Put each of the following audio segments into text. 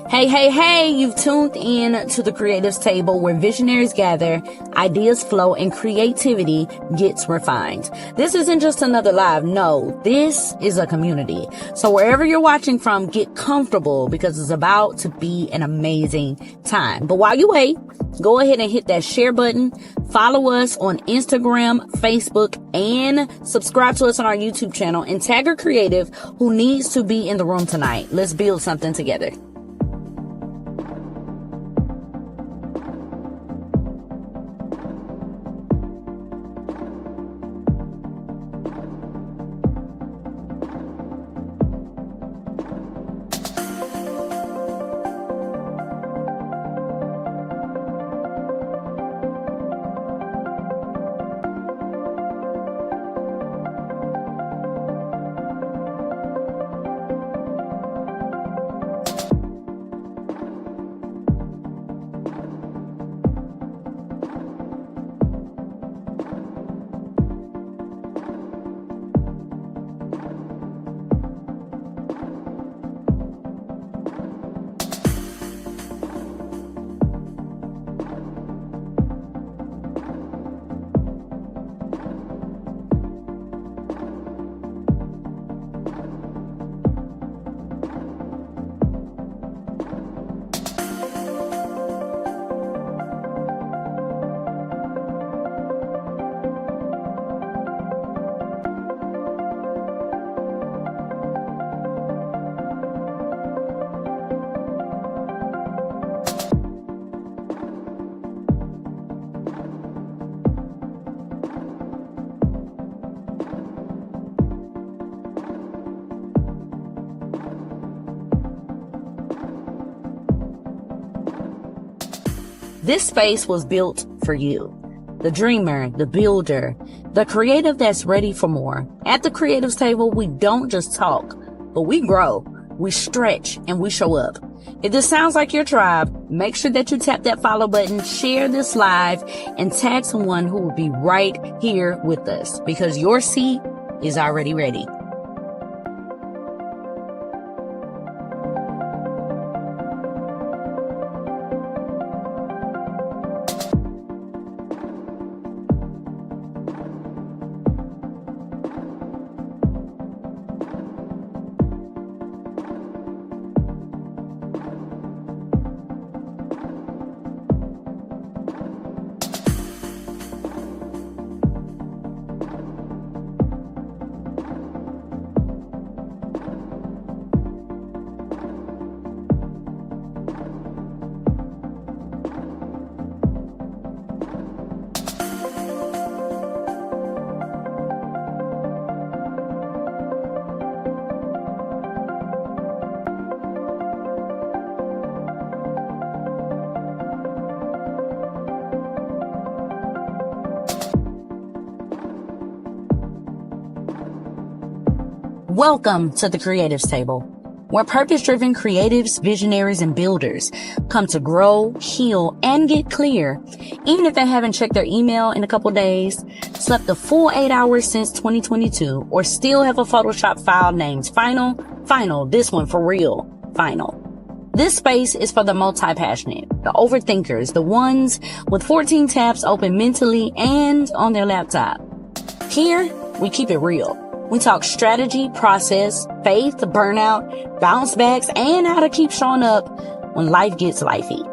Hey, hey, hey, you've tuned in to the Creatives Table where visionaries gather, ideas flow, and creativity gets refined. This isn't just another live. No, this is a community. So wherever you're watching from, get comfortable because it's about to be an amazing time. But while you wait, go ahead and hit that share button. Follow us on Instagram, Facebook, and subscribe to us on our YouTube channel and tag a creative who needs to be in the room tonight. Let's build something together. This space was built for you, the dreamer, the builder, the creative that's ready for more. At the Creatives Table, we don't just talk, but we grow, we stretch, and we show up. If this sounds like your tribe, make sure that you tap that follow button, share this live, and tag someone who will be right here with us because your seat is already ready. Welcome to the Creatives Table, where purpose-driven creatives, visionaries, and builders come to grow, heal, and get clear, even if they haven't checked their email in a couple days, slept the full 8 hours since 2022, or still have a Photoshop file named Final, this one for real, Final. This space is for the multi-passionate, the overthinkers, the ones with 14 tabs open mentally and on their laptop. Here, we keep it real. We talk strategy, process, faith, burnout, bounce backs, and how to keep showing up when life gets lifey.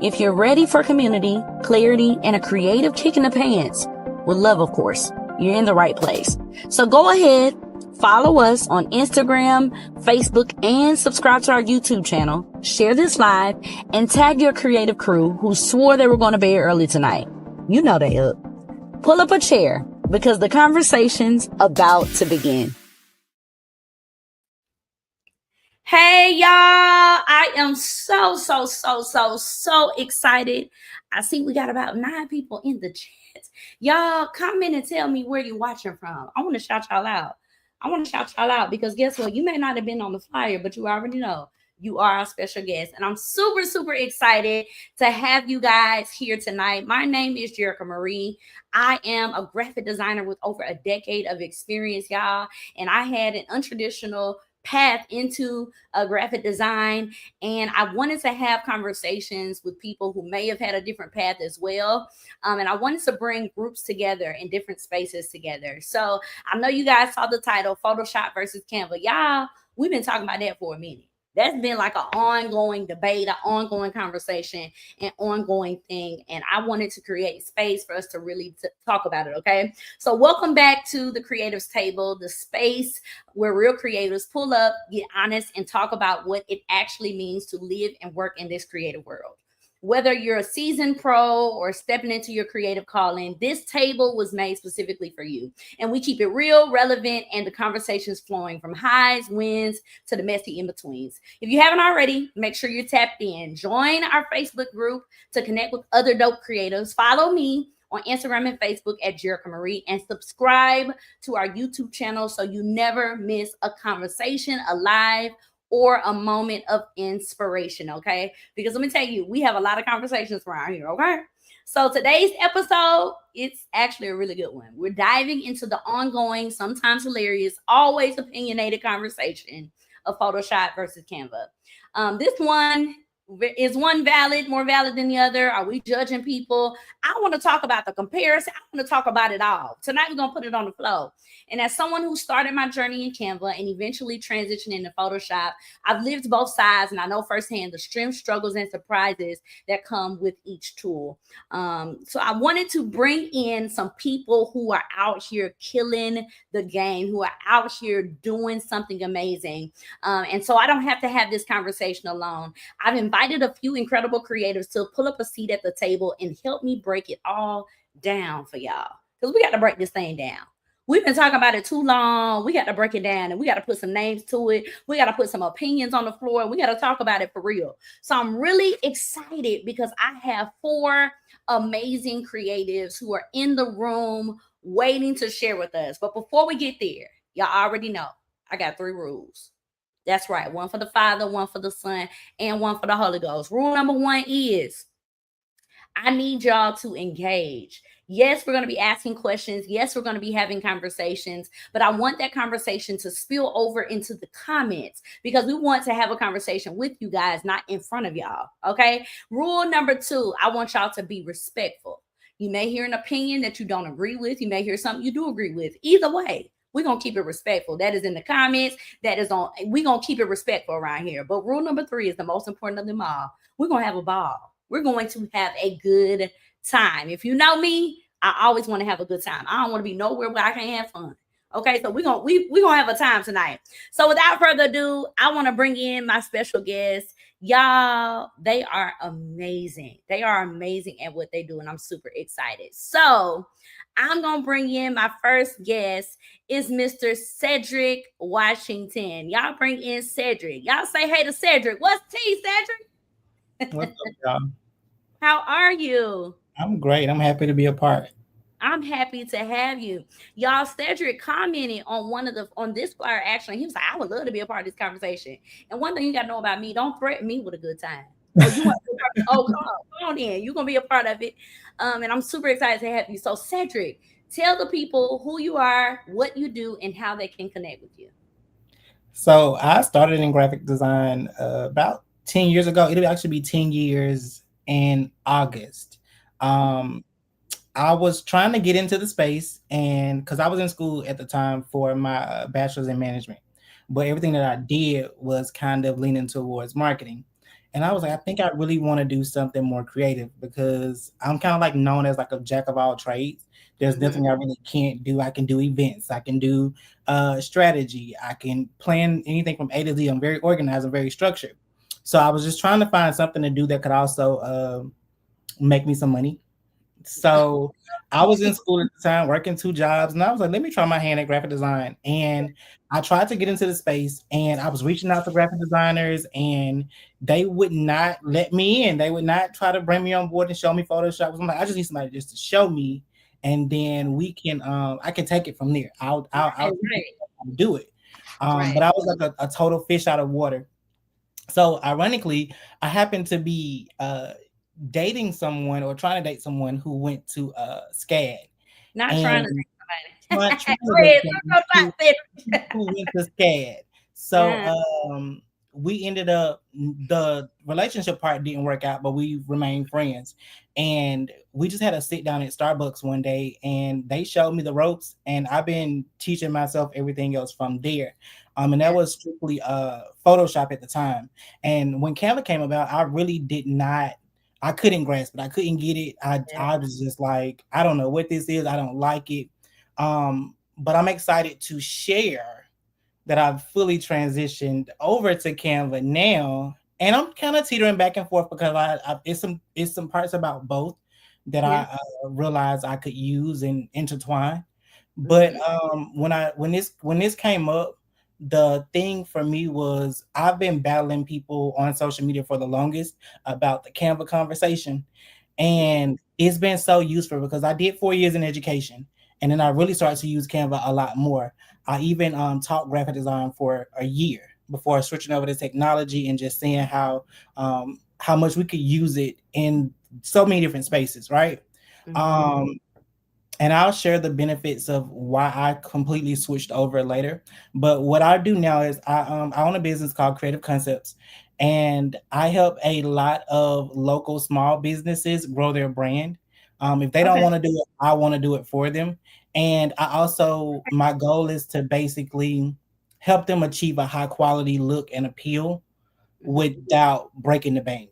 If you're ready for community, clarity, and a creative kick in the pants, with love, of course, you're in the right place. So go ahead, follow us on Instagram, Facebook, and subscribe to our YouTube channel. Share this live and tag your creative crew who swore they were going to bed early tonight. You know they up. Pull up a chair, because the conversation's about to begin. Hey, y'all. I am so excited. I see we got about 9 people in the chat. Y'all comment and tell me where you're watching from. I want to shout y'all out. Because guess what? You may not have been on the flyer, but you already know you are our special guest. And I'm super excited to have you guys here tonight. My name is Jerrica Marie. I am a graphic designer with over a decade of experience, y'all. And I had an untraditional path into graphic design, and I wanted to have conversations with people who may have had a different path as well. And I wanted to bring groups together in different spaces together. So I know you guys saw the title, Photoshop versus Canva. Y'all, we've been talking about that for a minute. That's been like an ongoing debate, an ongoing conversation, an ongoing thing. And I wanted to create space for us to really talk about it. Okay. So welcome back to the Creatives Table, the space where real creatives pull up, get honest, and talk about what it actually means to live and work in this creative world. Whether you're a seasoned pro or stepping into your creative calling, this table was made specifically for you. And we keep it real, relevant, and the conversations flowing from highs, wins, to the messy in-betweens. If you haven't already, make sure you're tapped in. Join our Facebook group to connect with other dope creatives. Follow me on Instagram and Facebook at Jerrica Marie, and subscribe to our YouTube channel so you never miss a conversation, a live, or a moment of inspiration, okay? Because let me tell you, we have a lot of conversations around here, okay? So today's episode, it's actually a really good one. We're diving into the ongoing, sometimes hilarious, always opinionated conversation of Photoshop versus Canva. This one, is one valid, more valid than the other? Are we judging people? I want to talk about the comparison. I want to talk about it all. Tonight, we're going to put it on the floor. And as someone who started my journey in Canva and eventually transitioned into Photoshop, I've lived both sides, and I know firsthand the strengths, struggles, and surprises that come with each tool. So I wanted to bring in some people who are out here killing the game, who are out here doing something amazing. And so I don't have to have this conversation alone. I've invited a few incredible creatives to pull up a seat at the table and help me break it all down for y'all. Because we got to break this thing down. We've been talking about it too long. We got to break it down, and we got to put some names to it. We got to put some opinions on the floor. We got to talk about it for real. So I'm really excited because I have 4 amazing creatives who are in the room waiting to share with us. But before we get there, y'all already know I got 3 rules. That's right. 1 for the Father, 1 for the Son, and 1 for the Holy Ghost. Rule number 1 is I need y'all to engage. Yes, we're going to be asking questions. Yes, we're going to be having conversations, but I want that conversation to spill over into the comments because we want to have a conversation with you guys, not in front of y'all. Okay. Rule number 2, I want y'all to be respectful. You may hear an opinion that you don't agree with. You may hear something you do agree with. Either way, we're going to keep it respectful. That is in the comments. That is on, we're going to keep it respectful around here. But rule number 3 is the most important of them all. We're going to have a ball. We're going to have a good time. If you know me, I always want to have a good time. I don't want to be nowhere where I can't have fun. Okay, so we're gonna have a time tonight. So without further ado, I want to bring in my special guests. Y'all, they are amazing. They are amazing at what they do, and I'm super excited. So I'm gonna bring in my first guest is Mr. Cedric Washington. Y'all bring in Cedric. Y'all say hey to Cedric. What's T, Cedric? What's up, y'all? How are you? I'm great. I'm happy to be a part. I'm happy to have you. Y'all, Cedric commented on this flyer actually. He was like, I would love to be a part of this conversation. And one thing you gotta know about me, don't threaten me with a good time. Oh, you want to be a part of, come on in. You're gonna be a part of it. And I'm super excited to have you. So Cedric, tell the people who you are, what you do, and how they can connect with you. So I started in graphic design about 10 years ago. It'll actually be 10 years in August. Um, I was trying to get into the space, and because I was in school at the time for my bachelor's in management, but everything that I did was kind of leaning towards marketing. And I was like, I think I really want to do something more creative because I'm kind of like known as like a jack of all trades. There's Mhm. nothing I really can't do. I can do events, I can do strategy, I can plan anything from A to Z. I'm very organized and very structured. So I was just trying to find something to do that could also make me some money. So I was in school at the time, working 2 jobs, and I was like, let me try my hand at graphic design. And I tried to get into the space, and I was reaching out to graphic designers, and they would not let me in. They would not try to bring me on board and show me Photoshop. I'm like, I just need somebody just to show me, and then we can I can take it from there. I'll Right, right, do it. right. But I was like a total fish out of water. So ironically, I happened to be dating someone or trying to date someone who went to SCAD Not trying to and think somebody. trying to Go date ahead, someone talk about who, Cedric. who went to SCAD. So we ended up, the relationship part didn't work out, but we remained friends. And we just had a sit down at Starbucks one day, and they showed me the ropes, and I've been teaching myself everything else from there. And that was strictly Photoshop at the time. And when Canva came about, I really did not, I couldn't grasp it. I couldn't get it. I was just like, I don't know what this is. I don't like it. But I'm excited to share that I've fully transitioned over to Canva now, and I'm kind of teetering back and forth because it's some parts about both that I realized I could use and intertwine. But when this came up, the thing for me was I've been battling people on social media for the longest about the Canva conversation, and it's been so useful because I did 4 years in education, and then I really started to use Canva a lot more. I even taught graphic design for a year before switching over to technology and just seeing how much we could use it in so many different spaces, right? And I'll share the benefits of why I completely switched over later. But what I do now is I own a business called Creative Concepts, and I help a lot of local small businesses grow their brand. If they don't want to do it, I want to do it for them. And I also, my goal is to basically help them achieve a high quality look and appeal without breaking the bank.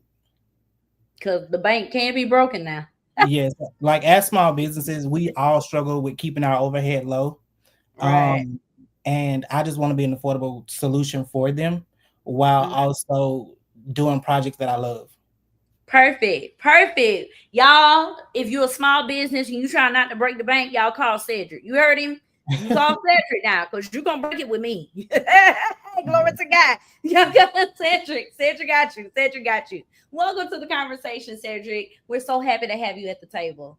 Because the bank can't be broken now. Yes, like as small businesses, we all struggle with keeping our overhead low. Right. And I just want to be an affordable solution for them while also doing projects that I love. Perfect. Y'all, if you're a small business and you try not to break the bank, y'all call Cedric. You heard him? You call Cedric now because you're going to break it with me. Glory to God. Y'all got Cedric. Cedric got you. Welcome to the conversation, Cedric. We're so happy to have you at the table.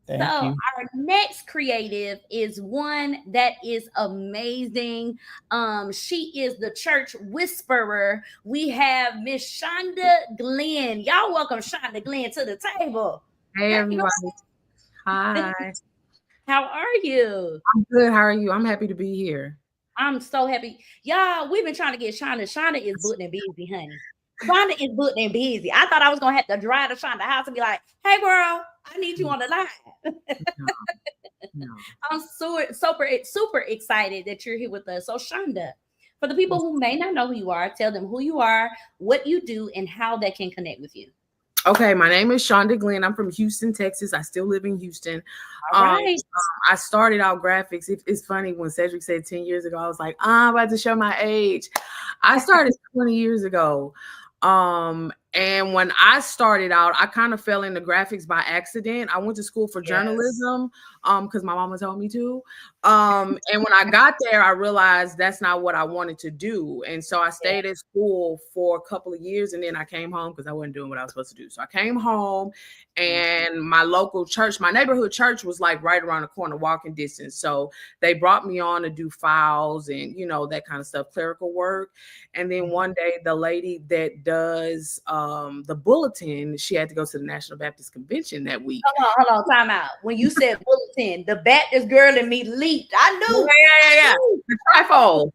Thank you. Our next creative is one that is amazing. She is the church whisperer. We have Miss Shonda Glenn. Y'all welcome Shonda Glenn to the table. Hey everybody. Hi. How are you? I'm good. How are you? I'm happy to be here. I'm so happy. Y'all, we've been trying to get Shonda. Shonda is booked and busy, honey. Shonda is booked and busy. I thought I was gonna have to drive to Shonda's house and be like, "Hey, girl, I need you on the line." No. I'm super excited that you're here with us. So, Shonda, for the people who may not know who you are, tell them who you are, what you do, and how they can connect with you. Okay, my name is Shonda Glenn. I'm from Houston, Texas. I still live in Houston. All right. I started out graphics. It's funny when Cedric said 10 years ago, I was like, I'm about to show my age. I started 20 years ago. And when I started out, I kind of fell into graphics by accident. I went to school for journalism because my mama told me to. And when I got there, I realized that's not what I wanted to do. And so I stayed at school for a couple of years, and then I came home because I wasn't doing what I was supposed to do. So I came home, and my local church, my neighborhood church was like right around the corner, walking distance. So they brought me on to do files and, you know, that kind of stuff, clerical work. And then one day the lady that does the bulletin, she had to go to the National Baptist Convention that week. Hold on, time out. When you said bulletin, the Baptist girl in me leaped. I knew. Yeah. The trifold.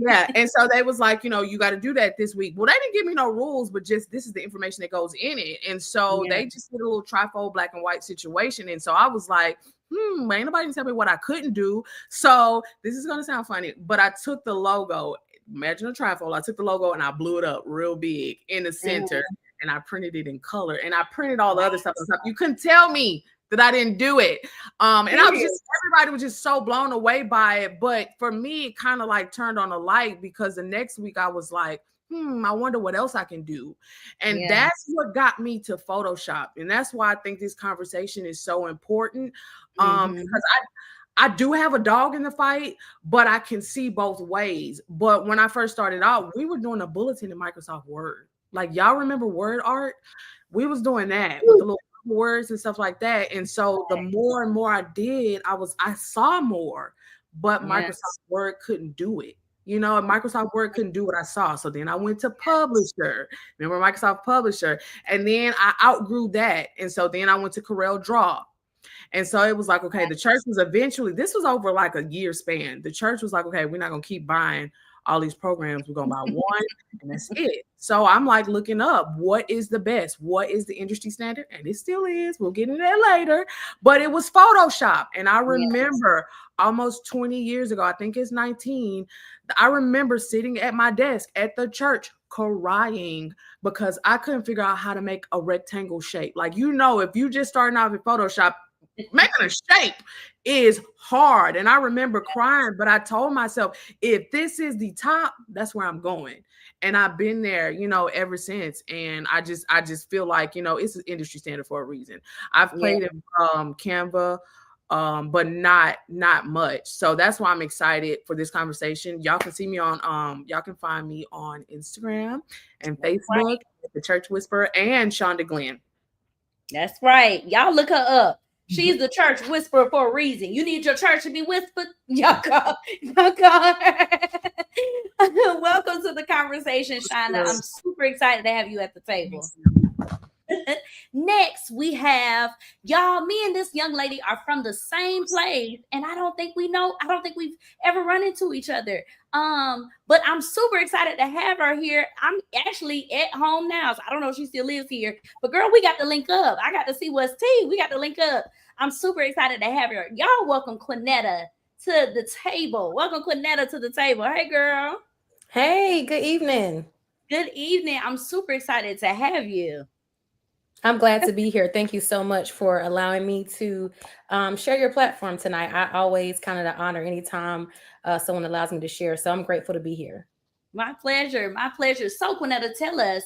Yeah. And so they was like, you know, you got to do that this week. Well, they didn't give me no rules, but just this is the information that goes in it. And so they just did a little trifold black and white situation. And so I was like, ain't nobody tell me what I couldn't do. So this is going to sound funny, but I took the logo. Imagine a trifold. I took the logo and I blew it up real big in the center, and I printed it in color, and I printed all the other stuff on top. You couldn't tell me that I didn't do it. And I was just, everybody was just so blown away by it. But for me, it kind of like turned on a light, because the next week I was like, I wonder what else I can do. And that's what got me to Photoshop. And that's why I think this conversation is so important. Because I do have a dog in the fight, but I can see both ways. But when I first started out, we were doing a bulletin in Microsoft Word. Like, y'all remember word art? We was doing that with the little words and stuff like that. And so the more and more I did, I saw more, but Microsoft Word couldn't do it. You know, Microsoft Word couldn't do what I saw. So then I went to Publisher. Remember Microsoft Publisher? And then I outgrew that. And so then I went to Corel Draw. And so it was like, okay, the church was eventually, this was over like a year span. The church was like, okay, we're not going to keep buying all these programs. We're going to buy one and that's it. So I'm like looking up what is the best? What is the industry standard? And it still is. We'll get into that later. But it was Photoshop. And I remember almost 20 years ago, I think it's 19, I remember sitting at my desk at the church crying because I couldn't figure out how to make a rectangle shape. Like, you know, if you just starting off in Photoshop, making a shape is hard. And I remember crying, but I told myself, if this is the top, that's where I'm going. And I've been there, you know, ever since. And I just feel like, you know, it's an industry standard for a reason. I've played in Canva, but not much. So that's why I'm excited for this conversation. Y'all can see me on y'all can find me on Instagram and Facebook, The Church Whisperer, and Shonda Glenn. That's right. Y'all look her up. She's the church whisperer for a reason. You need your church to be whispered. Y'all call her. Welcome to the conversation, Shonda. I'm super excited to have you at the table. Next, we have y'all. Me and this young lady are from the same place, and I don't think we've ever run into each other. But I'm super excited to have her here. I'm actually at home now, so I don't know if she still lives here. But girl, we got to link up. I got to see what's tea. We got to link up. I'm super excited to have her. Y'all welcome Quinetta to the table. Welcome Quinetta to the table. Hey, girl. Hey, good evening. Good evening. I'm super excited to have you. I'm glad to be here. Thank you so much for allowing me to share your platform tonight. I always kind of the honor anytime someone allows me to share. So I'm grateful to be here. My pleasure. My pleasure. So Quinetta, tell us,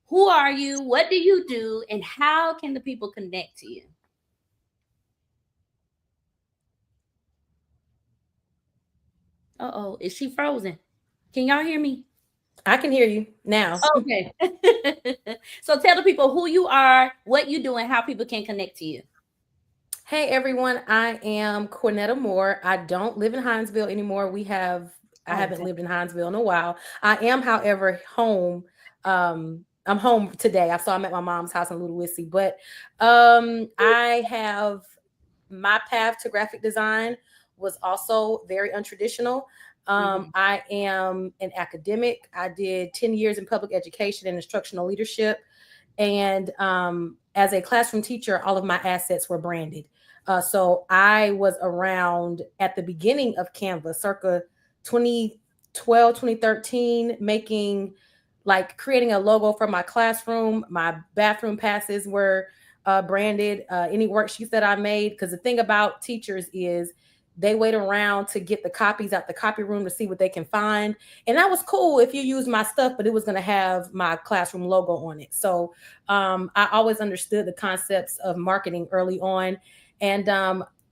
who are you? What do you do? And how can the people connect to you? Uh-oh, is she frozen? Can y'all hear me? I can hear you now. Okay. So tell the people who you are, what you do, and how people can connect to you. Hey, everyone. I am Quinetta Moore. I don't live in Hinesville anymore. I haven't lived in Hinesville in a while. I am, however, home. I'm home today. I'm at my mom's house in Ludowici. But I have my path to graphic design was also very untraditional. I am an academic. I did 10 years in public education and instructional leadership. And as a classroom teacher, all of my assets were branded. So I was around at the beginning of Canva, circa 2012, 2013, creating a logo for my classroom. My bathroom passes were branded, any worksheets that I made. Because the thing about teachers is they wait around to get the copies out the copy room to see what they can find. And that was cool if you use my stuff, but it was going to have my classroom logo on it. So I always understood the concepts of marketing early on. And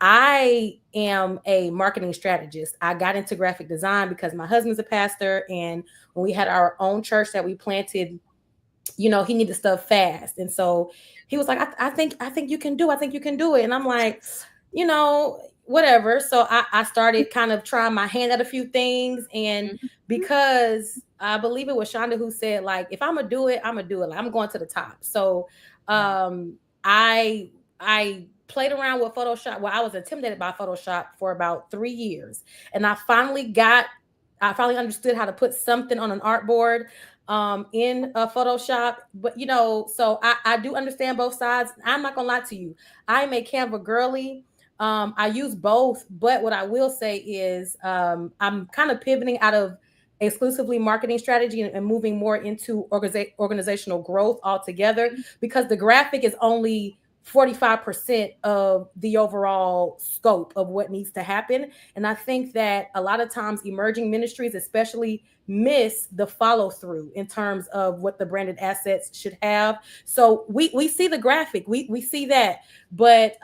I am a marketing strategist. I got into graphic design because my husband's a pastor. And when we had our own church that we planted, you know, he needed stuff fast. And so he was like, I think you can do it. And I'm like, you know, whatever. So I started kind of trying my hand at a few things. And because I believe it was Shonda who said, like, if I'm going to do it, I'm going to do it. Like, I'm going to the top. So I played around with Photoshop. Well, I was intimidated by Photoshop for about 3 years. And I finally understood how to put something on an artboard in Photoshop. But, you know, so I do understand both sides. I'm not going to lie to you. I'm a Canva girly. I use both, but what I will say is I'm kind of pivoting out of exclusively marketing strategy and moving more into organizational growth altogether, because the graphic is only 45% of the overall scope of what needs to happen. And I think that a lot of times emerging ministries especially miss the follow through in terms of what the branded assets should have. So we see the graphic, we see that. But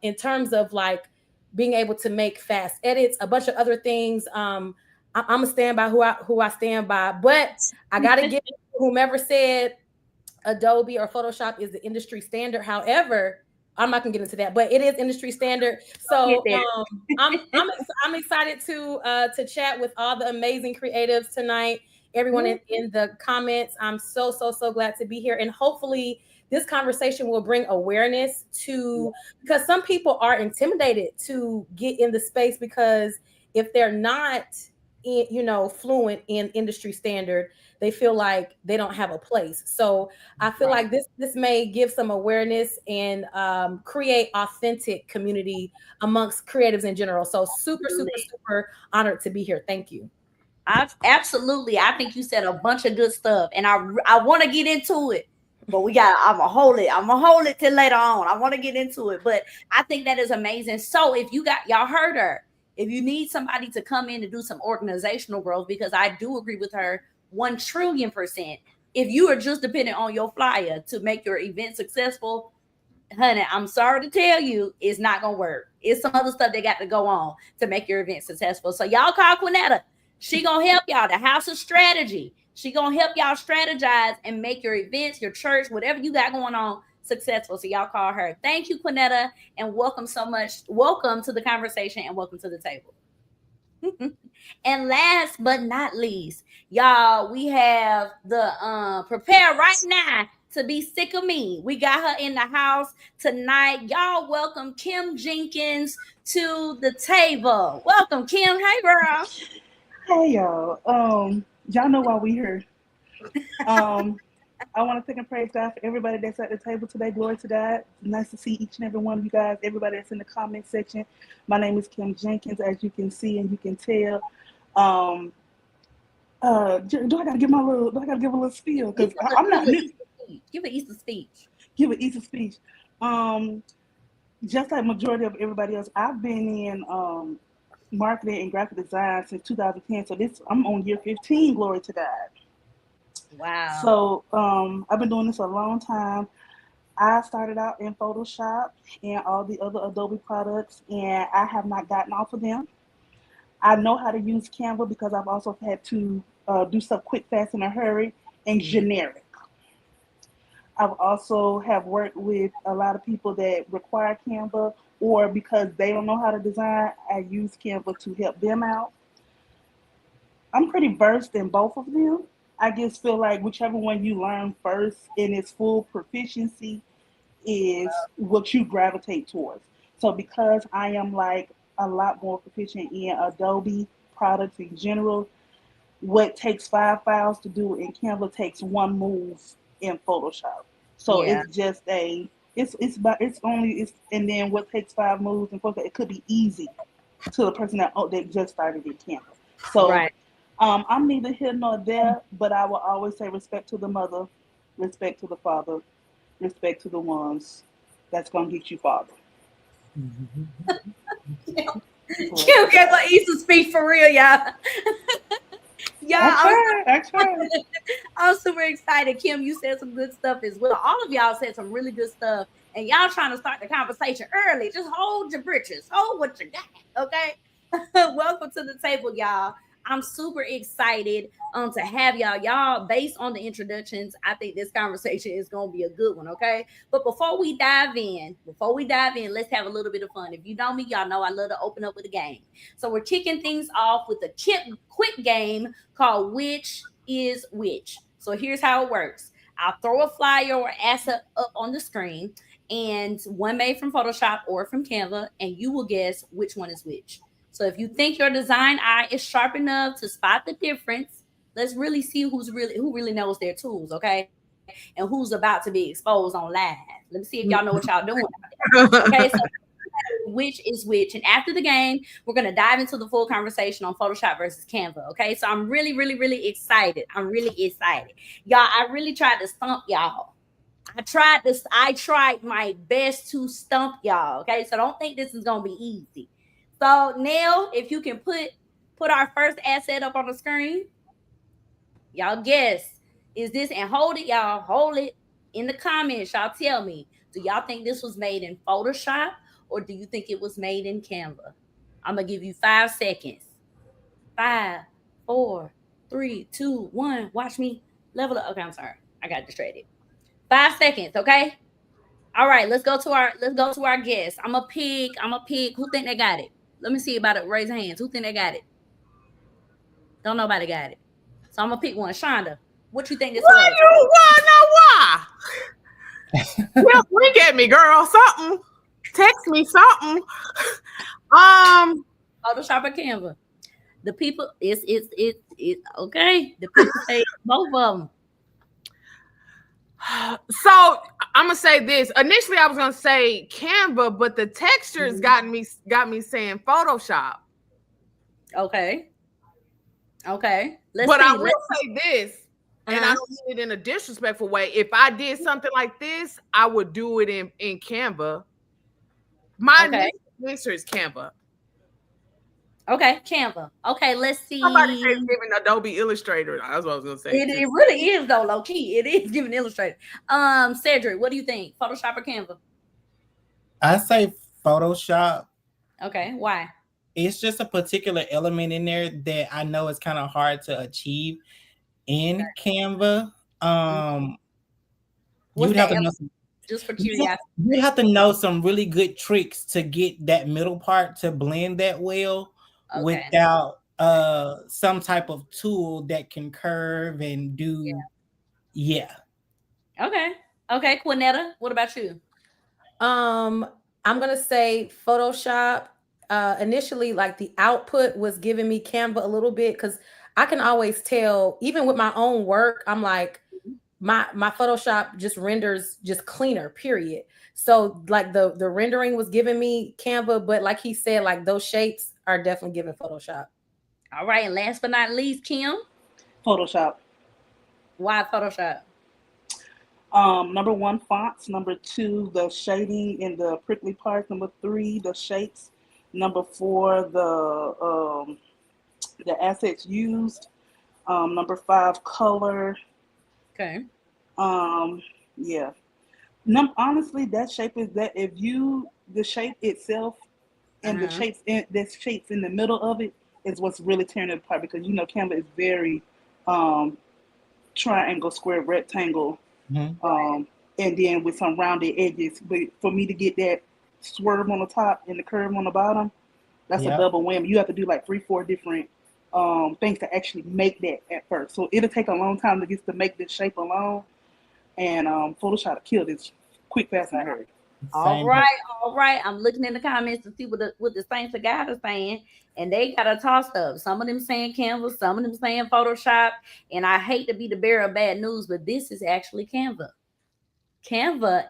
in terms of like being able to make fast edits, a bunch of other things, I'm gonna stand by who I stand by. But I gotta get whomever said Adobe or Photoshop is the industry standard. However, I'm not gonna get into that, but it is industry standard. So I'm excited to chat with all the amazing creatives tonight. Everyone in the comments, I'm so glad to be here, and hopefully this conversation will bring awareness to, because some people are intimidated to get in the space because if they're not, fluent in industry standard, they feel like they don't have a place. So I feel like this may give some awareness and create authentic community amongst creatives in general. So super honored to be here. Thank you. Absolutely. I think you said a bunch of good stuff, and I want to get into it, but I'm gonna hold it till later on. I want to get into it, but I think that is amazing. So if y'all heard her, if you need somebody to come in to do some organizational growth, because I do agree with her 1,000,000,000%. If you are just dependent on your flyer to make your event successful, honey, I'm sorry to tell you, it's not gonna work. It's some other stuff that got to go on to make your event successful. So y'all call Quinetta. She gonna help y'all. The house of strategy. She gonna help y'all strategize and make your events, your church, whatever you got going on, successful. So y'all call her. Thank you, Quinetta, and welcome so much. Welcome to the conversation and welcome to the table. And last but not least, y'all, we have the prepare right now to be sick of me. We got her in the house tonight. Y'all welcome Kim Jenkins to the table. Welcome, Kim. Hey, girl. Hey, y'all. Y'all know why we here. I want to thank and praise God for everybody that's at the table today. Glory to God. Nice to see each and every one of you guys, everybody that's in the comment section. My name is Kim Jenkins, as you can see and you can tell. Do I gotta give a little spiel? Because I'm not new. Give an Easter speech. Just like majority of everybody else, I've been in marketing and graphic design since 2010. So I'm on year 15. Glory to God. Wow. So I've been doing this a long time. I started out in Photoshop and all the other Adobe products, and I have not gotten off of them. I know how to use Canva because I've also had to do stuff quick, fast, in a hurry, and generic. I've also have worked with a lot of people that require Canva, or because they don't know how to design, I use Canva to help them out. I'm pretty versed in both of them. I just feel like whichever one you learn first in its full proficiency is what you gravitate towards. So because I am like a lot more proficient in Adobe products in general, what takes 5 files to do in Canva takes 1 move in Photoshop. So it's just and then what takes 5 moves in Photoshop, it could be easy to the person that just started in Canva. So I'm neither here nor there, but I will always say respect to the mother, respect to the father, respect to the ones that's gonna get you father. Kim gave an Easter speech for real, y'all. I'm super excited. Kim, you said some good stuff as well. All of y'all said some really good stuff, and y'all trying to start the conversation early. Just hold your britches, hold what you got, okay? Welcome to the table, y'all. I'm super excited to have y'all. Based on the introductions, I think this conversation is going to be a good one, okay? But before we dive in, let's have a little bit of fun. If you know me, y'all know I love to open up with a game. So we're kicking things off with a quick game called Which is Which. So here's how it works. I'll throw a flyer or asset up on the screen, and one made from Photoshop or from Canva, and you will guess which one is which. So if you think your design eye is sharp enough to spot the difference, let's really see who really knows their tools, okay? And who's about to be exposed on live. Let me see if y'all know what y'all doing. Okay, so which is which. And after the game, we're going to dive into the full conversation on Photoshop versus Canva, okay? So I'm really, really, really excited. Y'all, I really tried to stump y'all. I tried my best to stump y'all, okay? So don't think this is going to be easy. So, Nell, if you can put our first asset up on the screen, y'all guess. Is this, and hold it, y'all, hold it in the comments. Y'all tell me, do y'all think this was made in Photoshop or do you think it was made in Canva? I'm going to give you 5 seconds. 5, 4, 3, 2, 1. Watch me level up. Okay, I'm sorry. I got distracted. 5 seconds, okay? All right, let's go to our guests. I'm a pick. Who think they got it? Let me see about it. Raise hands. Who think they got it? Don't nobody got it. So I'm gonna pick one. Shonda, what you think this was? Why? Well, wink at me, girl. Something. Text me something. Photoshop or Canva. The people, it's okay. The people say both of them. So I'm gonna say this. Initially, I was gonna say Canva, but the textures got me saying Photoshop. Okay. But I will say this, and I don't mean it in a disrespectful way. If I did something like this, I would do it in Canva. My answer is Canva. Okay, Canva. Okay, let's see. Somebody said giving Adobe Illustrator. That's what I was gonna say. It really is though, low key. It is giving Illustrator. Cedric, what do you think? Photoshop or Canva? I say Photoshop. Okay, why? It's just a particular element in there that I know is kind of hard to achieve in Canva. You'd have to know just for curiosity. You have to know some really good tricks to get that middle part to blend that well without some type of tool that can curve and do Okay, Quinetta, what about you? I'm gonna say Photoshop. Initially, like the output was giving me Canva a little bit because I can always tell, even with my own work, I'm like, my Photoshop just renders just cleaner, period. So like the rendering was giving me Canva, but like he said, like those shapes are definitely giving Photoshop. All right, and last but not least, Kim? Photoshop. Why Photoshop? Number 1, fonts. Number 2, the shading in the prickly parts. Number 3, the shapes. Number 4, the assets used. Number 5, color. Okay. Yeah. Honestly, that shape is that the shape itself and the shapes in the middle of it is what's really tearing it apart, because Canva is very triangle, square, rectangle, and then with some rounded edges. But for me to get that swerve on the top and the curve on the bottom, that's a double whammy. You have to do like 3-4 different things to actually make that at first. So it'll take a long time to get to make this shape alone. And Photoshop killed this quick, fast, and hurry. All right. I'm looking in the comments to see what the Saints of God are saying, and they got a toss up. Some of them saying Canva, some of them saying Photoshop. And I hate to be the bearer of bad news, but this is actually Canva.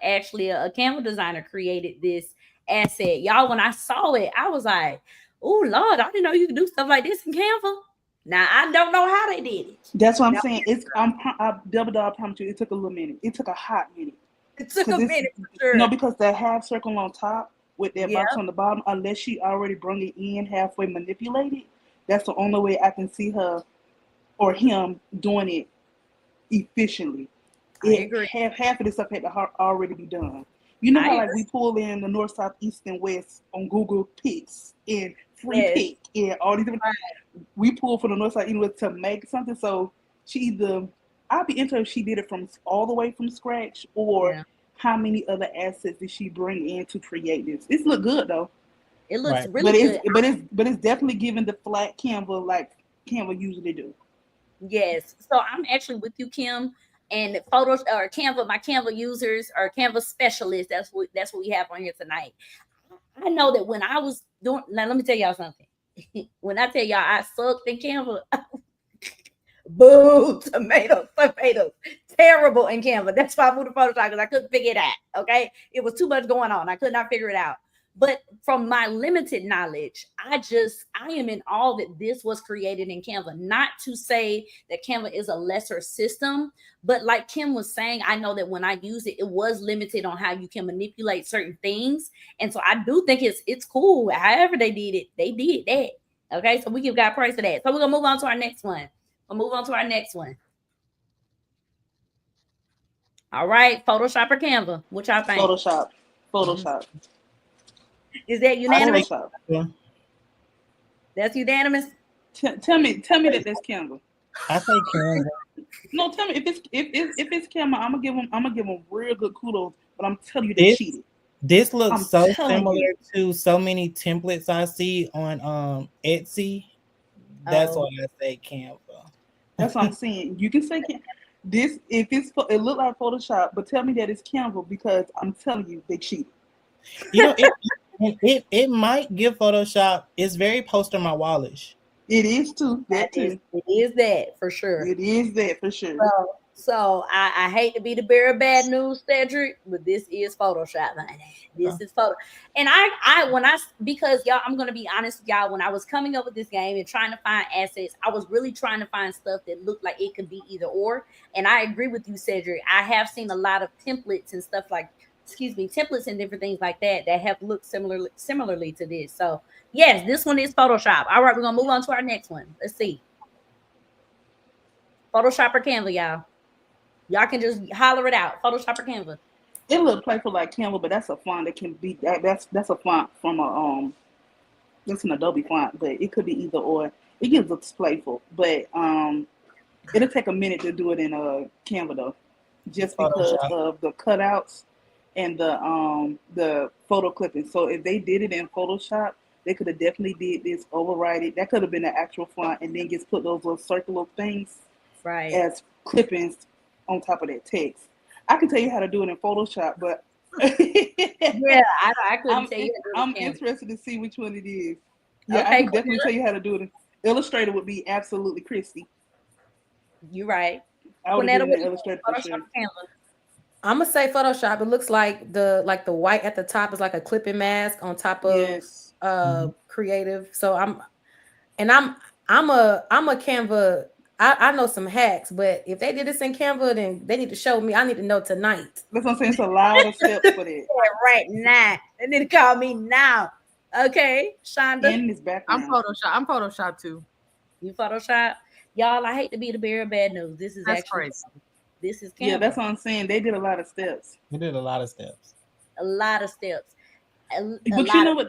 Actually, a Canva designer created this asset. Y'all, when I saw it, I was like, oh Lord, I didn't know you could do stuff like this in Canva. Now I don't know how they did it. That's what I'm saying. I double dog promise you, it took a little minute. It took a hot minute. It took a minute for sure. No, because that half circle on top with that box on the bottom, unless she already brung it in halfway manipulated, that's the only way I can see her or him doing it efficiently. I agree. Half of this stuff had to already be done. You know how like we pull in the north, south, east, and west on Google Pics and free pick and all these different. We pull for the north, south, east, and west to make something. So I'd be interested if she did it from all the way from scratch, or how many other assets did she bring in to create this. This look good though. It looks really good. But it's definitely giving the flat Canva like Canva usually do. Yes. So I'm actually with you, Kim. And photos or Canva, my Canva users or Canva specialists, that's what we have on here tonight. I know that when I was doing, now let me tell y'all something. When I tell y'all I sucked in Canva, boo, tomatoes, terrible in Canva. That's why I moved to Photoshop, because I couldn't figure it out. Okay, it was too much going on. I could not figure it out. But from my limited knowledge, I am in awe that this was created in Canva. Not to say that Canva is a lesser system, but like Kim was saying, I know that when I used it, it was limited on how you can manipulate certain things. And so I do think it's cool. However they did it, they did that. Okay, so we give God praise for that. So we're going to move on to our next one. All right, Photoshop or Canva? What y'all think? Photoshop. Mm-hmm. Is that unanimous? Yeah. That's unanimous. Tell me that that's Canva. I say Canva. No, tell me if it's Canva. I'm gonna give them real good kudos. But I'm telling you, they cheated. This looks so similar to so many templates I see on Etsy. That's why I say Canva. That's what I'm saying. You can say Canva. This if it look like Photoshop, but tell me that it's Canva because I'm telling you they cheated. You know, it might give Photoshop. It's very poster my wallish. It is too. That too. It is that for sure. It is that for sure. So I hate to be the bearer of bad news, Cedric, but this is Photoshop, honey. This is photo. And because y'all, I'm gonna be honest with y'all. When I was coming up with this game and trying to find assets, I was really trying to find stuff that looked like it could be either or. And I agree with you, Cedric. I have seen a lot of templates and stuff like, templates and different things like that have looked similarly to this. So yes, this one is Photoshop. All right, we're gonna move on to our next one. Let's see. Photoshop or Canva, y'all. Y'all can just holler it out. Photoshop or Canva. It look playful like Canva, but that's a font that can be that's a font from a that's an Adobe font, but it could be either or. It gives looks playful, but it'll take a minute to do it in Canva though, just because of the cutouts and the photo clipping. So if they did it in Photoshop, they could have definitely did this, override it. That could have been the actual font, and then just put those little circular things as clippings on top of that text. I can tell you how to do it in Photoshop, but yeah, I couldn't tell you. I'm interested to see which one it is. Yeah, okay, I can definitely tell you how to do it. Illustrator would be absolutely Christy. You're right. I would have Illustrator for sure. I'm gonna say Photoshop. It looks like the white at the top is like a clipping mask on top of creative. So I'm a Canva. I know some hacks, but if they did this in Canva, then they need to show me. I need to know tonight. That's what I'm saying. It's a lot of steps for that. Right now. They need to call me now. Okay, Shonda. I'm Photoshop too. You Photoshop? Y'all, I hate to be the bearer of bad news. This is crazy. This is Canva. Yeah, that's what I'm saying. They did a lot of steps. They did a lot of steps. A lot of steps. But you know what?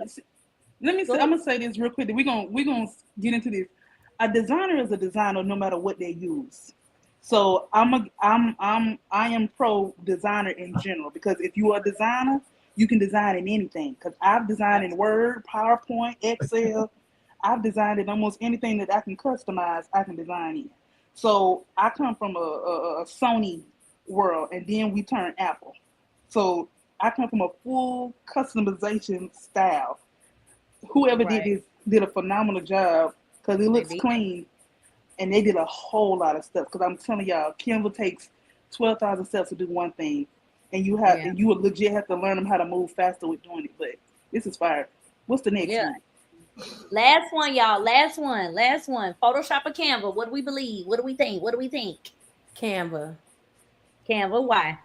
Let me say, I'm gonna say this real quick. We're gonna get into this. A designer is a designer no matter what they use. So I am pro designer in general, because if you are a designer, you can design in anything. Because I've designed in Word, PowerPoint, Excel. I've designed in almost anything that I can customize, I can design in. So I come from a Sony world, and then we turned Apple. So I come from a full customization style. Whoever did this did a phenomenal job, because it looks clean, and they did a whole lot of stuff. Because I'm telling y'all, Canva takes 12,000 steps to do one thing, and you would legit have to learn them how to move faster with doing it. But this is fire. What's the next one? Last one, y'all. Last one. Photoshop or Canva? What do we believe? What do we think? Canva. Why?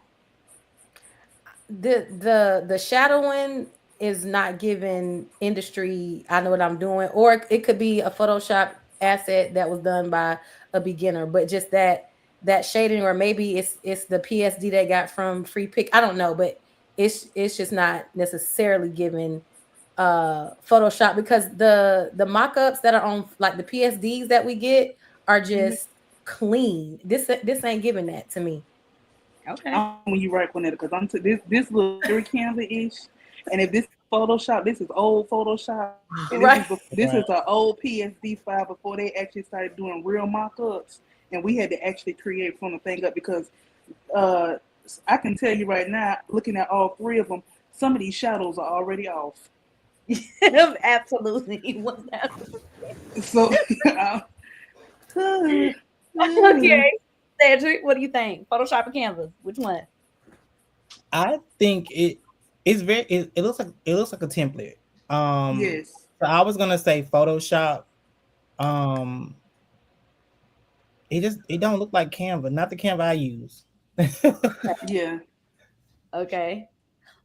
The shadowing is not giving industry, I know what I'm doing, or it could be a Photoshop asset that was done by a beginner, but just that shading, or maybe it's the PSD they got from Free Pick. I don't know, but it's just not necessarily giving Photoshop, because the mock-ups that are on like the PSDs that we get are just clean. This ain't giving that to me. Okay. When you right on it, because this looks very Canva-ish. And if this Photoshop, this is old Photoshop. This is an old PSD file before they actually started doing real mock-ups. And we had to actually create from the thing up, because I can tell you right now, looking at all three of them, some of these shadows are already off. Absolutely. So, okay. Cedric, what do you think? Photoshop or Canva? Which one? I think it looks like a template. Yes. So I was gonna say Photoshop. It don't look like Canva, not the Canva I use. Yeah. Okay.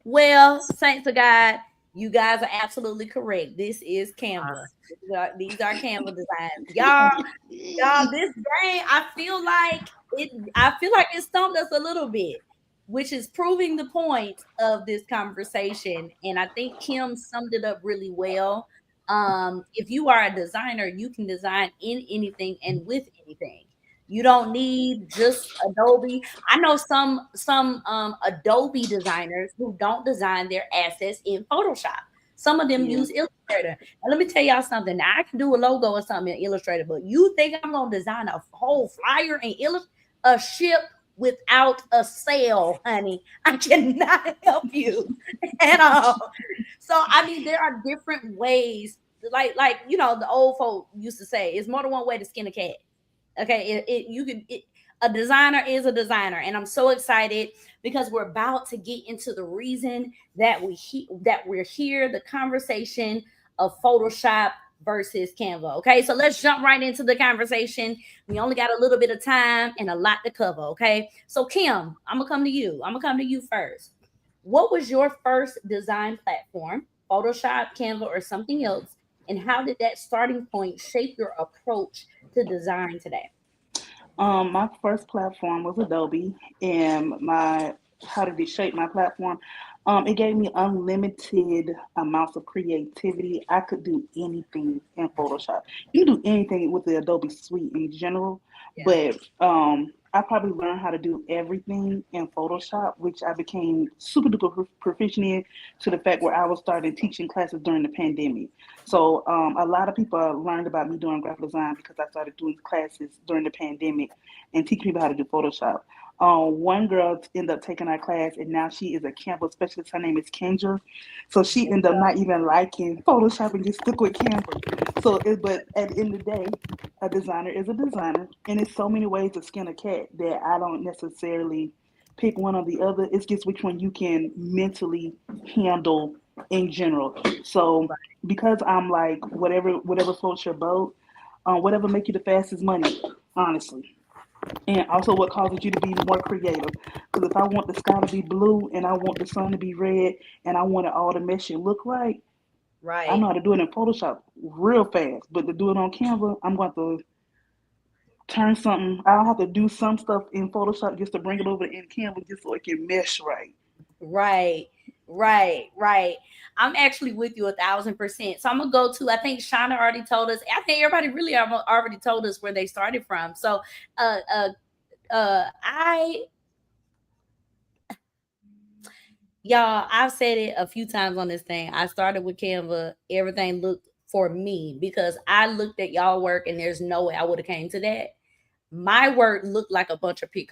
Well, saints of God, you guys are absolutely correct. This is Canva. These are Canva designs. Y'all, this game, I feel like it stumped us a little bit, which is proving the point of this conversation. And I think Kim summed it up really well. If you are a designer, you can design in anything and with anything. You don't need just Adobe. I know some Adobe designers who don't design their assets in Photoshop. Some of them use Illustrator. And let me tell y'all something. Now, I can do a logo or something in Illustrator, but you think I'm going to design a whole flyer and a ship without a sale, honey. I cannot help you at all. So I mean, there are different ways, like you know, the old folk used to say, it's more than one way to skin a cat. Okay, a designer is a designer, and I'm so excited because we're about to get into the reason that we're here, the conversation of Photoshop versus Canva. Okay, so let's jump right into the conversation. We only got a little bit of time and a lot to cover. Okay, so Kim, I'm gonna come to you. I'm gonna come to you first. What was your first design platform? Photoshop, Canva, or something else? And how did that starting point shape your approach to design today? My first platform was Adobe, and how did it shape my platform? It gave me unlimited amounts of creativity. I could do anything in Photoshop. You can do anything with the Adobe suite in general, but I probably learned how to do everything in Photoshop, which I became super duper proficient in, to the fact where I was starting teaching classes during the pandemic. So a lot of people learned about me doing graphic design because I started doing classes during the pandemic and teaching people how to do Photoshop. One girl ended up taking our class, and now she is a Canva specialist. Her name is Kendra. So she ended up not even liking Photoshop and just stuck with Canva. But at the end of the day, a designer is a designer, and there's so many ways to skin a cat that I don't necessarily pick one or the other. It's just which one you can mentally handle in general. So because I'm like whatever floats your boat, whatever make you the fastest money, honestly. And also what causes you to be more creative. Because if I want the sky to be blue and I want the sun to be red and I want it all to mesh and look right, I know how to do it in Photoshop real fast. But to do it on Canva, I'm going to turn something. I'll have to do some stuff in Photoshop just to bring it over in Canva just so it can mesh right. Right. I'm actually with you 1,000%. So I'm gonna go to, I think Shauna already told us. I think everybody really already told us where they started from. So I've said it a few times on this thing. I started with Canva. Everything looked for me because I looked at y'all work and there's no way I would have came to that. My work looked like a bunch of pick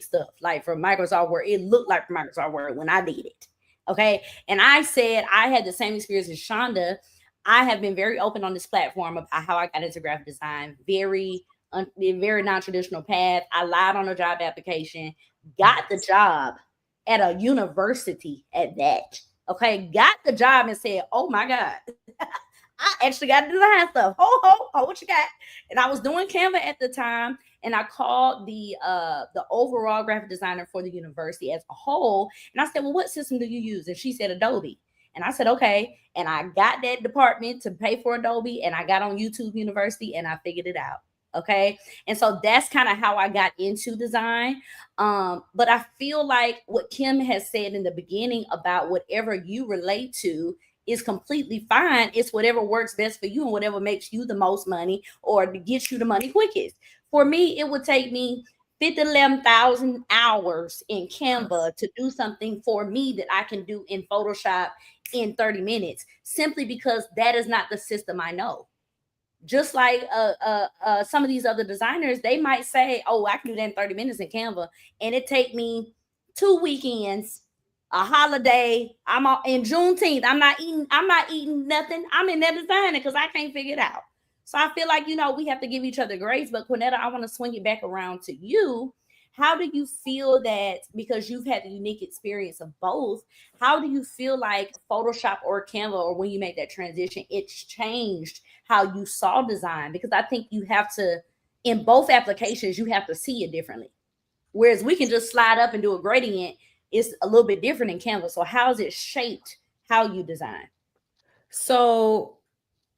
stuff, like from Microsoft Word. It looked like Microsoft Word when I did it. Okay. And I said I had the same experience as Shonda. I have been very open on this platform about how I got into graphic design, very non-traditional path. I lied on a job application, got the job at a university at that. Okay. Got the job and said, oh my God. I actually got to design stuff. What you got? And I was doing Canva at the time, and I called the overall graphic designer for the university as a whole. And I said, well, what system do you use? And she said Adobe. And I said, okay. And I got that department to pay for Adobe, and I got on YouTube University, and I figured it out. Okay. And so that's kind of how I got into design. But I feel like what Kim has said in the beginning about whatever you relate to is completely fine. It's whatever works best for you and whatever makes you the most money or gets you the money quickest. For me, it would take me 11,000 hours in Canva to do something for me that I can do in Photoshop in 30 minutes, simply because that is not the system I know. Just like some of these other designers, they might say, oh, I can do that in 30 minutes in Canva. And it take me 2 weekends, a holiday. I'm in Juneteenth. I'm not eating nothing. I'm in there designing because I can't figure it out. So I feel like, we have to give each other grace. But Quinetta, I want to swing it back around to you. How do you feel that, because you've had the unique experience of both, how do you feel like Photoshop or Canva, or when you make that transition, it's changed how you saw design? Because I think you have to, in both applications, you have to see it differently. Whereas we can just slide up and do a gradient, it's a little bit different in Canva. So how has it shaped how you design? So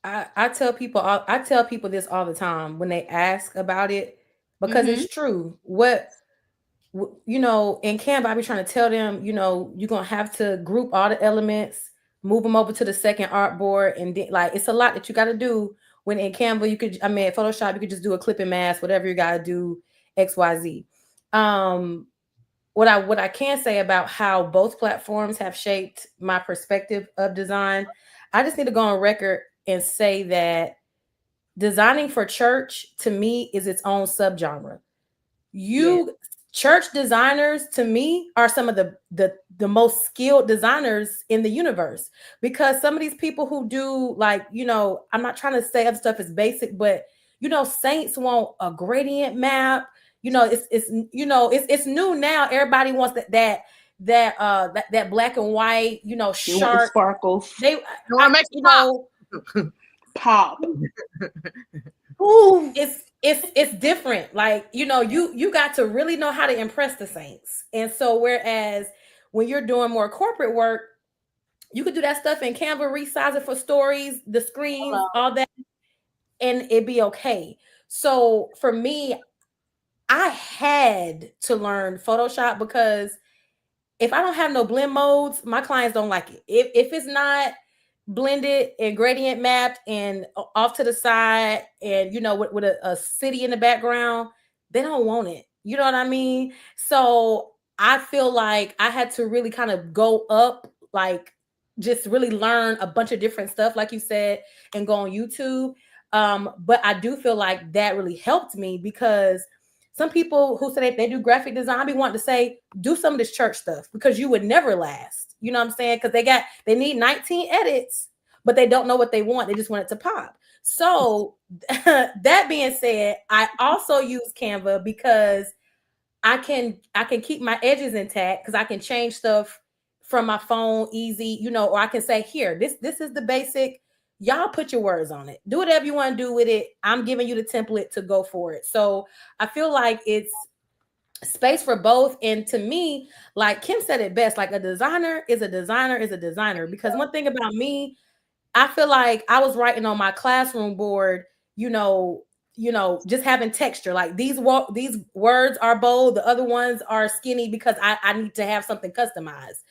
I tell people this all the time when they ask about it, because it's true. In Canva, I be trying to tell them, you're going to have to group all the elements, move them over to the second artboard. And then, it's a lot that you got to do. When in Canva, Photoshop, you could just do a clip and mask, whatever you got to do, X, Y, Z. What I can say about how both platforms have shaped my perspective of design, I just need to go on record and say that designing for church, to me, is its own subgenre. Church designers to me are some of the most skilled designers in the universe, because some of these people who do, like, I'm not trying to say other stuff is basic, but saints want a gradient map. It's new now. Everybody wants that black and white, sharp sparkles. They make pop. Ooh, it's different. Like, you got to really know how to impress the saints. And so whereas when you're doing more corporate work, you could do that stuff in Canva, resize it for stories, the screens, all that, and it'd be okay. So for me, I had to learn Photoshop, because if I don't have no blend modes, my clients don't like it. If it's not blended and gradient mapped and off to the side, and with a city in the background, they don't want it. You know what I mean? So I feel like I had to really kind of go up, like, just really learn a bunch of different stuff, like you said, and go on YouTube. But I do feel like that really helped me, because some people who say they do graphic design, I be wanting to say, do some of this church stuff, because you would never last. You know what I'm saying? Because they need 19 edits, but they don't know what they want. They just want it to pop. So that being said, I also use Canva because I can keep my edges intact, because I can change stuff from my phone easy, or I can say, here, this is the basic. Y'all put your words on it. Do whatever you want to do with it. I'm giving you the template to go for it. So I feel like it's space for both. And to me, like Kim said it best, like a designer is a designer is a designer. Because one thing about me, I feel like I was writing on my classroom board, just having texture. Like these words are bold, the other ones are skinny, because I need to have something customized.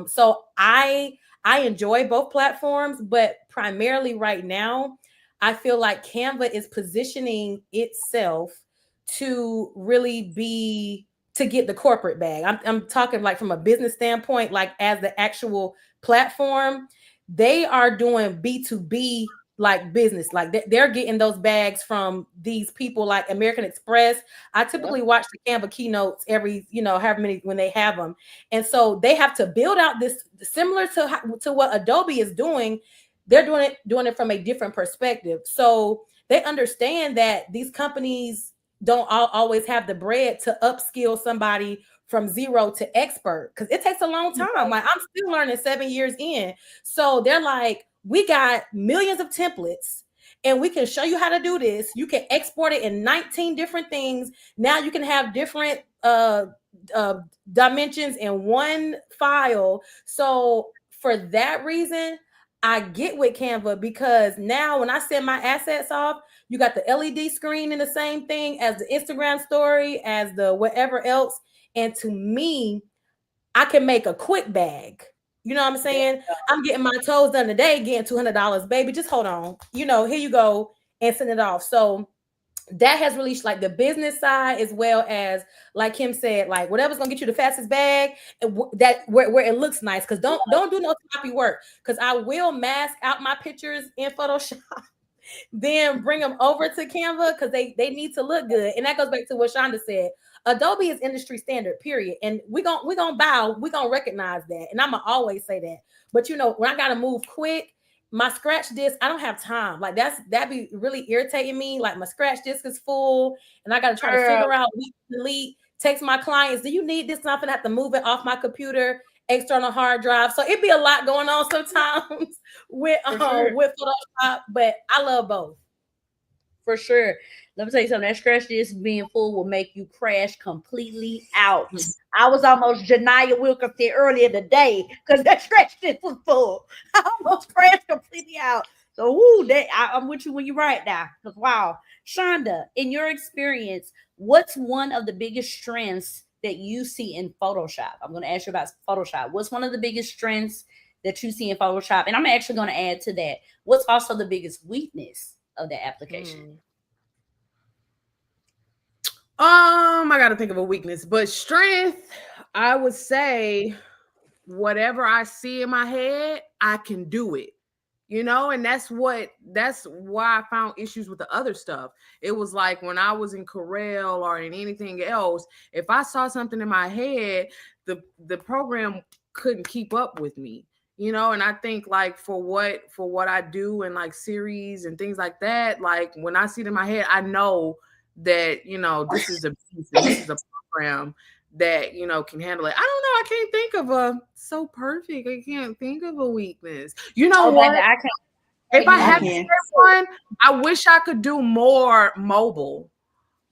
So I enjoy both platforms, but primarily right now, I feel like Canva is positioning itself to really to get the corporate bag. I'm talking like from a business standpoint, like as the actual platform, they are doing B2B like business, like they're getting those bags from these people like American Express. I typically watch the Canva keynotes every, however many when they have them. And so they have to build out this similar to what Adobe is doing. They're doing it from a different perspective. So they understand that these companies don't always have the bread to upskill somebody from zero to expert, because it takes a long time. Like I'm still learning 7 years in. So they're like, we got millions of templates and we can show you how to do this. You can export it in 19 different things. Now you can have different dimensions in one file. So for that reason, I get with Canva, because now when I send my assets off, you got the LED screen in the same thing as the Instagram story, as the whatever else. And to me, I can make a quick bag. You know what I'm saying? I'm getting my toes done today, getting $200, baby. Just hold on. Here you go, and send it off. So that has really like the business side, as well as, like Kim said, like whatever's gonna get you the fastest bag, and that where it looks nice. Because don't do no sloppy work. Because I will mask out my pictures in Photoshop, then bring them over to Canva, because they need to look good. And that goes back to what Shonda said. Adobe is industry standard, period. And we're gonna bow, we're gonna recognize that. And I'm gonna always say that. But when I gotta move quick, my scratch disk, I don't have time. Like that be really irritating me. Like my scratch disk is full and I gotta try to figure out what to delete. Text my clients, do you need this? And I'm gonna have to move it off my computer, external hard drive. So it'd be a lot going on sometimes with Photoshop, but I love both. For sure. Let me tell you something. That scratch disk being full will make you crash completely out. I was almost Janiyah Wilkinson earlier today because that scratch disk was full. I almost crashed completely out. So, I'm with you when you're right now. Because, wow. Shonda, in your experience, what's one of the biggest strengths that you see in Photoshop? I'm going to ask you about Photoshop. What's one of the biggest strengths that you see in Photoshop? And I'm actually going to add to that, what's also the biggest weakness of the application? I gotta think of a weakness, but strength, I would say whatever I see in my head, I can do it. And that's why I found issues with the other stuff. It was like when I was in Corel or in anything else, if I saw something in my head, the program couldn't keep up with me. And I think like for what I do and like series and things like that, like when I see it in my head, I know that this is a piece and this is a program that can handle it. I don't know. I can't think of a so perfect. I can't think of a weakness. What? Baby, I can't. If I had to say one, I wish I could do more mobile.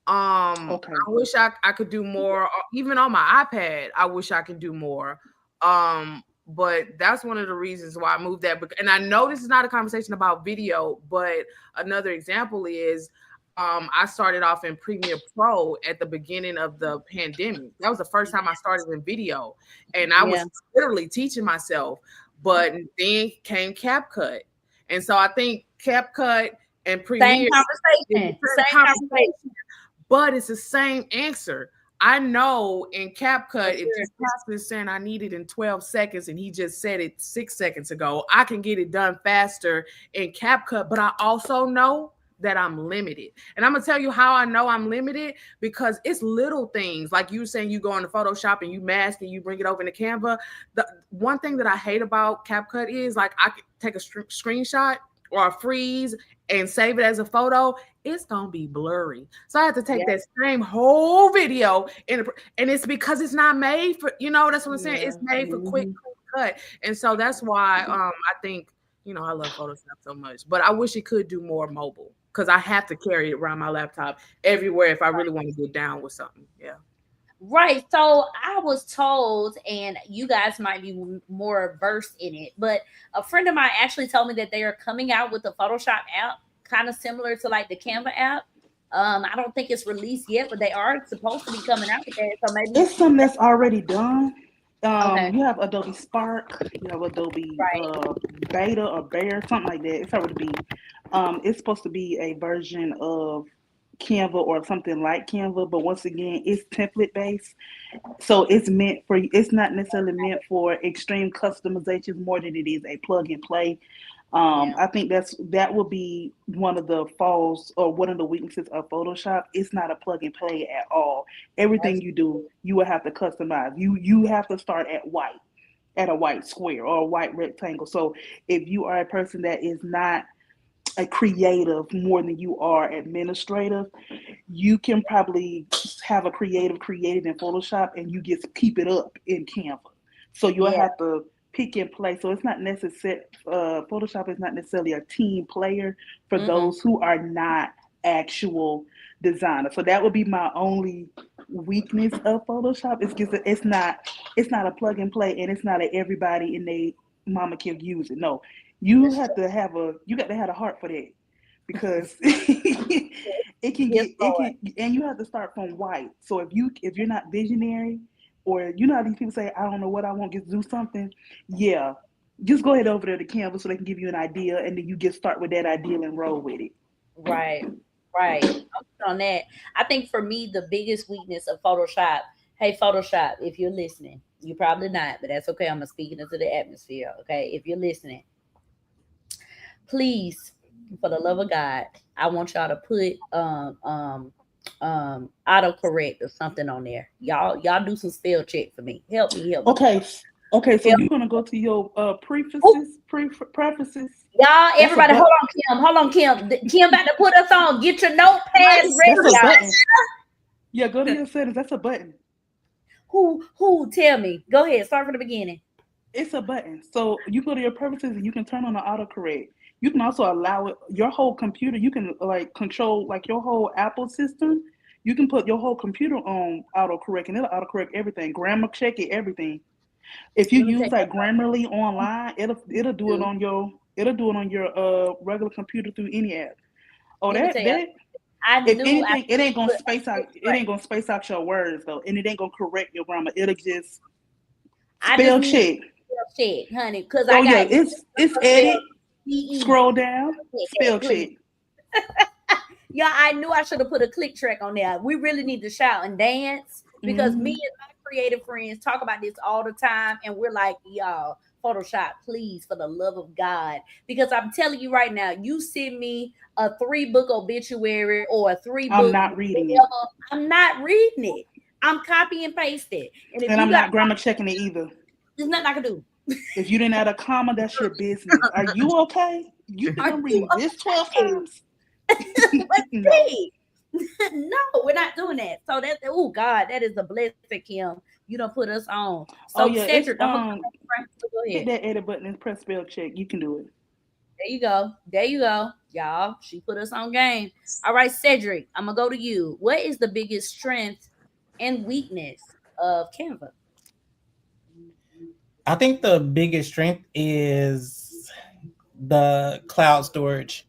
I wish I could do more, even on my iPad. I wish I could do more. But that's one of the reasons why I moved that. And I know this is not a conversation about video, but another example is I started off in Premiere Pro at the beginning of the pandemic. That was the first time I started in video, and I was literally teaching myself. But then came CapCut, and so I think CapCut and Premiere same conversation, but it's the same answer. I know in CapCut, if this person is saying I need it in 12 seconds and he just said it 6 seconds ago, I can get it done faster in CapCut. But I also know that I'm limited. And I'm going to tell you how I know I'm limited, because it's little things. Like you were saying, you go into Photoshop and you mask and you bring it over into Canva. The one thing that I hate about CapCut is like I can take a screenshot or a freeze and save it as a photo. It's going to be blurry. So I have to take that same whole video and it's because it's not made for, that's what I'm saying. It's made for quick cut. And so that's why I think, I love Photoshop so much, but I wish it could do more mobile, because I have to carry it around my laptop everywhere if I really want to get down with something. Yeah. Right. So I was told, and you guys might be more versed in it, but a friend of mine actually told me that they are coming out with a Photoshop app, kind of similar to like the Canva app. I don't think it's released yet, but they are supposed to be coming out with that. So maybe it's something that's already done. You have Adobe Spark, you have Adobe Beta or Bear, something like that. It's already it's supposed to be a version of Canva or something like Canva, but once again, it's template based. So it's not necessarily meant for extreme customizations more than it is a plug and play. I think that will be one of the faults or one of the weaknesses of Photoshop. It's not a plug and play at all. Everything you do, you will have to customize. You have to start at a white square or a white rectangle. So if you are a person that is not a creative more than you are administrative, you can probably have a creative created in Photoshop and you just keep it up in Canva. So you'll have to pick and play. So it's not necessary. Photoshop is not necessarily a team player for those who are not actual designers. So that would be my only weakness of Photoshop. It's not a plug and play, and it's not a everybody and they mama can use it. No, you got to have a heart for that, because it can and you have to start from white. So if you're not visionary, or how these people say, I don't know what I want, just do something. Yeah, just go ahead over there to Canva so they can give you an idea, and then you just start with that idea and roll with it. Right. On that, I think for me, the biggest weakness of Photoshop, hey, Photoshop, if you're listening, you're probably not, but that's okay. I'm going to speak into the atmosphere. Okay. If you're listening, please, for the love of God, I want y'all to put, autocorrect or something on there. Y'all do some spell check for me. Help me. Okay, so you're gonna go to your prefaces. Y'all, everybody, hold on, Kim. Kim about to put us on. Get your notepad ready. Yeah, go to your settings. That's a button. Who tell me? Go ahead, start from the beginning. It's a button. So you go to your preferences and you can turn on the autocorrect. You can also allow it, your whole computer, you can like control like your whole Apple system. You can put your whole computer on autocorrect and it'll autocorrect everything. Grammar check it, everything. If you use like Grammarly online, it'll do it on your regular computer through any app. Oh, if anything, it ain't gonna space out. It ain't gonna space out your words though, and it ain't gonna correct your grammar. It'll just spell check, honey. Because it's edit. Scroll down, spell check. Yeah, I knew I should have put a click track on there. We really need to shout and dance, because me and my creative friends talk about this all the time, and we're like, y'all, Photoshop, please, for the love of God. Because I'm telling you right now, you send me a 3-book obituary or a 3-book I'm not reading it. whatever, I'm not reading it. I'm copy and paste it. And if And you I'm got not grammar checking it either. there's nothing I can do. If you didn't add a comma, that's your business. Are you okay? You think I'm reading this 12 times? No. No, we're not doing that. So that's oh God, that is a blessing, Kim. You don't put us on. So Oh yeah, Cedric, it's I'm gonna go hit ahead. that edit button and press spell check. You can do it. There you go. There you go. Y'all, she put us on game. All right, Cedric, I'm gonna go to you. What is the biggest strength and weakness of Canva? I think the biggest strength is the cloud storage.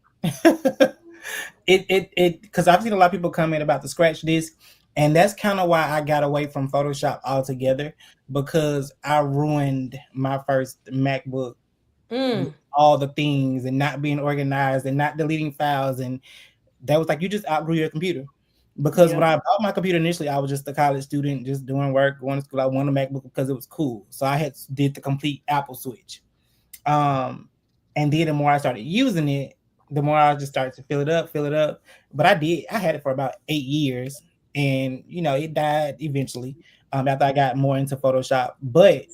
it because I've seen a lot of people comment about the scratch disk, and that's kind of why I got away from Photoshop altogether, because I ruined my first MacBook with all the things and not being organized and not deleting files, and that was like, you just outgrew your computer. Because when I bought my computer initially, I was just a college student, just doing work, going to school. I wanted a MacBook because it was cool, so I did the complete Apple switch. And then the more I started using it, the more I just started to fill it up. But I had it for about 8 years, and it died eventually after I got more into Photoshop. But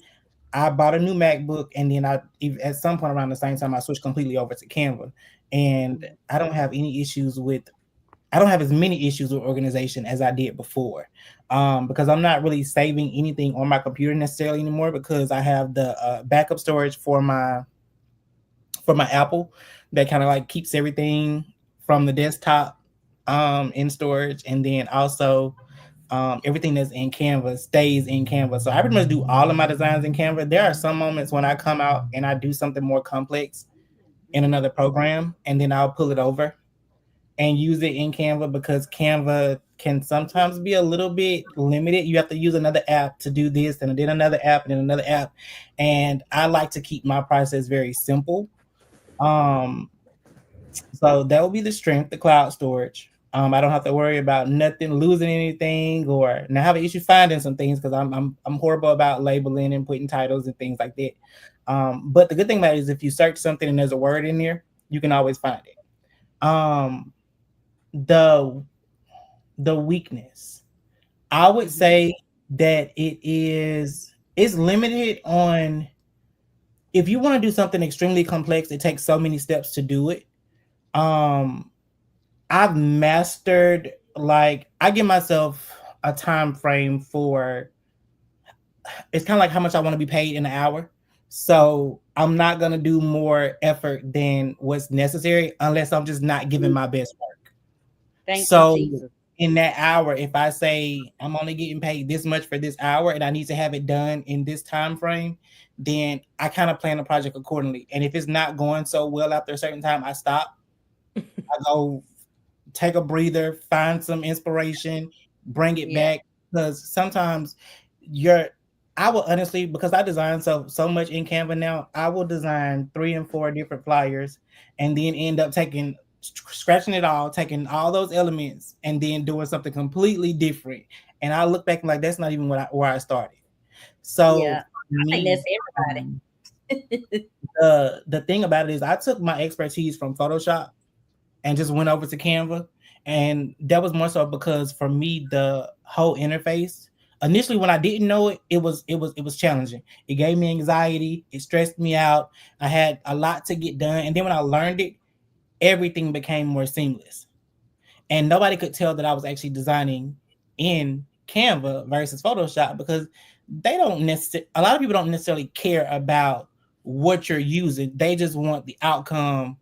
I bought a new MacBook, and then at some point around the same time, I switched completely over to Canva, and I don't have as many issues with organization as I did before, because I'm not really saving anything on my computer necessarily anymore, because I have the backup storage for my Apple that kind of like keeps everything from the desktop in storage, and then also everything that's in Canva stays in Canva. So I pretty much do all of my designs in Canva. There are some moments when I come out and I do something more complex in another program, and then I'll pull it over and use it in Canva, because Canva can sometimes be a little bit limited. You have to use another app to do this, and then another app, and then another app. And I like to keep my process very simple. So that will be the strength, the cloud storage. I don't have to worry about nothing, losing anything, or now I have an issue finding some things because I'm horrible about labeling and putting titles and things like that. But the good thing about it is, if you search something and there's a word in there, you can always find it. The weakness, I would say that it's limited on, if you want to do something extremely complex, it takes so many steps to do it. I've mastered, like, I give myself a time frame for, it's kind of like how much I want to be paid in an hour. So I'm not going to do more effort than what's necessary unless I'm just not giving my best work. Thank you, Jesus. In that hour, if I say I'm only getting paid this much for this hour and I need to have it done in this time frame, then I kind of plan the project accordingly. And if it's not going so well after a certain time, I stop. I go take a breather, find some inspiration, bring it back. Because sometimes I will honestly, because I design so much in Canva now, I will design 3 and 4 different flyers and then end up scratching it all, taking all those elements, and then doing something completely different. And I look back and like, that's not even where I started. So I think that's everybody. The thing about it is, I took my expertise from Photoshop and just went over to Canva. And that was more so because for me, the whole interface, initially when I didn't know it, it was challenging. It gave me anxiety. It stressed me out. I had a lot to get done. And then when I learned it, everything became more seamless. And nobody could tell that I was actually designing in Canva versus Photoshop, because a lot of people don't necessarily care about what you're using. They just want the outcome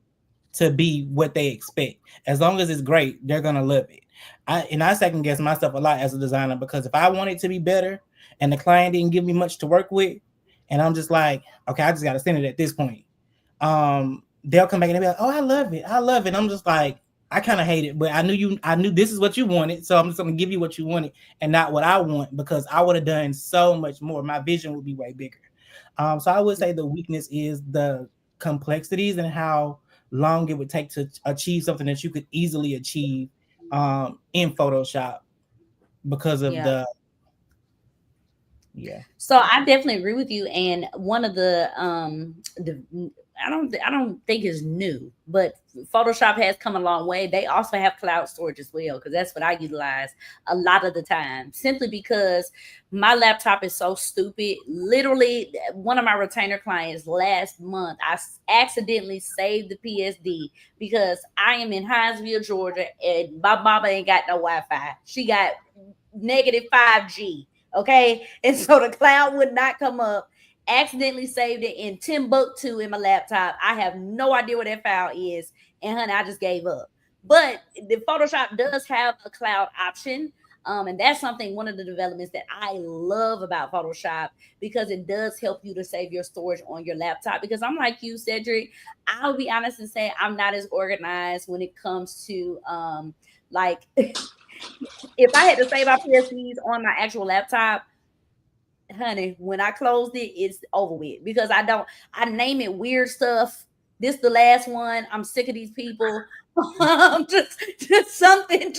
to be what they expect. As long as it's great, they're gonna love it. I second guess myself a lot as a designer, because if I want it to be better and the client didn't give me much to work with, and I'm just like, okay, I just gotta send it at this point. They'll come back and they'll be like, oh, I love it. And I'm just like, I kind of hate it, but I knew this is what you wanted, so I'm just gonna give you what you wanted and not what I want, because I would have done so much more. My vision would be way bigger. So I would say the weakness is the complexities and how long it would take to achieve something that you could easily achieve in Photoshop, because of Yeah. So I definitely agree with you. And one of the I don't think it's new, but Photoshop has come a long way. They also have cloud storage as well, because that's what I utilize a lot of the time, simply because my laptop is so stupid. Literally, one of my retainer clients last month, I accidentally saved the PSD because I am in Hinesville, Georgia, and my mama ain't got no Wi-Fi. She got negative 5G. Okay. And so the cloud would not come up. Accidentally saved it in Timbuktu in my laptop. I have no idea what that file is. And honey, I just gave up. But the Photoshop does have a cloud option. And that's one of the developments that I love about Photoshop, because it does help you to save your storage on your laptop. Because I'm like you, Cedric, I'll be honest and say I'm not as organized when it comes to like if I had to save my PSDs on my actual laptop, honey, when I closed it, it's over with, because I name it weird stuff. This the last one. I'm sick of these people. just something,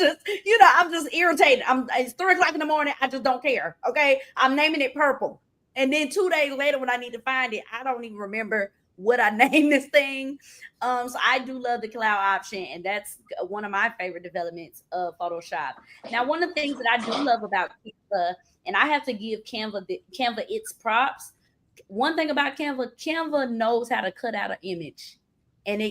I'm just irritated. It's 3:00 in the morning. I just don't care. Okay. I'm naming it purple. And then 2 days later, when I need to find it, I don't even remember what I named this thing. So I do love the cloud option, and that's one of my favorite developments of Photoshop. Now, one of the things that I do love about Canva, and I have to give Canva its props. One thing about Canva knows how to cut out an image, and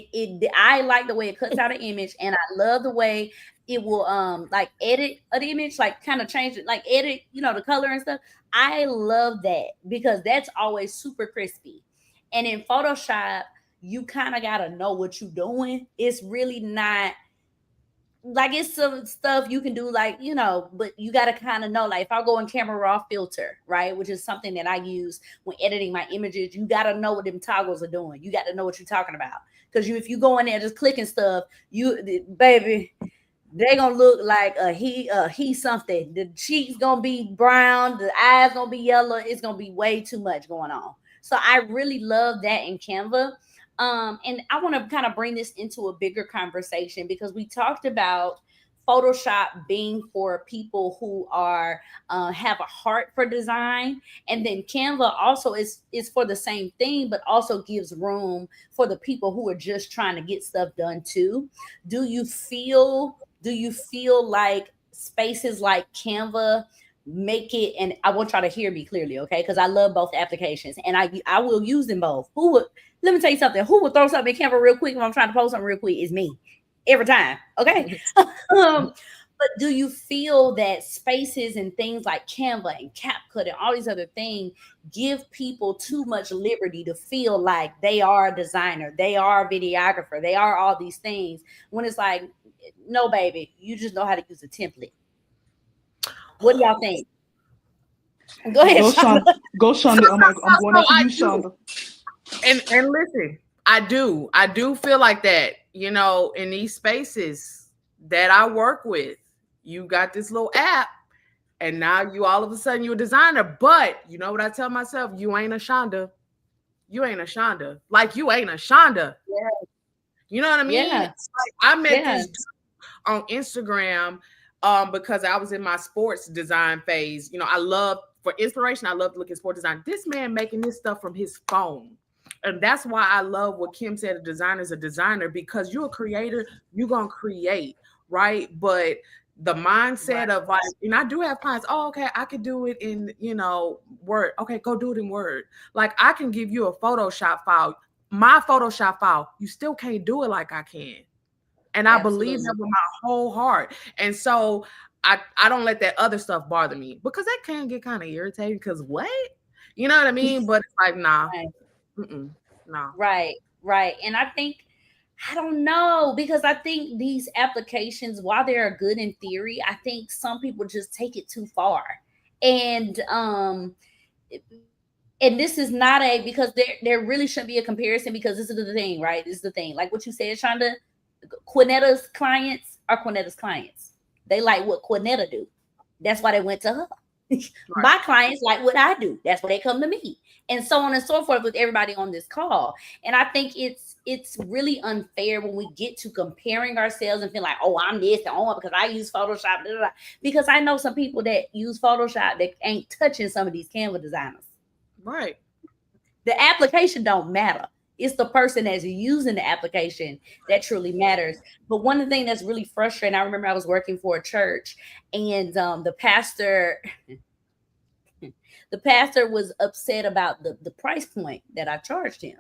I like the way it cuts out an image, and I love the way it will like edit an image, like kind of change it, like edit, the color and stuff. I love that, because that's always super crispy. And in Photoshop, you kind of got to know what you're doing. It's really not like, it's some stuff you can do, like, but you got to kind of know, like, if I go in camera raw filter, right, which is something that I use when editing my images, you got to know what them toggles are doing. You got to know what you're talking about. Because if you go in there just clicking stuff, baby, they're going to look like he something. The cheeks going to be brown. The eyes going to be yellow. It's going to be way too much going on. So I really love that in Canva. And I want to kind of bring this into a bigger conversation, because we talked about Photoshop being for people who are have a heart for design, and then Canva also is for the same thing, but also gives room for the people who are just trying to get stuff done too. Do you feel like spaces like Canva make it, and I want y'all to hear me clearly, okay? Because I love both applications, and I will use them both. Let me tell you something. Who would throw something in Canva real quick if I'm trying to post something real quick? Is me. Every time. Okay. But do you feel that spaces and things like Canva and CapCut and all these other things give people too much liberty to feel like they are a designer, they are a videographer, they are all these things, when it's like, no, baby, you just know how to use a template? What do y'all think? Go ahead, Shonda. Go, Shonda. I'm going after you, Shonda. And listen, I do feel like that, in these spaces that I work with, you got this little app, and now you all of a sudden you're a designer. But you know what I tell myself? You ain't a Shonda. You ain't a Shonda. Like, you ain't a Shonda. Yeah. You know what I mean? Yeah. Like, I met this dude on Instagram because I was in my sports design phase. For inspiration, I love to look at sport design. This man making this stuff from his phone. And that's why I love what Kim said, a designer is a designer, because you're a creator, you're going to create, right? But the mindset of like, and I do have clients, okay, I could do it in, Word. Okay, go do it in Word. Like, I can give you a Photoshop file, my Photoshop file. You still can't do it like I can. And I believe that with my whole heart. And so I don't let that other stuff bother me, because that can get kind of irritating, because what? You know what I mean? But it's like, nah. No. Right. And I think, I don't know, because I think these applications, while they're good in theory, I think some people just take it too far. And this is not because there really shouldn't be a comparison, because this is the thing, right? This is the thing. Like what you said, Shonda, Quinetta's clients are Quinetta's clients. They like what Quinetta do. That's why they went to her. My clients like what I do. That's why they come to me, and so on and so forth with everybody on this call. And I think it's really unfair when we get to comparing ourselves and feel like, oh, I'm this and oh, because I use Photoshop, blah, blah, blah. Because I know some people that use Photoshop that ain't touching some of these Canva designers. Right. The application don't matter. It's the person that's using the application that truly matters. But one of the things that's really frustrating, I remember I was working for a church, and the pastor was upset about the price point that I charged him.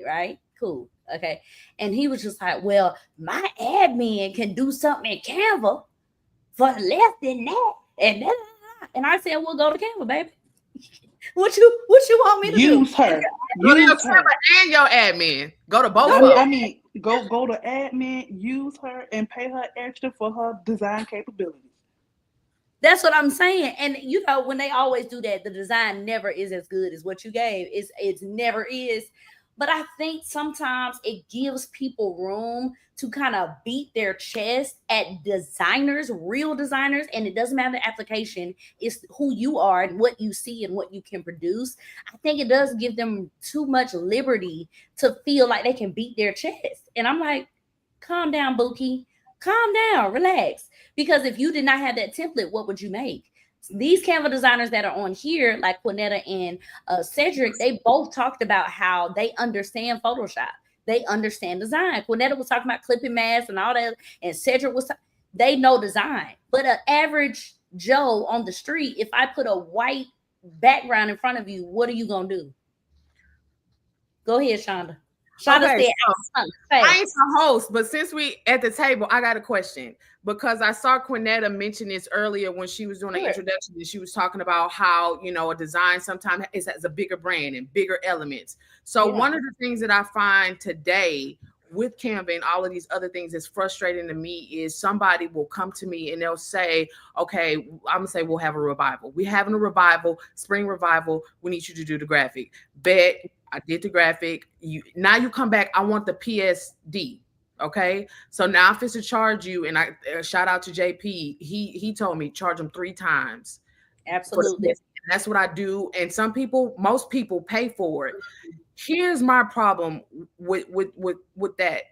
Right? Cool. Okay. And he was just like, well, my admin can do something in Canva for less than that. And I said, well, go to Canva, baby. What you want me to use do? her? Go to your Use her. Canva and your admin. Go to both of I them. mean, go to admin, use her, and pay her extra for her design capabilities. That's what I'm saying. And you know, when they always do that, the design never is as good as what you gave. It never is. But I think sometimes it gives people room to kind of beat their chest at designers, real designers. And it doesn't matter the application, it's who you are and what you see and what you can produce. I think it does give them too much liberty to feel like they can beat their chest. And I'm like, calm down, Bookie. Calm down, relax. Because if you did not have that template, what would you make? These Canva designers that are on here, like Quinetta and Cedric, they both talked about how they understand Photoshop. They understand design. Quinetta was talking about clipping masks and all that, and Cedric was, they know design. But an average Joe on the street, if I put a white background in front of you, what are you going to do? Go ahead, Shonda. Shonda Okay, said, I ain't the host, but since we at the table, I got a question because I saw Quinetta mention this earlier when she was doing an introduction, and she was talking about how, you know, a design sometimes has a bigger brand and bigger elements. So one of the things that I find today with Canva and all of these other things that's frustrating to me is somebody will come to me and they'll say, okay, I'm gonna say we'll have a revival. We're having a revival, spring revival. We need you to do the graphic. Bet I did the graphic. Now you come back. I want the PSD. Okay. So now I'm supposed to charge you. And I shout out to JP. He told me charge them 3 times. absolutely. That's what I do. And most people pay for it. Here's my problem with that.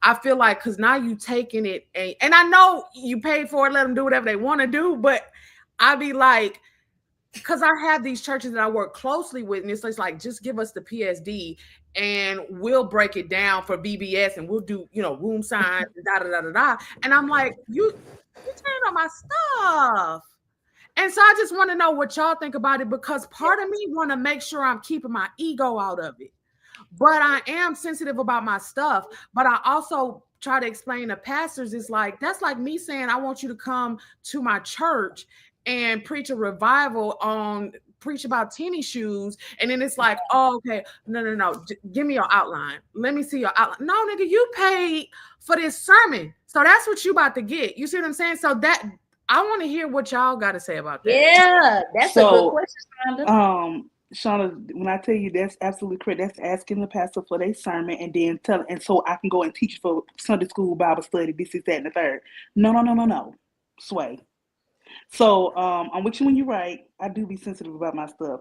I feel like because now you taking it and I know you paid for it, let them do whatever they want to do, but I be like, because I have these churches that I work closely with, and it's like, just give us the PSD and we'll break it down for BBS and we'll do, you know, room signs, da da da da da. And I'm like, you turned on my stuff. And so I just want to know what y'all think about it, because part of me want to make sure I'm keeping my ego out of it. But I am sensitive about my stuff. But I also try to explain to pastors, it's like, that's like me saying, I want you to come to my church and preach a revival preach about tennis shoes. And then it's like, oh, okay, no. Give me your outline. Let me see your outline. No, nigga, you paid for this sermon. So that's what you about to get. You see what I'm saying? So that I want to hear what y'all got to say about that. Yeah, that's a good question, Shonda. Shonda, when I tell you that's absolutely correct, that's asking the pastor for their sermon and then and so I can go and teach for Sunday school, Bible study, this, that, and the third. No. Sway. So I'm with you when you're right. I do be sensitive about my stuff.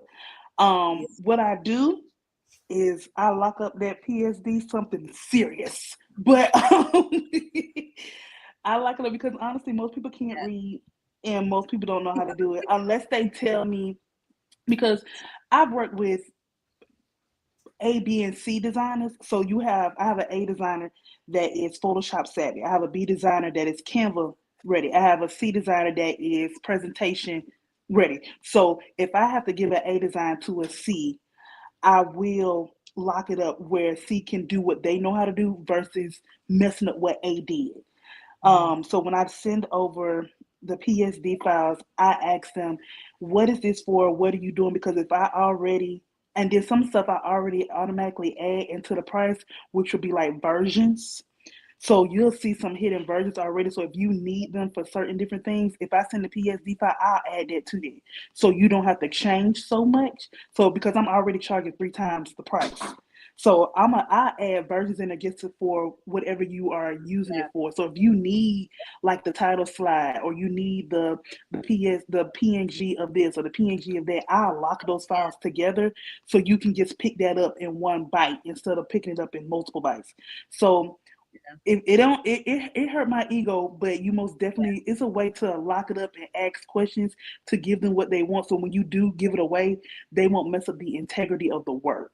What I do is I lock up that PSD, something serious. But I lock it up because honestly, most people can't read and most people don't know how to do it unless they tell me, because I've worked with A, B, and C designers. So I have an A designer that is Photoshop savvy. I have a B designer that is Canva ready. I have a C designer that is presentation ready. So if I have to give an A design to a C, I will lock it up where C can do what they know how to do versus messing up what A did. So when I send over the PSD files, I ask them, what is this for? What are you doing? Because if I already, and then some stuff I already automatically add into the price, which will be like versions. So you'll see some hidden versions already. So if you need them for certain different things, if I send the PSD file, I'll add that to it. So you don't have to change so much. So because I'm already charging 3 times the price. So I add versions in it just for whatever you are using it for. So if you need like the title slide, or you need the PNG of this or the PNG of that, I'll lock those files together so you can just pick that up in one bite instead of picking it up in multiple bites. So it hurt my ego, but you most definitely, it's a way to lock it up and ask questions to give them what they want. So when you do give it away, they won't mess up the integrity of the work.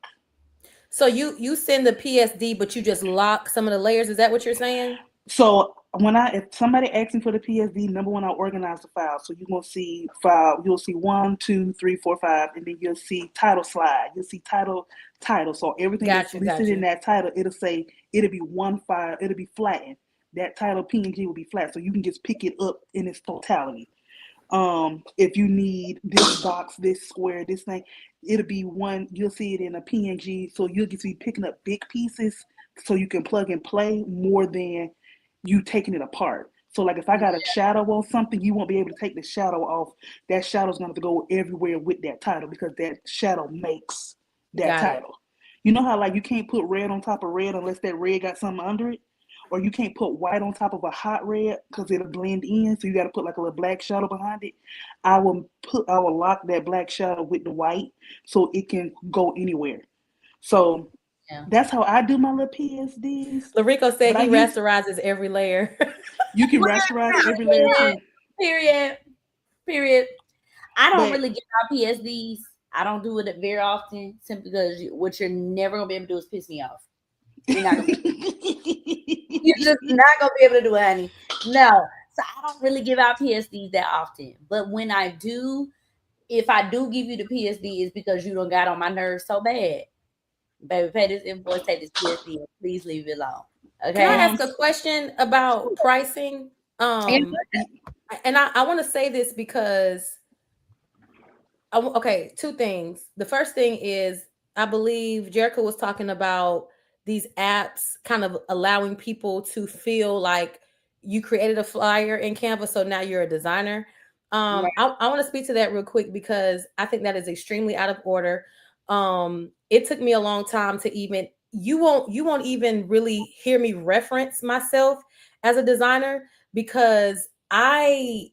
So you send the PSD, but you just lock some of the layers. Is that what you're saying? So if somebody asks me for the PSD, number one, I'll organize the file. So you're gonna see file, you'll see 1, 2, 3, 4, 5, and then you'll see title slide. You'll see title. So everything that's listed in that title, it'll be one file, it'll be flattened. That title PNG will be flat. So you can just pick it up in its totality. If you need this box, this square, this thing, it'll be one, you'll see it in a PNG. So you'll get to be picking up big pieces so you can plug and play more than you taking it apart. So like if I got a shadow on something, you won't be able to take the shadow off. That shadow's going to go everywhere with that title because that shadow makes that title. You know how like you can't put red on top of red unless that red got something under it? Or you can't put white on top of a hot red because it'll blend in. So you got to put like a little black shadow behind it. I will lock that black shadow with the white so it can go anywhere. So that's how I do my little PSDs. Larico said he rasterizes every layer. You can rasterize every layer too. Period. I don't really give out PSDs. I don't do it very often simply because what you're never going to be able to do is piss me off. You're not gonna you're just not gonna be able to do it, honey. No. So I don't really give out PSDs that often. But when I do, if I do give you the PSD, it's because you don't got on my nerves so bad. Baby, pay this invoice, take this PSD, and please leave it alone. Okay. Can I ask a question about pricing? And I want to say this because two things. The first thing is I believe Jerrica was talking about these apps kind of allowing people to feel like you created a flyer in Canva, so now you're a designer. I want to speak to that real quick because I think that is extremely out of order. It took me a long time to even, you won't even really hear me reference myself as a designer because I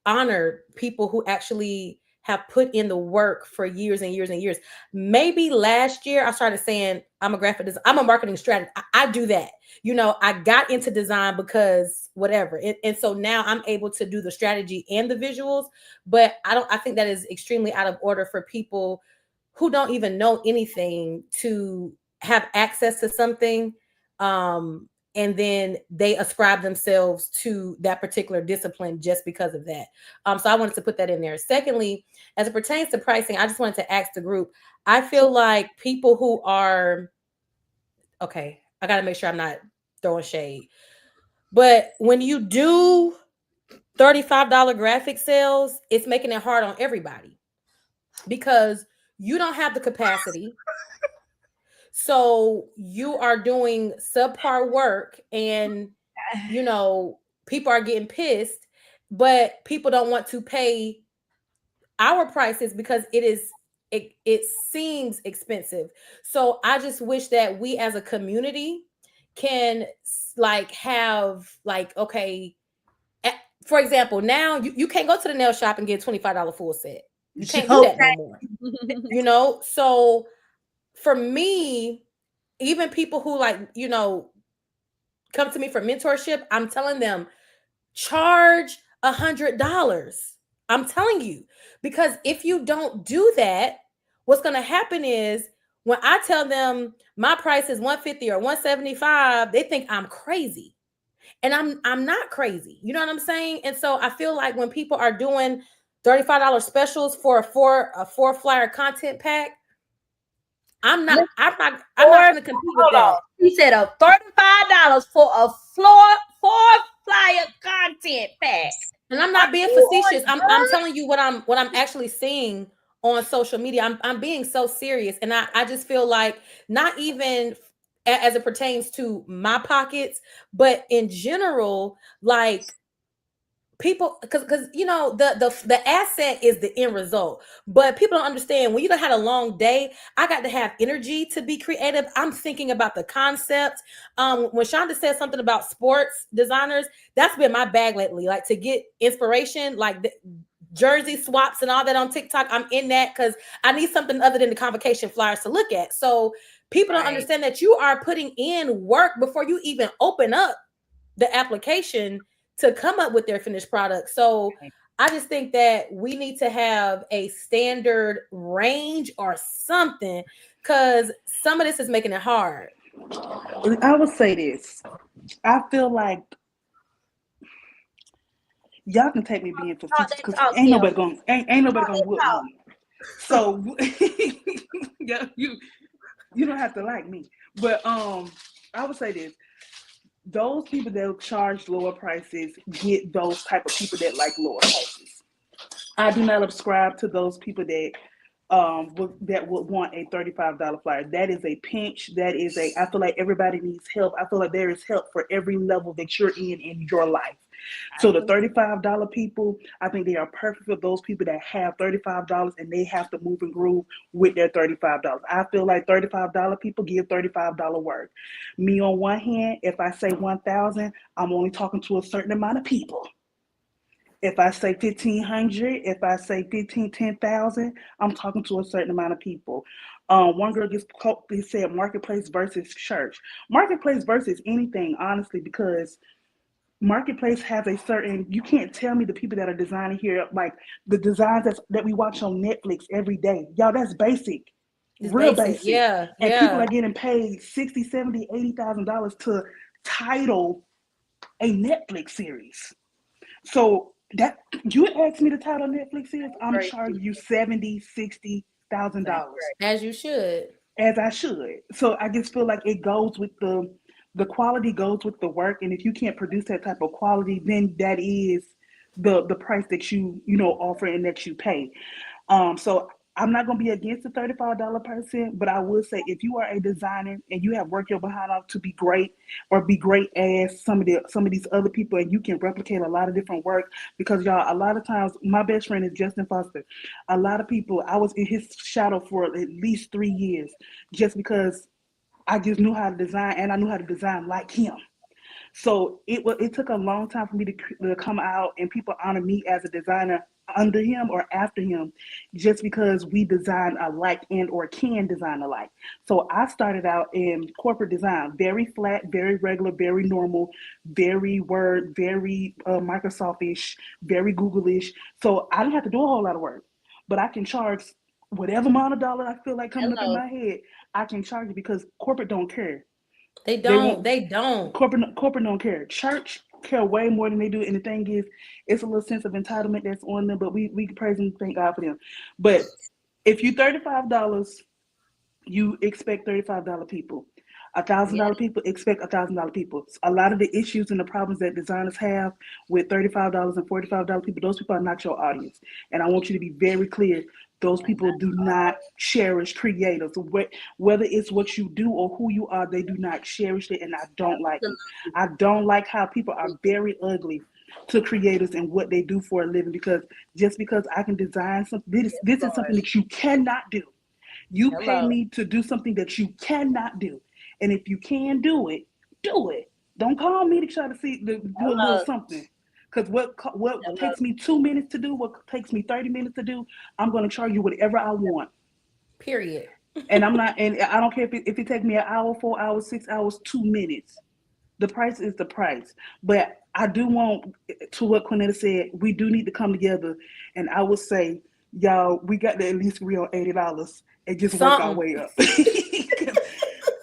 honor people who actually have put in the work for years and years and years. Maybe last year I started saying I'm a graphic designer, I'm a marketing strategist. I do that. You know, I got into design because whatever. And so now I'm able to do the strategy and the visuals, but I think that is extremely out of order for people who don't even know anything to have access to something. And then they ascribe themselves to that particular discipline just because of that. So I wanted to put that in there. Secondly, as it pertains to pricing, I just wanted to ask the group, I feel like people who are, okay, I got to make sure I'm not throwing shade. But when you do $35 graphic sales, it's making it hard on everybody because you don't have the capacity. So you are doing subpar work and, you know, people are getting pissed, but people don't want to pay our prices because it seems expensive. So I just wish that we as a community can like have like, okay, for example, now you can't go to the nail shop and get $25 full set. You can't do that no more. You know, so for me, even people who like, you know, come to me for mentorship, I'm telling them, charge $100. I'm telling you, because if you don't do that, what's going to happen is when I tell them my price is $150 or $175, they think I'm crazy. And I'm not crazy. You know what I'm saying? And so I feel like when people are doing $35 specials for a four flyer content pack, I'm not going to compete with that. He said a $35 for a four flyer content pack. And I'm not being facetious. I'm telling you what I'm actually seeing on social media. I'm being so serious. And I just feel like not even as it pertains to my pockets, but in general, like people, because you know the asset is the end result, but people don't understand when you had a long day. I got to have energy to be creative. I'm thinking about the concept. When Shonda said something about sports designers, that's been my bag lately. Like to get inspiration, like the jersey swaps and all that on TikTok. I'm in that because I need something other than the convocation flyers to look at. So people don't understand that you are putting in work before you even open up the application to come up with their finished product. So I just think that we need to have a standard range or something, because some of this is making it hard. I would say this. I feel like y'all can take me being facetious because ain't nobody gonna whoop me. So yeah, you don't have to like me. But I would say this. Those people that charge lower prices get those type of people that like lower prices. I do not subscribe to those people that would want a $35 flyer. That is a pinch. I feel like everybody needs help. I feel like there is help for every level that you're in your life. So the $35 people, I think they are perfect for those people that have $35 and they have to move and groove with their $35. I feel like $35 people give $35 work. Me on one hand, if I say 1,000, I'm only talking to a certain amount of people. If I say 1,500, if I say 10,000, I'm talking to a certain amount of people. One girl just said marketplace versus church. Marketplace versus anything, honestly, because marketplace has a certain, you can't tell me the people that are designing here, like the designs that we watch on Netflix every day. Y'all, that's basic. It's real basic. Yeah. And people are getting paid $60,000, $70,000, $80,000 to title a Netflix series. So that you asked me to title Netflix series, I'm charging you $70,000, $60,000. As you should. As I should. So I just feel like it goes with the quality goes with the work, and if you can't produce that type of quality, then that is the price that you offer and that you pay. So I'm not going to be against the $35 person, but I would say if you are a designer and you have worked your behind off to be great or be great as some of these other people, and you can replicate a lot of different work, because y'all, a lot of times, my best friend is Justin Foster. A lot of people, I was in his shadow for at least 3 years just because I just knew how to design, and I knew how to design like him. So it took a long time for me to come out and people honor me as a designer under him or after him, just because we design alike and or can design alike. So I started out in corporate design, very flat, very regular, very normal, very Word, very Microsoft-ish, very Google-ish. So I didn't have to do a whole lot of work, but I can charge whatever amount of dollar I feel like coming up in my head. I can charge it because corporate don't care. They don't. Corporate don't care. Church care way more than they do. And the thing is, it's a little sense of entitlement that's on them, but we praise and thank God for them. But if you $35, you expect $35 people. $1,000 people expect $1,000 people. A lot of the issues and the problems that designers have with $35 and $45 people, those people are not your audience. And I want you to be very clear. Those people do not cherish creators. Whether it's what you do or who you are, they do not cherish it, and I don't like it. I don't like how people are very ugly to creators and what they do for a living, because just because I can design something, this is something that you cannot do. You pay me to do something that you cannot do. And if you can do it, do it. Don't call me to try to do a little something. Because what takes me 2 minutes to do, what takes me 30 minutes to do, I'm going to charge you whatever I want. Period. And I don't care if it takes me an hour, 4 hours, 6 hours, 2 minutes. The price is the price. But I do want, to what Quinetta said, we do need to come together. And I would say, y'all, we got to at least agree on $80 and just work our way up.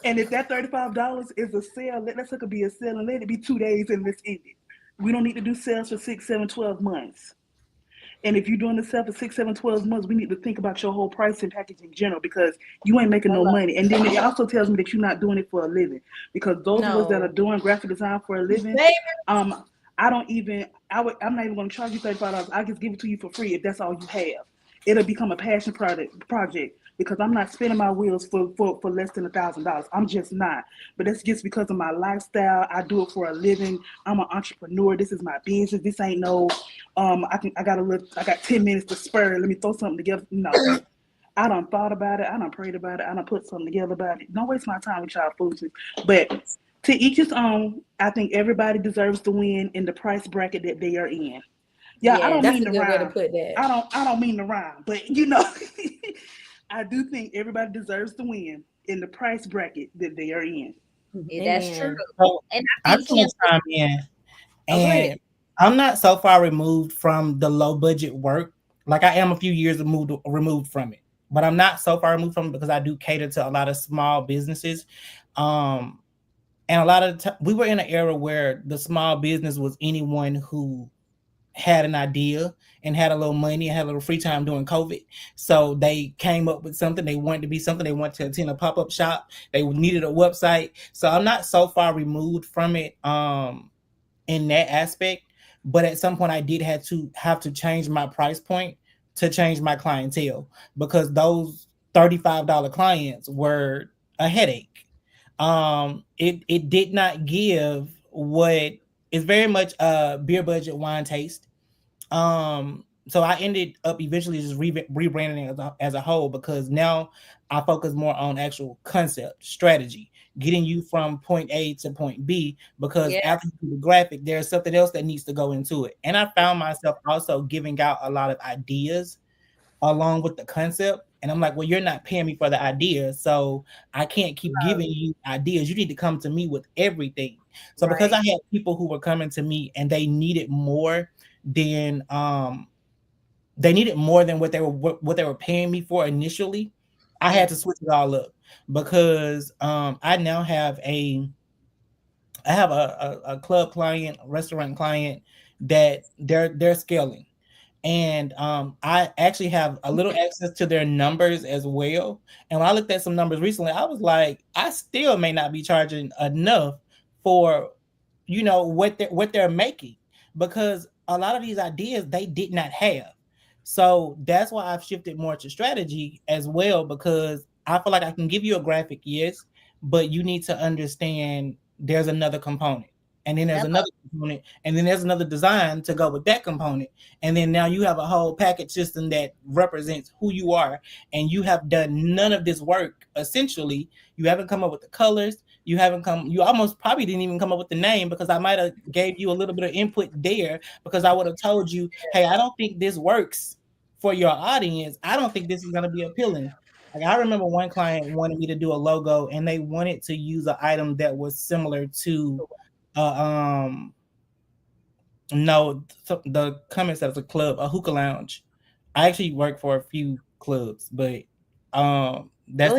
And if that $35 is a sale, let's look at be a sale and let it be 2 days and let's end it. We don't need to do sales for 6, 7, 12 months. And if you're doing the sale for 6, 7, 12 months, we need to think about your whole pricing package in general, because you ain't making no money. And then it also tells me that you're not doing it for a living, because those of us that are doing graphic design for a living, I'm not even going to charge you $35. I just give it to you for free if that's all you have. It'll become a passion project. because I'm not spinning my wheels for less than $1,000. I'm just not. But that's just because of my lifestyle. I do it for a living. I'm an entrepreneur. This is my business. This ain't no I got 10 minutes to spur. Let me throw something together. No. I done thought about it. I done prayed about it. I done put something together about it. Don't waste my time with y'all foolishness. But to each his own, I think everybody deserves to win in the price bracket that they are in. Yeah, I don't mean to rhyme. Way to put that. I don't mean to rhyme, but I do think everybody deserves to win in the price bracket that they are in. Yeah, that's true. So, and I think I'm time in, and I'm not so far removed from the low budget work. Like I am a few years removed from it, but I'm not so far removed from it because I do cater to a lot of small businesses. And a lot of we were in an era where the small business was anyone who had an idea and had a little money and had a little free time during COVID. So they came up with something. They wanted to be something. They wanted to attend a pop-up shop. They needed a website. So I'm not so far removed from it in that aspect. But at some point I did have to change my price point to change my clientele because those $35 clients were a headache. It did not give what is very much a beer budget wine taste. So I ended up eventually just rebranding as a whole because now I focus more on actual concept strategy, getting you from point A to point B, because after you do the graphic, there's something else that needs to go into it. And I found myself also giving out a lot of ideas along with the concept. And I'm like, well, you're not paying me for the idea, so I can't keep giving you ideas. You need to come to me with everything. So because I had people who were coming to me and they needed more than what they were paying me for initially, I had to switch it all up because I now have a club client, a restaurant client that they're scaling. And I actually have a little access to their numbers as well. And when I looked at some numbers recently, I was like, I still may not be charging enough for, what they're making, because a lot of these ideas they did not have. So that's why I've shifted more to strategy as well, because I feel like I can give you a graphic, yes, but you need to understand there's another component. And then there's another component, and then there's another design to go with that component. And then now you have a whole package system that represents who you are. And you have done none of this work. Essentially, you haven't come up with the colors. You almost probably didn't even come up with the name, because I might have gave you a little bit of input there, because I would have told you, hey, I don't think this works for your audience. I don't think this is going to be appealing. Like I remember one client wanted me to do a logo, and they wanted to use an item that was similar to the comments as a club, a hookah lounge. I actually work for a few clubs, but that's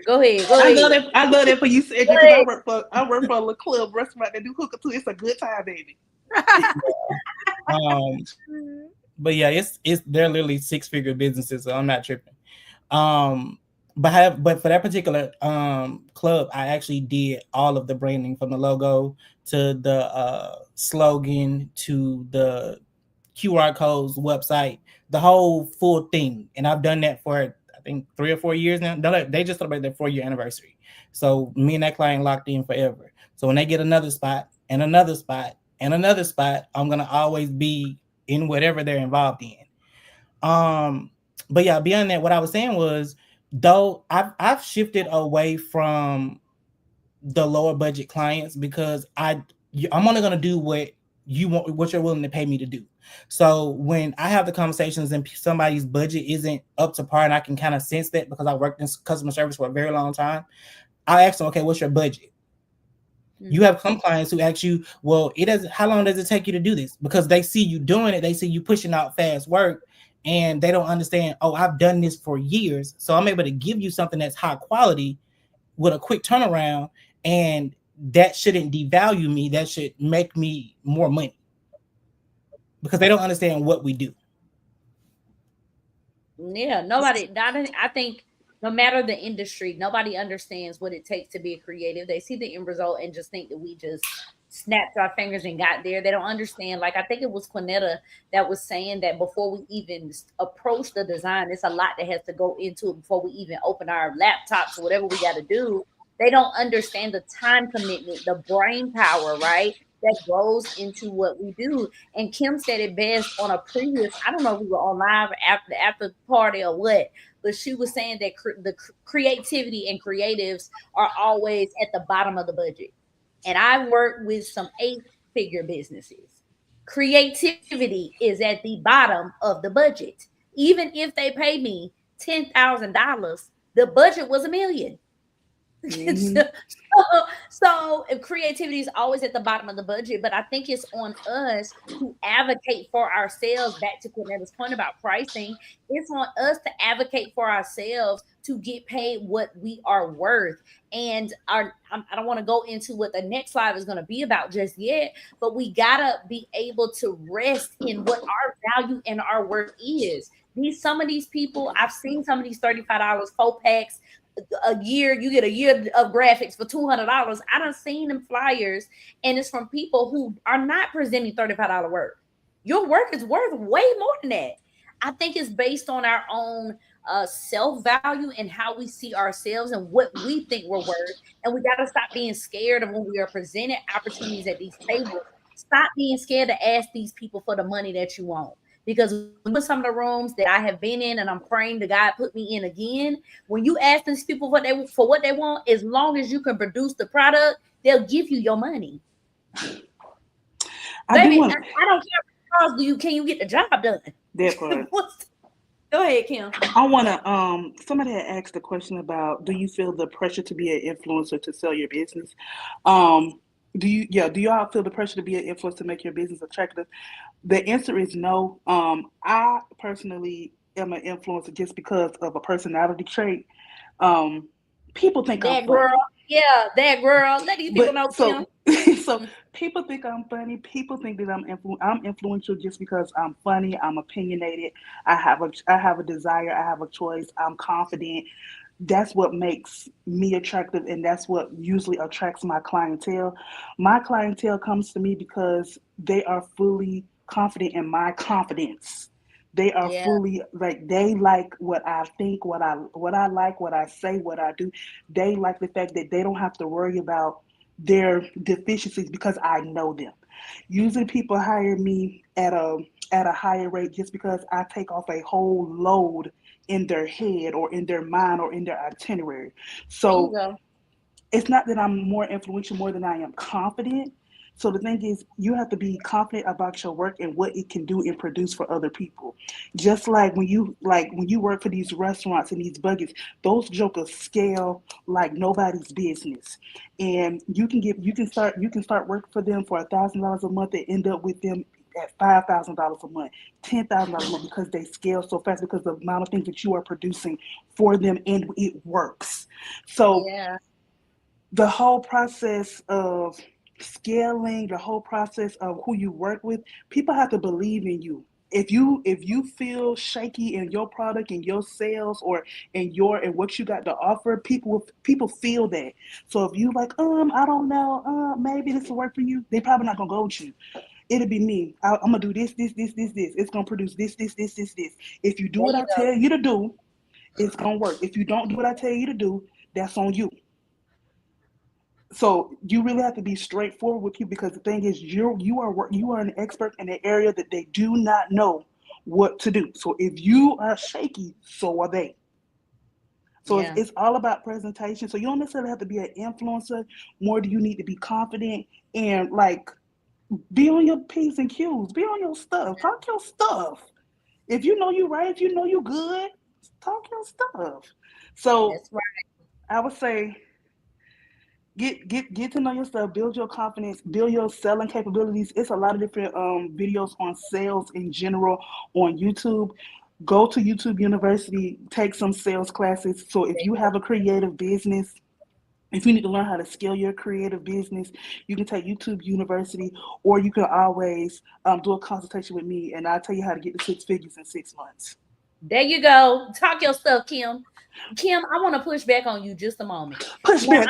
go ahead. I love that for you, Cedric, because I work for a little club restaurant that do hookah too. It's a good time, baby. But yeah, it's they're literally 6-figure businesses, so I'm not tripping. But for that particular club, I actually did all of the branding, from the logo to the slogan to the QR codes, website, the whole full thing. And I've done that for I think 3 or 4 years now. They just celebrated their 4-year anniversary. So me and that client locked in forever. So when they get another spot and another spot and another spot, I'm gonna always be in whatever they're involved in. But yeah, beyond that, what I was saying was, though I've shifted away from the lower budget clients, because I'm only going to do what you want, what you're willing to pay me to do. So when I have the conversations and somebody's budget isn't up to par, and I can kind of sense that because I worked in customer service for a very long time, I ask them, okay, what's your budget? Mm-hmm. You have some clients who ask you, well, how long does it take you to do this? Because they see you doing it, they see you pushing out fast work, and they don't understand, oh, I've done this for years, so I'm able to give you something that's high quality with a quick turnaround, and that shouldn't devalue me. That should make me more money, because they don't understand what we do. Yeah, I think no matter the industry, nobody understands what it takes to be a creative. They see the end result and just think that we just snapped our fingers and got there. They don't understand. Like, I think it was Quinetta that was saying that before we even approach the design, it's a lot that has to go into it before we even open our laptops or whatever we got to do. They don't understand the time commitment, the brain power, right? That goes into what we do. And Kim said it best on a previous, I don't know if we were on live after the after party or what, but she was saying that the creativity and creatives are always at the bottom of the budget. And I work with some 8-figure businesses. Creativity is at the bottom of the budget. Even if they pay me $10,000, the budget was $1 million. Mm-hmm. So if creativity is always at the bottom of the budget, but I think it's on us to advocate for ourselves. Back to Quinetta's point about pricing, it's on us to advocate for ourselves to get paid what we are worth. And I don't want to go into what the next slide is going to be about just yet, but we gotta be able to rest in what our value and our worth is. Some of these people, I've seen some of these $35 4-packs. A year, you get a year of graphics for $200. I done seen them flyers, and it's from people who are not presenting $35 work. Your work is worth way more than that. I think it's based on our own self-value and how we see ourselves and what we think we're worth. And we got to stop being scared of when we are presented opportunities at these tables. Stop being scared to ask these people for the money that you want. Because with some of the rooms that I have been in, and I'm praying to God put me in again, when you ask these people for what they want, as long as you can produce the product, they'll give you your money. I don't care. Can you get the job done? That part. Go ahead, Kim. I want to. Somebody had asked a question about, do you feel the pressure to be an influencer to sell your business? Do y'all feel the pressure to be an influencer to make your business attractive? The answer is no. I personally am an influencer just because of a personality trait. People think that I'm girl. funny. Yeah, that girl. Let these people know. So people think I'm funny. People think that I'm influential just because I'm funny. I'm opinionated. I have a desire. I have a choice. I'm confident. That's what makes me attractive, and that's what usually attracts my clientele. My clientele comes to me because they are fully confident in my confidence. They are fully they like what I think, what I like, what I say, what I do. They like the fact that they don't have to worry about their deficiencies because I know them. Usually people hire me at a higher rate just because I take off a whole load in their head or in their mind or in their itinerary. So it's not that I'm more influential more than I am confident. So the thing is, you have to be confident about your work and what it can do and produce for other people. Just like when you work for these restaurants and these buckets, those jokers scale like nobody's business. And you can start working for them for $1,000 a month and end up with them at $5,000 a month, $10,000 a month, because they scale so fast because of the amount of things that you are producing for them, and it works. So the whole process of scaling, the whole process of who you work with, people have to believe in you. If you feel shaky in your product and your sales or in what you got to offer, people feel that. So if you like, I don't know, maybe this will work for you, they probably not gonna go with you. It'll be me. I'm gonna do this. It's gonna produce this. If you do what I tell you to do, it's gonna work. If you don't do what I tell you to do, that's on you. So you really have to be straightforward with people, because the thing is, you are an expert in an area that they do not know what to do. So if you are shaky, so are they. So it's all about presentation. So you don't necessarily have to be an influencer. More do you need to be confident and be on your P's and Q's. Be on your stuff. Talk your stuff. If you know you're right, if you know you're good, talk your stuff. So that's right. I would say get to know your stuff, build your confidence, build your selling capabilities. It's a lot of different videos on sales in general on YouTube. Go to YouTube University, take some sales classes. So if you have a creative business, if you need to learn how to scale your creative business, you can take YouTube University, or you can always do a consultation with me, and I'll tell you how to get to 6 figures in 6 months. There you go. Talk your stuff, Kim. Kim, I want to push back on you just a moment. Push back.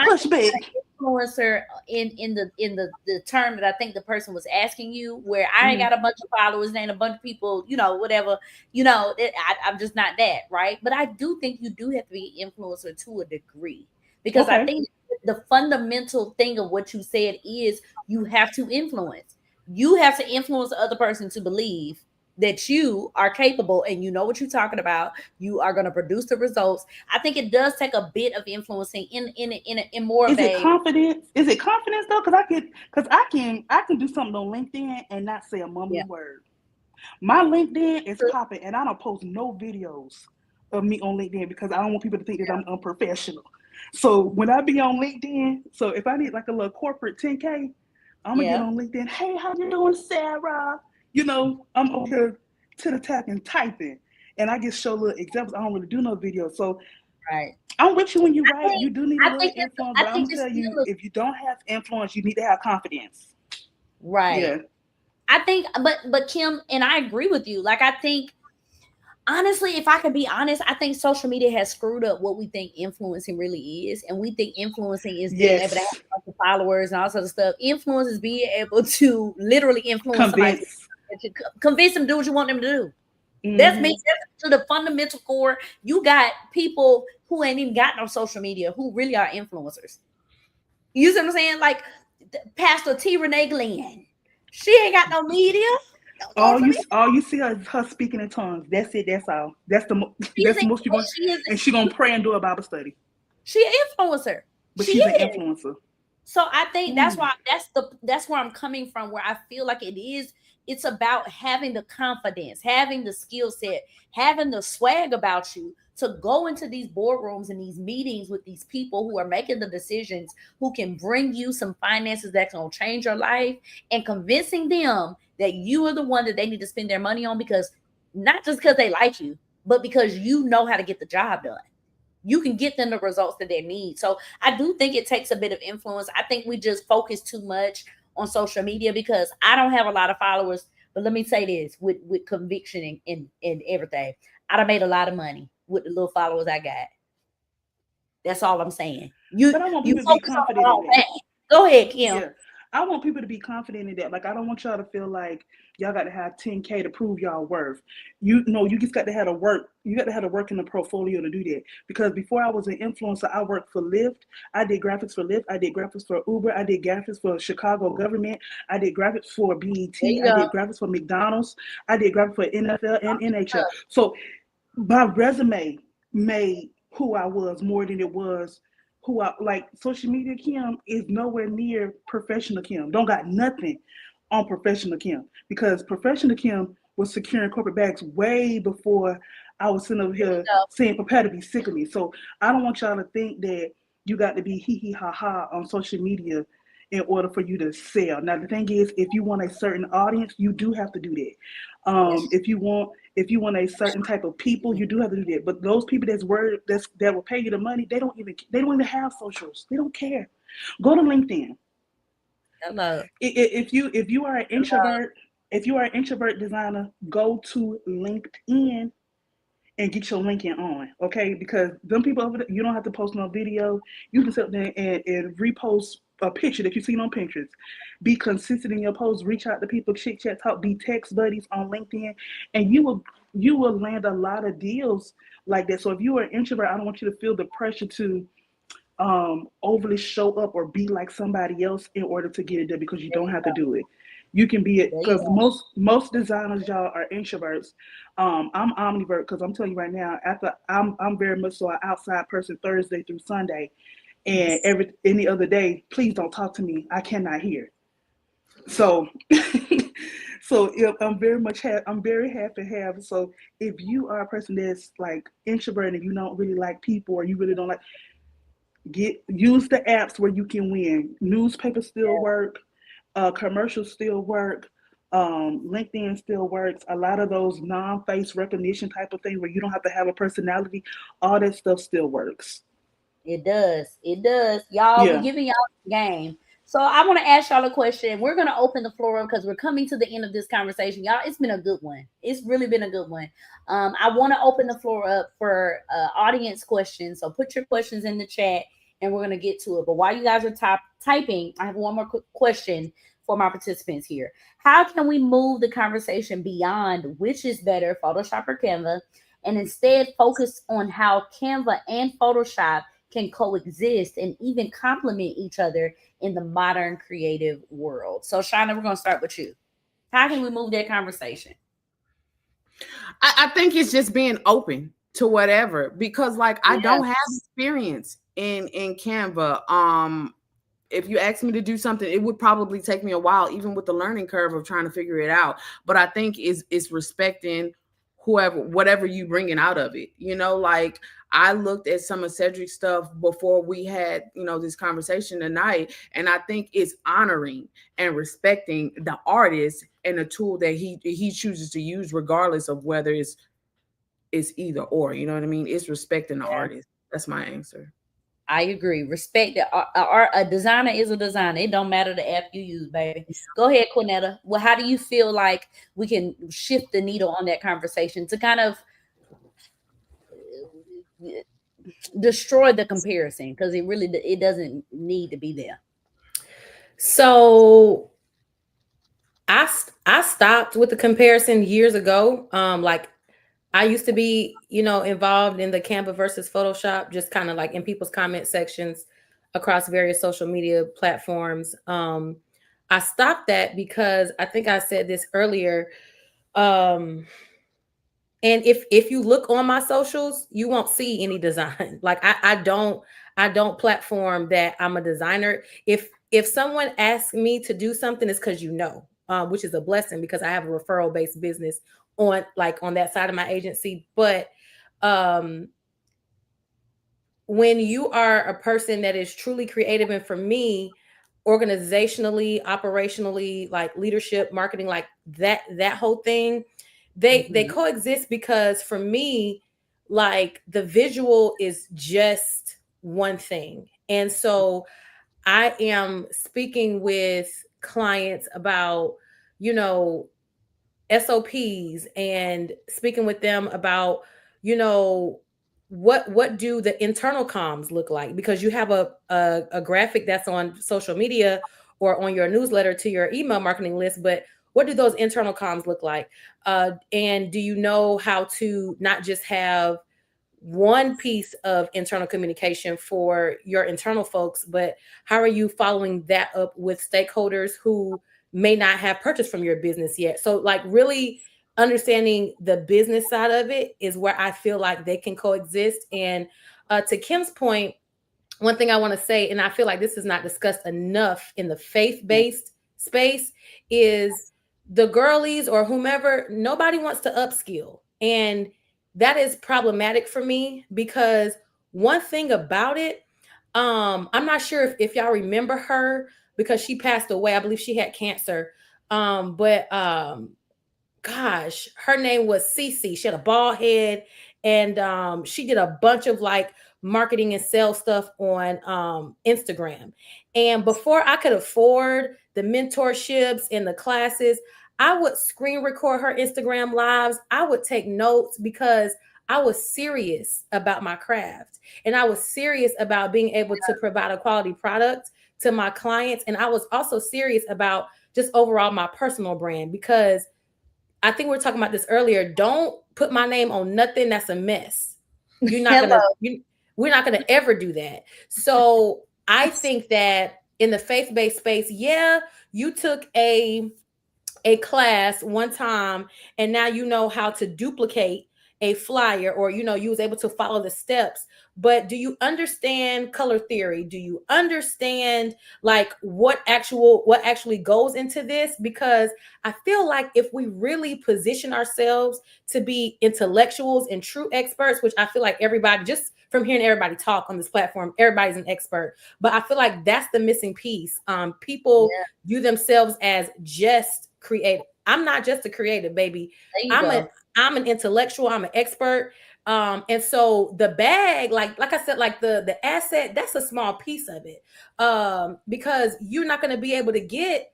influencer in the term that I think the person was asking you, where I ain't got a bunch of followers and a bunch of people, whatever, I'm just not that, right? But I do think you do have to be an influencer to a degree, because I think the fundamental thing of what you said is you have to influence. You have to influence the other person to believe that you are capable and you know what you're talking about. You are going to produce the results. I think it does take a bit of influencing in more of a. Is it confidence? Is it confidence though? Because I can do something on LinkedIn and not say a mumbling word. My LinkedIn is popping, and I don't post no videos of me on LinkedIn because I don't want people to think that I'm unprofessional. So when I be on LinkedIn, so if I need like a little corporate 10K, I'm gonna get on LinkedIn. Hey, how you doing, Sarah? I'm over here to the tap and typing, and I just show little examples. I don't really do no video, so I'm with you when you write. You do need a little influence, but I'm gonna tell you, if you don't have influence, you need to have confidence. Right. Yeah. I think, but Kim, and I agree with you. Like, I think, honestly, if I could be honest, I think social media has screwed up what we think influencing really is. And we think influencing is being able to have a bunch of followers and all sorts of stuff. Influence is being able to literally influence somebody, convince them to do what you want them to do. That's me. That's to the fundamental core. You got people who ain't even got no social media who really are influencers. You see what I'm saying? Like Pastor T. Renee Glenn. She ain't got no media. All you see her speaking in tongues. That's it. That's all. That's the most you want. And she gonna pray and do a Bible study. She an influencer, but she's an influencer. So I think that's why that's where I'm coming from. Where I feel like it's about having the confidence, having the skill set, having the swag about you to go into these boardrooms and these meetings with these people who are making the decisions, who can bring you some finances that's going to change your life, and convincing them that you are the one that they need to spend their money on, because not just because they like you, but because you know how to get the job done. You can get them the results that they need. So I do think it takes a bit of influence. I think we just focus too much on social media, because I don't have a lot of followers, but let me say this with conviction and everything. I done made a lot of money with the little followers I got. That's all I'm saying. But I want people to be confident in that. Go ahead, Kim. Yeah. I want people to be confident in that. Like, I don't want y'all to feel like y'all got to have 10K to prove y'all worth. You just got to have to work. You got to have to work in the portfolio to do that. Because before I was an influencer, I worked for Lyft. I did graphics for Lyft. I did graphics for Uber. I did graphics for Chicago government. I did graphics for BET. I did graphics for McDonald's. I did graphics for NFL and NHL. So my resume made who I was more than it was who I like. Social media Kim is nowhere near professional Kim. Don't got nothing on professional Kim, because professional Kim was securing corporate bags way before I was sitting over here saying prepare to be sick of me. So I don't want y'all to think that you got to be hee hee ha ha on social media in order for you to sell. Now the thing is, if you want a certain audience, you do have to do that. If you want a certain type of people, you do have to do that. But those people that will pay you the money, they don't even have socials. They don't care. Go to LinkedIn. Hello. If you are an introvert, if you are an introvert designer, go to LinkedIn and get your LinkedIn on, okay? Because them people over there, you don't have to post no video. You can sit there and repost a picture that you've seen on Pinterest. Be consistent in your posts. Reach out to people, chit chat, talk. Be text buddies on LinkedIn, and you will land a lot of deals like that. So if you are an introvert, I don't want you to feel the pressure to overly show up or be like somebody else in order to get it done, because you don't have to do it. You can be it, because most designers, y'all, are introverts. I'm omnivert, because I'm telling you right now, after I'm very much so an outside person Thursday through Sunday, and any other day, please don't talk to me. I cannot hear. So so if I'm very happy to have. So if you are a person that's like introverted and you don't really like people, or you really don't like, use the apps where you can win. Newspapers still work, commercials still work, LinkedIn still works. A lot of those non-face recognition type of things where you don't have to have a personality, all that stuff still works. It does. Y'all, we're giving y'all the game. So I want to ask y'all a question. We're going to open the floor up because we're coming to the end of this conversation. Y'all, it's been a good one. It's really been a good one. I want to open the floor up for audience questions. So put your questions in the chat, and we're going to get to it. But while you guys are typing, I have one more quick question for my participants here. How can we move the conversation beyond which is better, Photoshop or Canva, and instead focus on how Canva and Photoshop can coexist and even complement each other in the modern creative world? So, Shauna, we're going to start with you. How can we move that conversation? I think it's just being open to whatever, because like I don't have experience in Canva. If you ask me to do something, it would probably take me a while, even with the learning curve of trying to figure it out. But I think it's respecting whatever you bringing out of it. You know, like I looked at some of Cedric's stuff before we had, this conversation tonight. And I think it's honoring and respecting the artist and the tool that he chooses to use, regardless of whether it's either or, you know what I mean? It's respecting the artist. That's my answer. I agree. Respect that a designer is a designer. It don't matter the app you use, baby. Go ahead, Cornetta. Well, how do you feel like we can shift the needle on that conversation to kind of destroy the comparison? Because it doesn't need to be there. So I stopped with the comparison years ago. Like I used to be, involved in the Canva versus Photoshop, just kind of like in people's comment sections across various social media platforms. I stopped that because I think I said this earlier. And if you look on my socials, you won't see any design. Like I don't platform that I'm a designer. If someone asks me to do something, it's because which is a blessing because I have a referral based business on that side of my agency. But when you are a person that is truly creative, and for me, organizationally, operationally, like leadership, marketing, like that whole thing, they coexist, because for me, like the visual is just one thing. And so I am speaking with clients about, SOPs and speaking with them about, what do the internal comms look like? Because you have a graphic that's on social media or on your newsletter to your email marketing list, but what do those internal comms look like? And do you know how to not just have one piece of internal communication for your internal folks, but how are you following that up with stakeholders who may not have purchased from your business yet? So like really understanding the business side of it is where I feel like they can coexist. And to Kim's point, one thing I want to say, and I feel like this is not discussed enough in the faith-based space, is the girlies or whomever, nobody wants to upskill. And that is problematic for me, because one thing about it, I'm not sure if y'all remember her, because she passed away. I believe she had cancer. But gosh, her name was Cece. She had a bald head, and she did a bunch of like marketing and sales stuff on Instagram. And before I could afford the mentorships and the classes, I would screen record her Instagram lives. I would take notes because I was serious about my craft, and I was serious about being able to provide a quality product to my clients. And I was also serious about just overall my personal brand, because I think we were talking about this earlier. Don't put my name on nothing that's a mess. We're not going to ever do that. So I think that in the faith-based space, you took a class one time and now you know how to duplicate a flyer, or you was able to follow the steps. But do you understand color theory? Do you understand like what actually goes into this? Because I feel like if we really position ourselves to be intellectuals and true experts, which I feel like everybody, just from hearing everybody talk on this platform, everybody's an expert, but I feel like that's the missing piece. People view themselves as just creative. I'm not just a creative, baby. I'm an intellectual. I'm an expert. And so the bag, like I said, like the asset, that's a small piece of it. Because you're not going to be able to get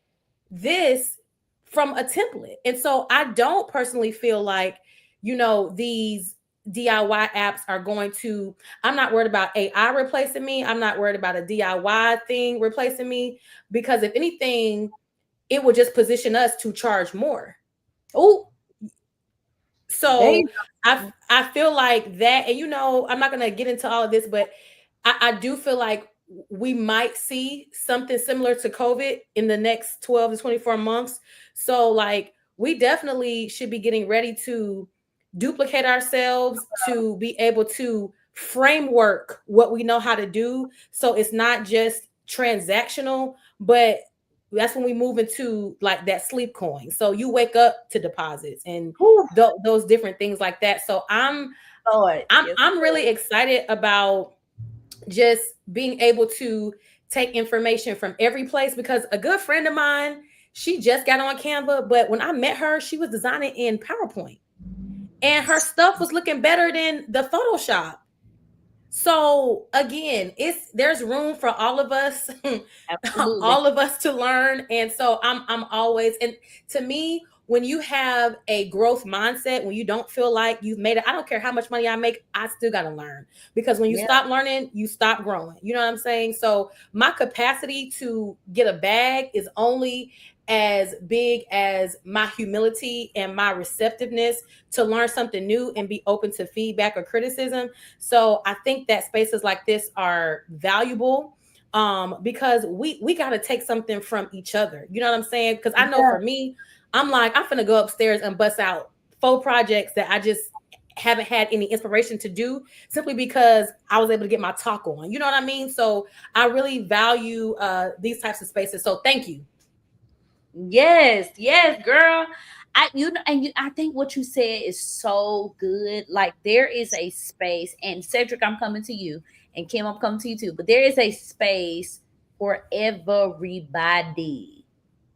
this from a template. And so I don't personally feel like, these DIY apps are going to, I'm not worried about AI replacing me. I'm not worried about a DIY thing replacing me, because if anything, it will just position us to charge more. Oh, So I feel like that, and I'm not gonna get into all of this, but I do feel like we might see something similar to COVID in the next 12 to 24 months. So like we definitely should be getting ready to duplicate ourselves, to be able to framework what we know how to do. So it's not just transactional, but that's when we move into like that sleep coin. So you wake up to deposits and those different things like that. So I'm really excited about just being able to take information from every place, because a good friend of mine, she just got on Canva, but when I met her, she was designing in PowerPoint and her stuff was looking better than the Photoshop. So again, there's room for all of us, all of us to learn. And so I'm always, and to me, when you have a growth mindset, when you don't feel like you've made it, I don't care how much money I make, I still got to learn, because when you stop learning, you stop growing. You know what I'm saying? So my capacity to get a bag is only as big as my humility and my receptiveness to learn something new and be open to feedback or criticism. So I think that spaces like this are valuable, because we got to take something from each other. You know what I'm saying? Because I know for me, I'm like, I'm finna go upstairs and bust out 4 projects that I just haven't had any inspiration to do, simply because I was able to get my talk on. You know what I mean? So I really value these types of spaces. So thank you. Yes, girl. I think what you said is so good. Like there is a space, and Cedric, I'm coming to you, and Kim, I'm coming to you too. But there is a space for everybody.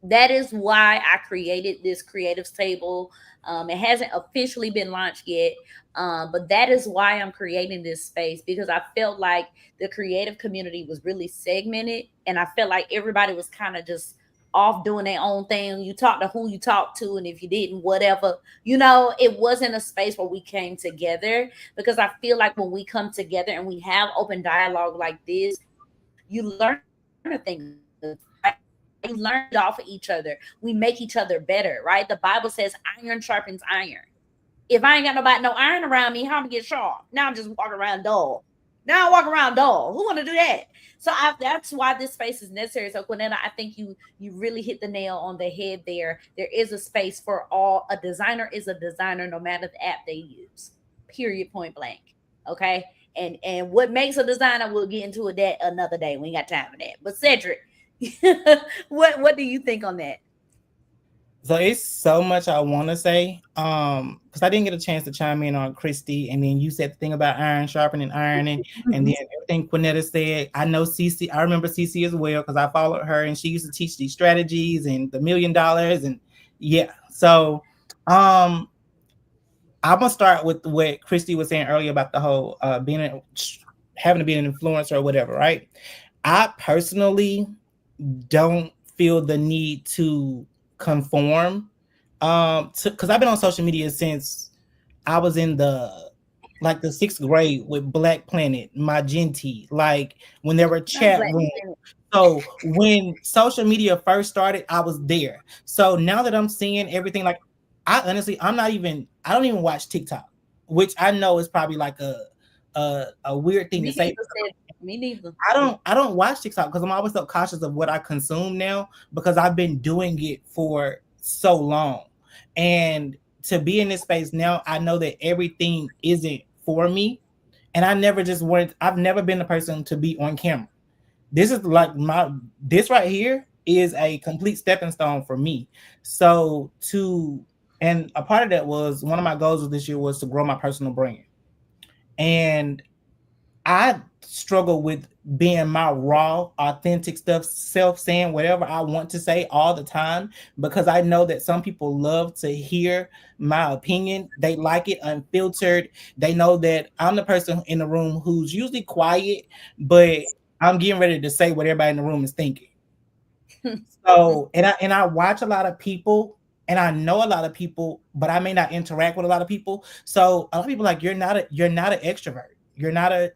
That is why I created this creatives table. It hasn't officially been launched yet, but that is why I'm creating this space, because I felt like the creative community was really segmented, and I felt like everybody was kind of just off doing their own thing. You talk to who you talk to, and if you didn't, whatever. It wasn't a space where we came together, because I feel like when we come together and we have open dialogue like this, you learn a thing. You learn it off of each other. We make each other better, right? The Bible says iron sharpens iron. If I ain't got no iron around me, how am I get sharp? Now I'm just walking around dull. Now I walk around dull. Who want to do that? So that's why this space is necessary. So Quinetta, I think you really hit the nail on the head there. There is a space for all. A designer is a designer, no matter the app they use. Period. Point blank. Okay. And what makes a designer, we'll get into that another day. We ain't got time for that. But Cedric, what do you think on that? So it's so much I want to say, because I didn't get a chance to chime in on Christy, and then you said the thing about iron sharpening ironing, and then everything Quinetta said. I know CC. I remember CC as well, because I followed her, and she used to teach these strategies and the $1 million, and yeah. So, I'm gonna start with what Christy was saying earlier about the whole having to be an influencer or whatever, right? I personally don't feel the need to conform, because I've been on social media since I was in the 6th grade with Black Planet, Magenti, like when there were chat rooms. So when social media first started, I was there. So now that I'm seeing everything, like I don't even watch TikTok, which I know is probably like a weird thing to say. Me neither. I don't watch TikTok because I'm always so cautious of what I consume now, because I've been doing it for so long. And to be in this space now, I know that everything isn't for me. And I've never been the person to be on camera. This is like this right here is a complete stepping stone for me. So and a part of that was one of my goals of this year was to grow my personal brand. And I struggle with being my raw, authentic self, saying whatever I want to say all the time, because I know that some people love to hear my opinion. They like it unfiltered. They know that I'm the person in the room who's usually quiet, but I'm getting ready to say what everybody in the room is thinking. So, and I watch a lot of people and I know a lot of people, but I may not interact with a lot of people. So a lot of people like, you're not an extrovert. You're not an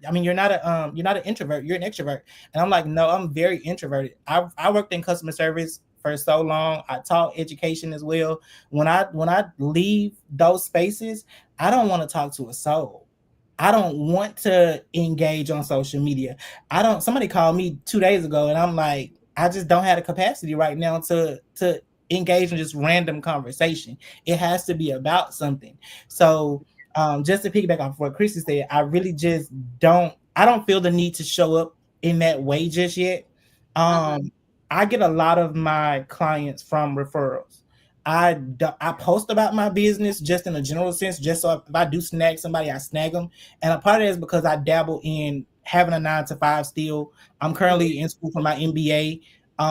introvert. You're an extrovert. And I'm like, no, I'm very introverted. I worked in customer service for so long. I taught education as well. When I leave those spaces, I don't want to talk to a soul. I don't want to engage on social media. Somebody called me 2 days ago and I'm like, I just don't have the capacity right now to engage in just random conversation. It has to be about something. So just to piggyback off what Chrissy said, I really just I don't feel the need to show up in that way just yet. I get a lot of my clients from referrals. I post about my business just in a general sense, just so if I do snag somebody, I snag them. And a part of it is because I dabble in having a 9 to 5 still. I'm currently in school for my MBA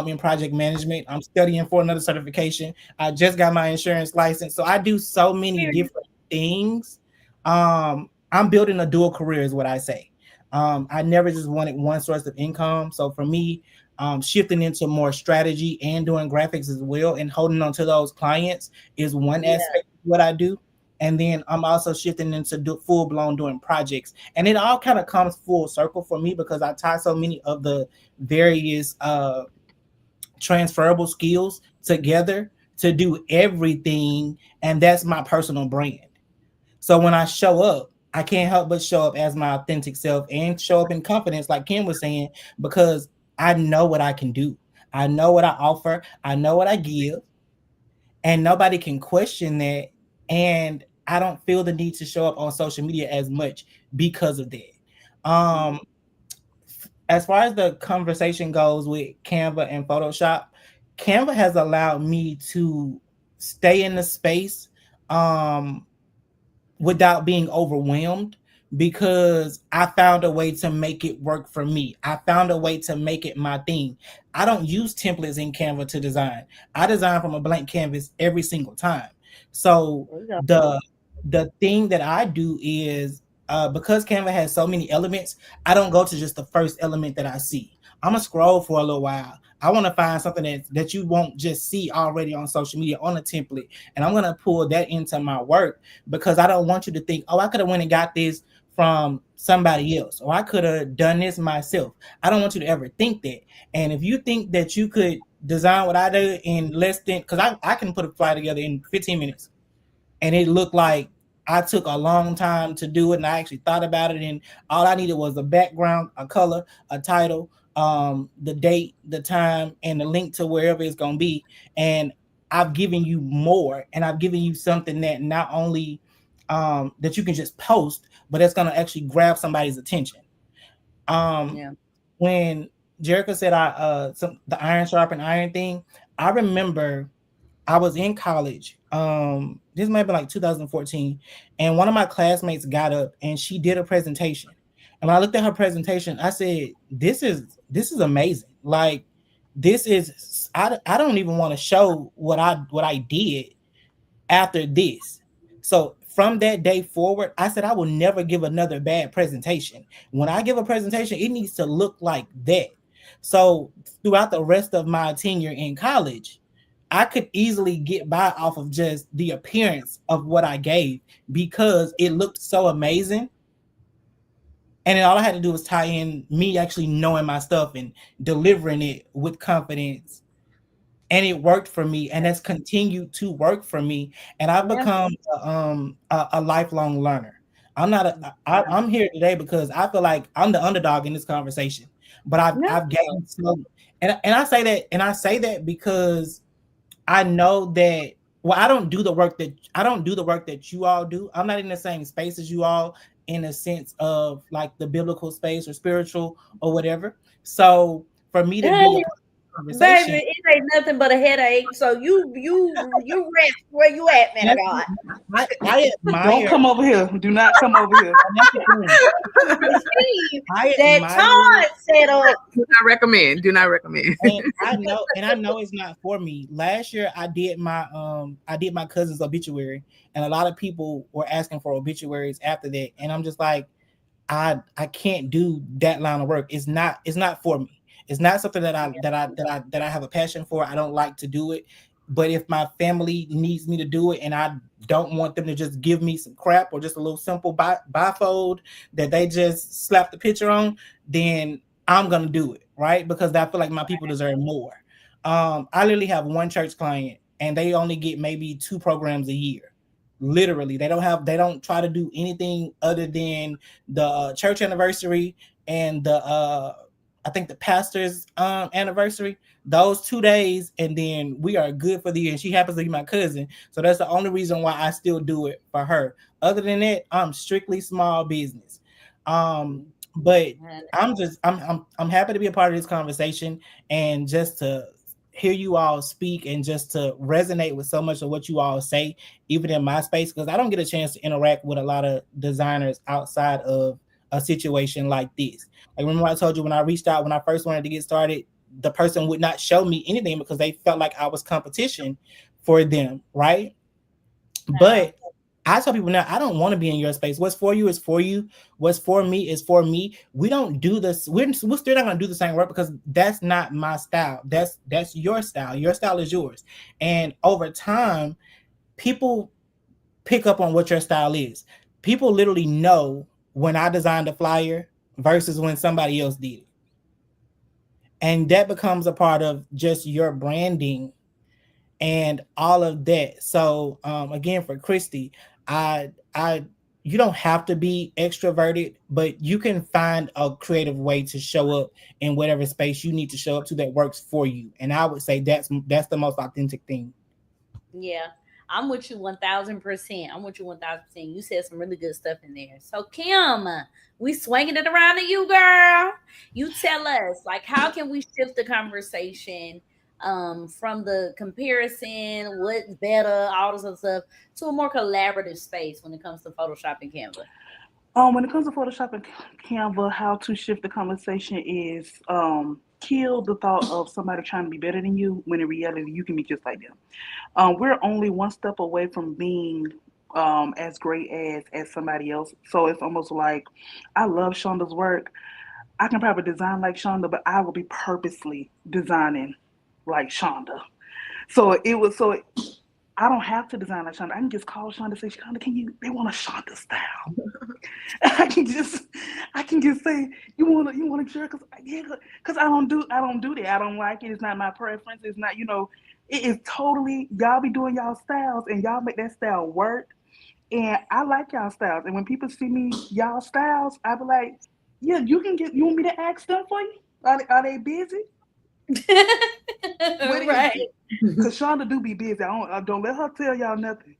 in project management. I'm studying for another certification. I just got my insurance license. So I do so many different things. I'm building a dual career is what I say. I never just wanted one source of income. So for me, shifting into more strategy and doing graphics as well and holding on to those clients is one aspect of what I do. And then I'm also shifting into full blown doing projects. And it all kind of comes full circle for me because I tie so many of the various transferable skills together to do everything. And that's my personal brand. So when I show up, I can't help but show up as my authentic self and show up in confidence, like Kim was saying, because I know what I can do. I know what I offer. I know what I give. And nobody can question that. And I don't feel the need to show up on social media as much because of that. As far as the conversation goes with Canva and Photoshop, Canva has allowed me to stay in the space without being overwhelmed because I found a way to make it work for me. I found a way to make it my thing. I don't use templates in Canva to design. I design from a blank canvas every single time. So the thing that I do is because Canva has so many elements, I don't go to just the first element that I see. I'm gonna scroll for a little while. I want to find something that you won't just see already on social media on a template. And I'm gonna pull that into my work because I don't want you to think, oh, I could have went and got this from somebody else, or I could have done this myself. I don't want you to ever think that. And if you think that you could design what I do in less than, because I can put a flyer together in 15 minutes and it looked like I took a long time to do it and I actually thought about it and all I needed was a background, a color, a title, the date, the time, and the link to wherever it's going to be. And I've given you more and I've given you something that not only that you can just post, but it's going to actually grab somebody's attention. When Jerrica said the iron sharpen iron thing, I remember I was in college. This might be like 2014, and one of my classmates got up and she did a presentation. And when I looked at her presentation, I said, "This is amazing. Like, this is I don't even want to show what I did after this." So from that day forward, I said I will never give another bad presentation. When I give a presentation, it needs to look like that. So throughout the rest of my tenure in college, I could easily get by off of just the appearance of what I gave because it looked so amazing. And then all I had to do was tie in me actually knowing my stuff and delivering it with confidence. And it worked for me, and that's continued to work for me. And I've become a lifelong learner. I'm here today because I feel like I'm the underdog in this conversation. But I've gained so, and I say that because I know that I don't do the work that you all do. I'm not in the same space as you all in a sense of like the biblical space or spiritual or whatever. So for me to be baby, it ain't nothing but a headache. So you rest where you at, man. God. I admire. Don't come over here. Do not come over here. That Todd set up. Do not recommend. And I know it's not for me. Last year I did my cousin's obituary, and a lot of people were asking for obituaries after that, and I'm just like, I can't do that line of work. It's not for me. It's not something that I have a passion for. I don't like to do it. But if my family needs me to do it and I don't want them to just give me some crap or just a little simple bifold that they just slap the picture on, then I'm going to do it, right? Because I feel like my people deserve more. I literally have one church client and they only get maybe 2 programs a year. Literally, they don't try to do anything other than the church anniversary and the I think the pastor's anniversary, those 2 days, and then we are good for the year. And she happens to be my cousin, so that's the only reason why I still do it for her. Other than that, I'm strictly small business. But I'm happy to be a part of this conversation and just to hear you all speak and just to resonate with so much of what you all say, even in my space, because I don't get a chance to interact with a lot of designers outside of a situation like this. Like, remember I told you when I reached out, when I first wanted to get started, the person would not show me anything because they felt like I was competition for them, right? But I tell people now, I don't want to be in your space. What's for you is for you. What's for me is for me. We don't do this. We're still not going to do the same work because that's not my style. That's your style. Your style is yours. And over time, people pick up on what your style is. People literally know when I designed a flyer versus when somebody else did. And that becomes a part of just your branding and all of that. So again, for Christy, I you don't have to be extroverted, but you can find a creative way to show up in whatever space you need to show up to that works for you. And I would say that's the most authentic thing. Yeah, I'm with you 1000%. I'm with you 1000%. You said some really good stuff in there. So Kim, we swinging it around to you, girl. You tell us, like, how can we shift the conversation from the comparison, what's better, all this other stuff, to a more collaborative space when it comes to Photoshop and Canva? When it comes to Photoshop and Canva, how to shift the conversation is kill the thought of somebody trying to be better than you when in reality you can be just like them. We're only one step away from being as great as somebody else. So it's almost like I love Shonda's work. I can probably design like Shonda, but I will be purposely designing like Shonda. I don't have to design like Shonda. I can just call Shonda and say, Shonda, they want a Shonda style. I can just say, you want a shirt? Cause I don't do that. I don't like it. It's not my preference. It's not, it is totally, y'all be doing y'all styles and y'all make that style work. And I like y'all styles. And when people see me, y'all styles, I be like, yeah, you want me to ask them for you? Are they busy? Right. Because Shonda do be busy. Don't let her tell y'all nothing.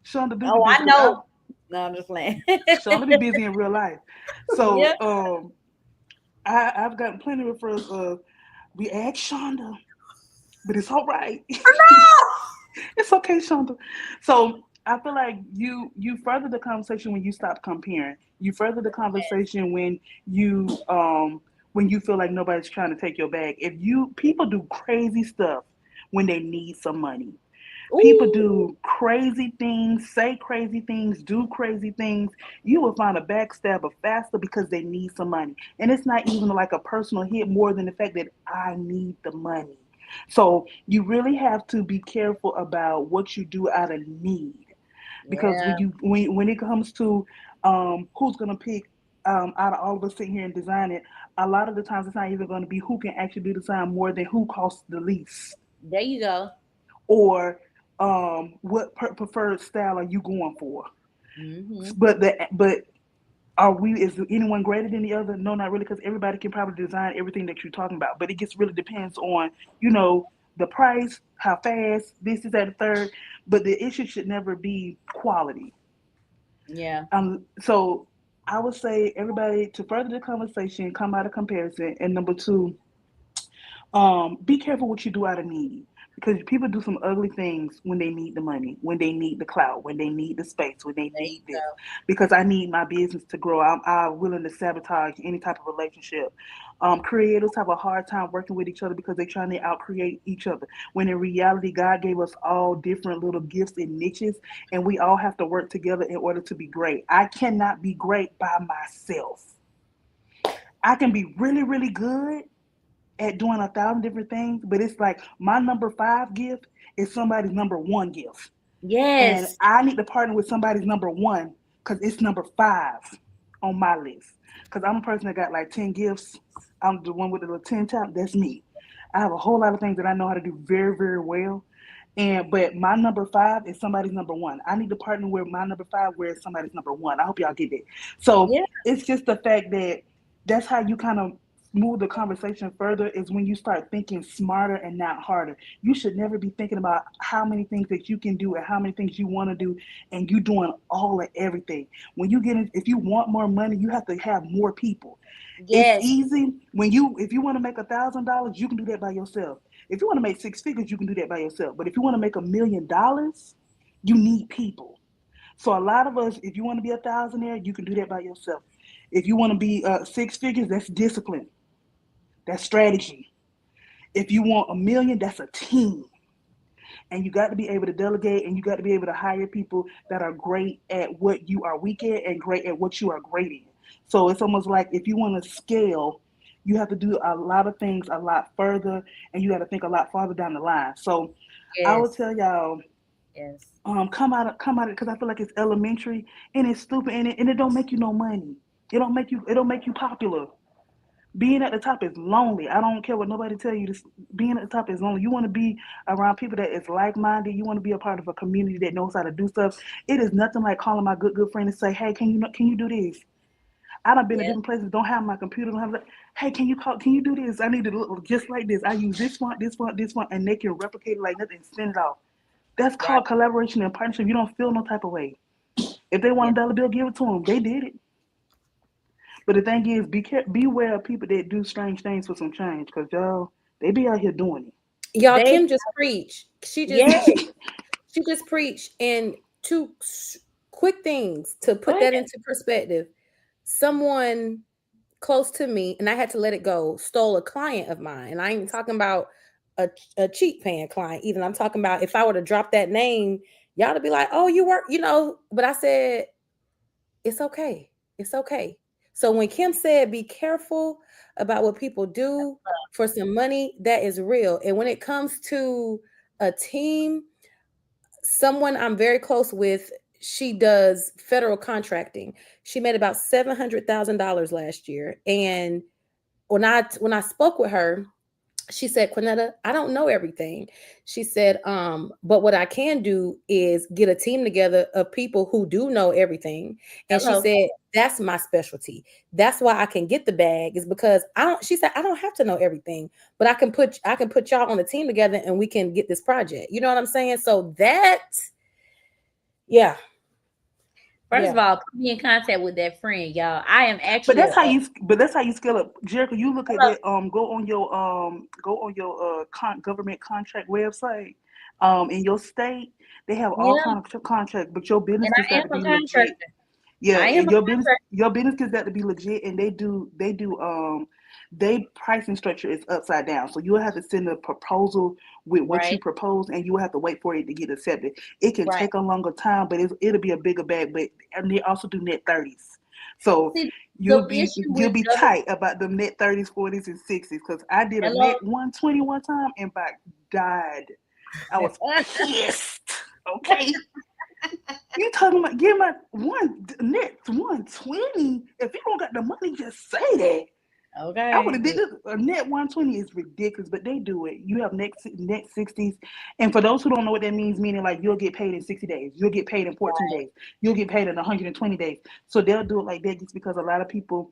Shonda do be busy. Oh, I know. No, I'm just playing. Shonda be busy in real life. So I've gotten plenty of referrals. We asked Shonda, but it's all right. It's okay, Shonda. So I feel like you further the conversation when you stop comparing. You further the conversation when you feel like nobody's trying to take your bag. People do crazy stuff when they need some money. Ooh. People do crazy things, say crazy things, do crazy things. You will find a backstabber faster because they need some money. And it's not even like a personal hit more than the fact that I need the money. So you really have to be careful about what you do out of need. Because when it comes to who's going to pick out of all of us sitting here and design it, a lot of the times it's not even going to be who can actually do the design more than who costs the least. There you go. Or what preferred style are you going for? Mm-hmm. But is anyone greater than the other? No, not really, because everybody can probably design everything that you're talking about. But it just really depends on, the price, how fast, this is at a third. But the issue should never be quality. Yeah. So I would say everybody, to further the conversation, come out of comparison. And number 2, be careful what you do out of need. Because people do some ugly things when they need the money, when they need the clout, when they need the space, when they need this. Because I need my business to grow. I'm willing to sabotage any type of relationship. Creators have a hard time working with each other because they're trying to out-create each other. When in reality, God gave us all different little gifts and niches, and we all have to work together in order to be great. I cannot be great by myself. I can be really, really good at doing 1,000 different things, but it's like my number 5 gift is somebody's number one gift. Yes. And I need to partner with somebody's number one because it's number 5 on my list. Because I'm a person that got like 10 gifts. I'm the one with the little 10 top. That's me. I have a whole lot of things that I know how to do very, very well. But my number 5 is somebody's number one. I need to partner with my number 5 where it's somebody's number one. I hope y'all get it. So Yeah. it's just the fact that that's how you kind of move the conversation further, is when you start thinking smarter and not harder. You should never be thinking about how many things that you can do and how many things you want to do, and you doing all of everything. When you get in, if you want more money, you have to have more people. Yes. It's easy if you want to make $1,000, you can do that by yourself. If you want to make 6 figures, you can do that by yourself. But if you want to make $1 million, you need people. So a lot of us, if you want to be a thousandaire, you can do that by yourself. If you want to be 6 figures, that's discipline. That's strategy. If you want $1 million, that's a team. And you got to be able to delegate, and you got to be able to hire people that are great at what you are weak at and great at what you are great in. So it's almost like if you want to scale, you have to do a lot of things a lot further, and you got to think a lot farther down the line. So I would tell y'all, come out because I feel like it's elementary and it's stupid, and it don't make you no money. It don't make you popular. Being at the top is lonely. I don't care what nobody tell you. Being at the top is lonely. You want to be around people that is like-minded. You want to be a part of a community that knows how to do stuff. It is nothing like calling my good friend and say, "Hey, can you do this?" I done been to different places, don't have my computer, don't have like, "Hey, can you do this? I need to look just like this. I use this font, and they can replicate it like nothing and send it off." That's called collaboration and partnership. You don't feel no type of way. If they want $1 bill, give it to them. They did it. But the thing is, beware of people that do strange things for some change, because y'all, they be out here doing it. Y'all, Kim just preached. She just preached. And 2 quick things to put that into perspective. Someone close to me, and I had to let it go, stole a client of mine. And I ain't even talking about a cheap paying client even. I'm talking about if I were to drop that name, y'all to be like, "Oh, you work," but I said, it's okay. It's okay. So when Kim said, be careful about what people do for some money, that is real. And when it comes to a team, someone I'm very close with, she does federal contracting. She made about $700,000 last year. And when I spoke with her, she said, "Quinetta, I don't know everything." She said, but what I can do is get a team together of people who do know everything. And she said, that's my specialty. That's why I can get the bag, is because she said, I don't have to know everything, but I can put y'all on a team together and we can get this project. You know what I'm saying? So First of all, put me in contact with that friend, y'all. I am actually. But that's how you scale up, Jerrica. You look at that. Go on your government contract website. In your state, they have all kinds of contracts, but your business has got to be legit. Yeah, and your business has got to be legit, and they pricing structure is upside down. So you'll have to send a proposal with what you propose, and you will have to wait for it to get accepted. It can take a longer time, but it'll be a bigger bag. And they also do net 30s. So you'll be tight about the net 30s, 40s, and 60s. Because I did a net 120 one time and about died. I was pissed. Okay. You talking about give my net 120? If you don't got the money, just say that. Okay. I would have did this. A net 120 is ridiculous, but they do it. You have net 60s. And for those who don't know what that means, meaning like you'll get paid in 60 days. You'll get paid in 14 days. You'll get paid in 120 days. So they'll do it like that just because a lot of people,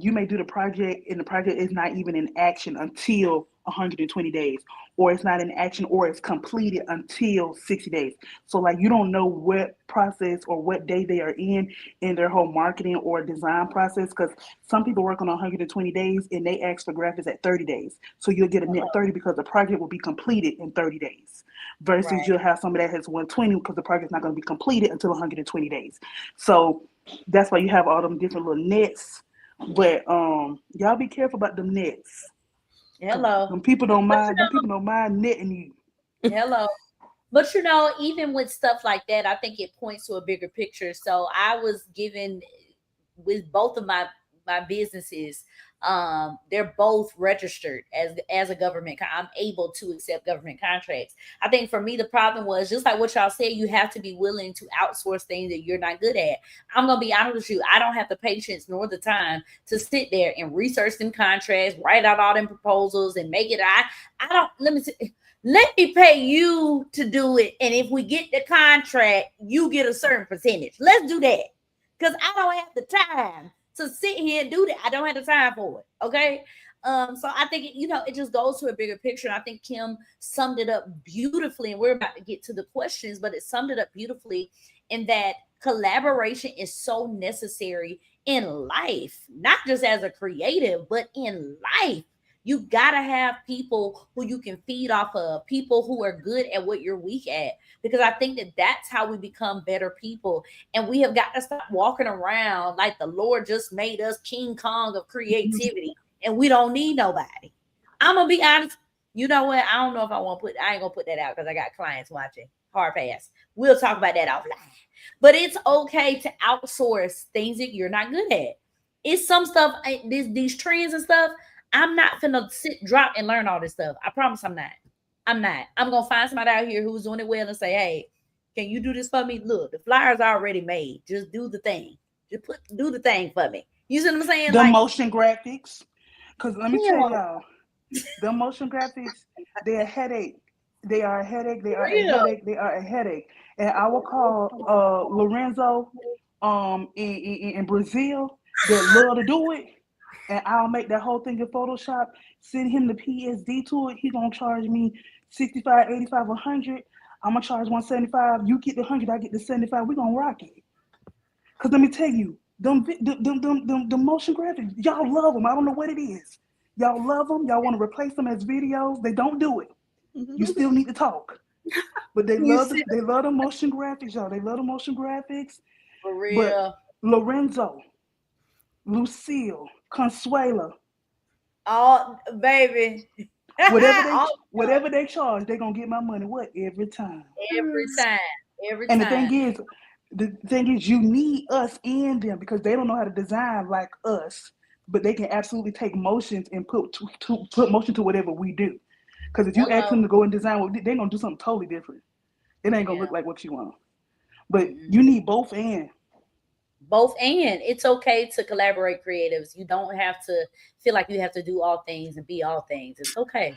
you may do the project and the project is not even in action until 120 days, or it's not in action, or it's completed until 60 days. So like you don't know what process or what day they are in their whole marketing or design process, because some people work on 120 days and they ask for graphics at 30 days. So you'll get a net 30 because the project will be completed in 30 days versus you'll have somebody that has 120 because the project's not going to be completed until 120 days. So that's why you have all them different little nets. But y'all be careful about them nets. Hello. Them people don't mind. Them people don't mind netting you. Hello. But even with stuff like that, I think it points to a bigger picture. So I was given with both of my my businesses, they're both registered as a government. I'm able to accept government contracts. I think for me, the problem was just like what y'all said, you have to be willing to outsource things that you're not good at. I'm going to be honest with you. I don't have the patience nor the time to sit there and research them contracts, write out all them proposals and make it. I don't, let me pay you to do it. And if we get the contract, you get a certain percentage. Let's do that. Because I don't have the time to sit here and do that. I don't have the time for it. Okay. So I think, it just goes to a bigger picture. And I think Kim summed it up beautifully. And we're about to get to the questions, but it summed it up beautifully in that collaboration is so necessary in life, not just as a creative, but in life. You got to have people who you can feed off of, people who are good at what you're weak at, because I think that that's how we become better people. And we have got to stop walking around like the Lord just made us King Kong of creativity and we don't need nobody. I'm going to be honest. You know what? I don't know if I ain't going to put that out because I got clients watching. Hard pass. We'll talk about that offline. But it's okay to outsource things that you're not good at. It's some stuff, these trends and stuff. I'm not finna sit, drop, and learn all this stuff. I promise I'm not. I'm going to find somebody out here who's doing it well and say, hey, can you do this for me? Look, the flyer's already made. Just do the thing. Just do the thing for me. You see what I'm saying? The motion graphics. Because let me tell y'all, the motion graphics, they're a headache. They are a headache. They are a headache. They are a headache. And I will call Lorenzo in Brazil that love to do it. And I'll make that whole thing in Photoshop, send him the PSD to it. He's going to charge me $65, $85, $100. I'm going to charge $175. You get the $100, I get the $75. We're going to rock it. Because let me tell you, the motion graphics, y'all love them. I don't know what it is. Y'all love them. Y'all want to replace them as videos. They don't do it. You still need to talk. But they love the motion graphics, y'all. They love the motion graphics. For real. But Lorenzo, Lucille, Consuela. Oh, baby. Whatever they charge, they're gonna get my money. Every time. And the thing is, you need us in them because they don't know how to design like us, but they can absolutely take motions and put motion to whatever we do. Because if you ask them to go and design, they're gonna do something totally different. It ain't gonna look like what you want. But you need both and. It's okay to collaborate, creatives. You don't have to feel like you have to do all things and be all things. It's okay.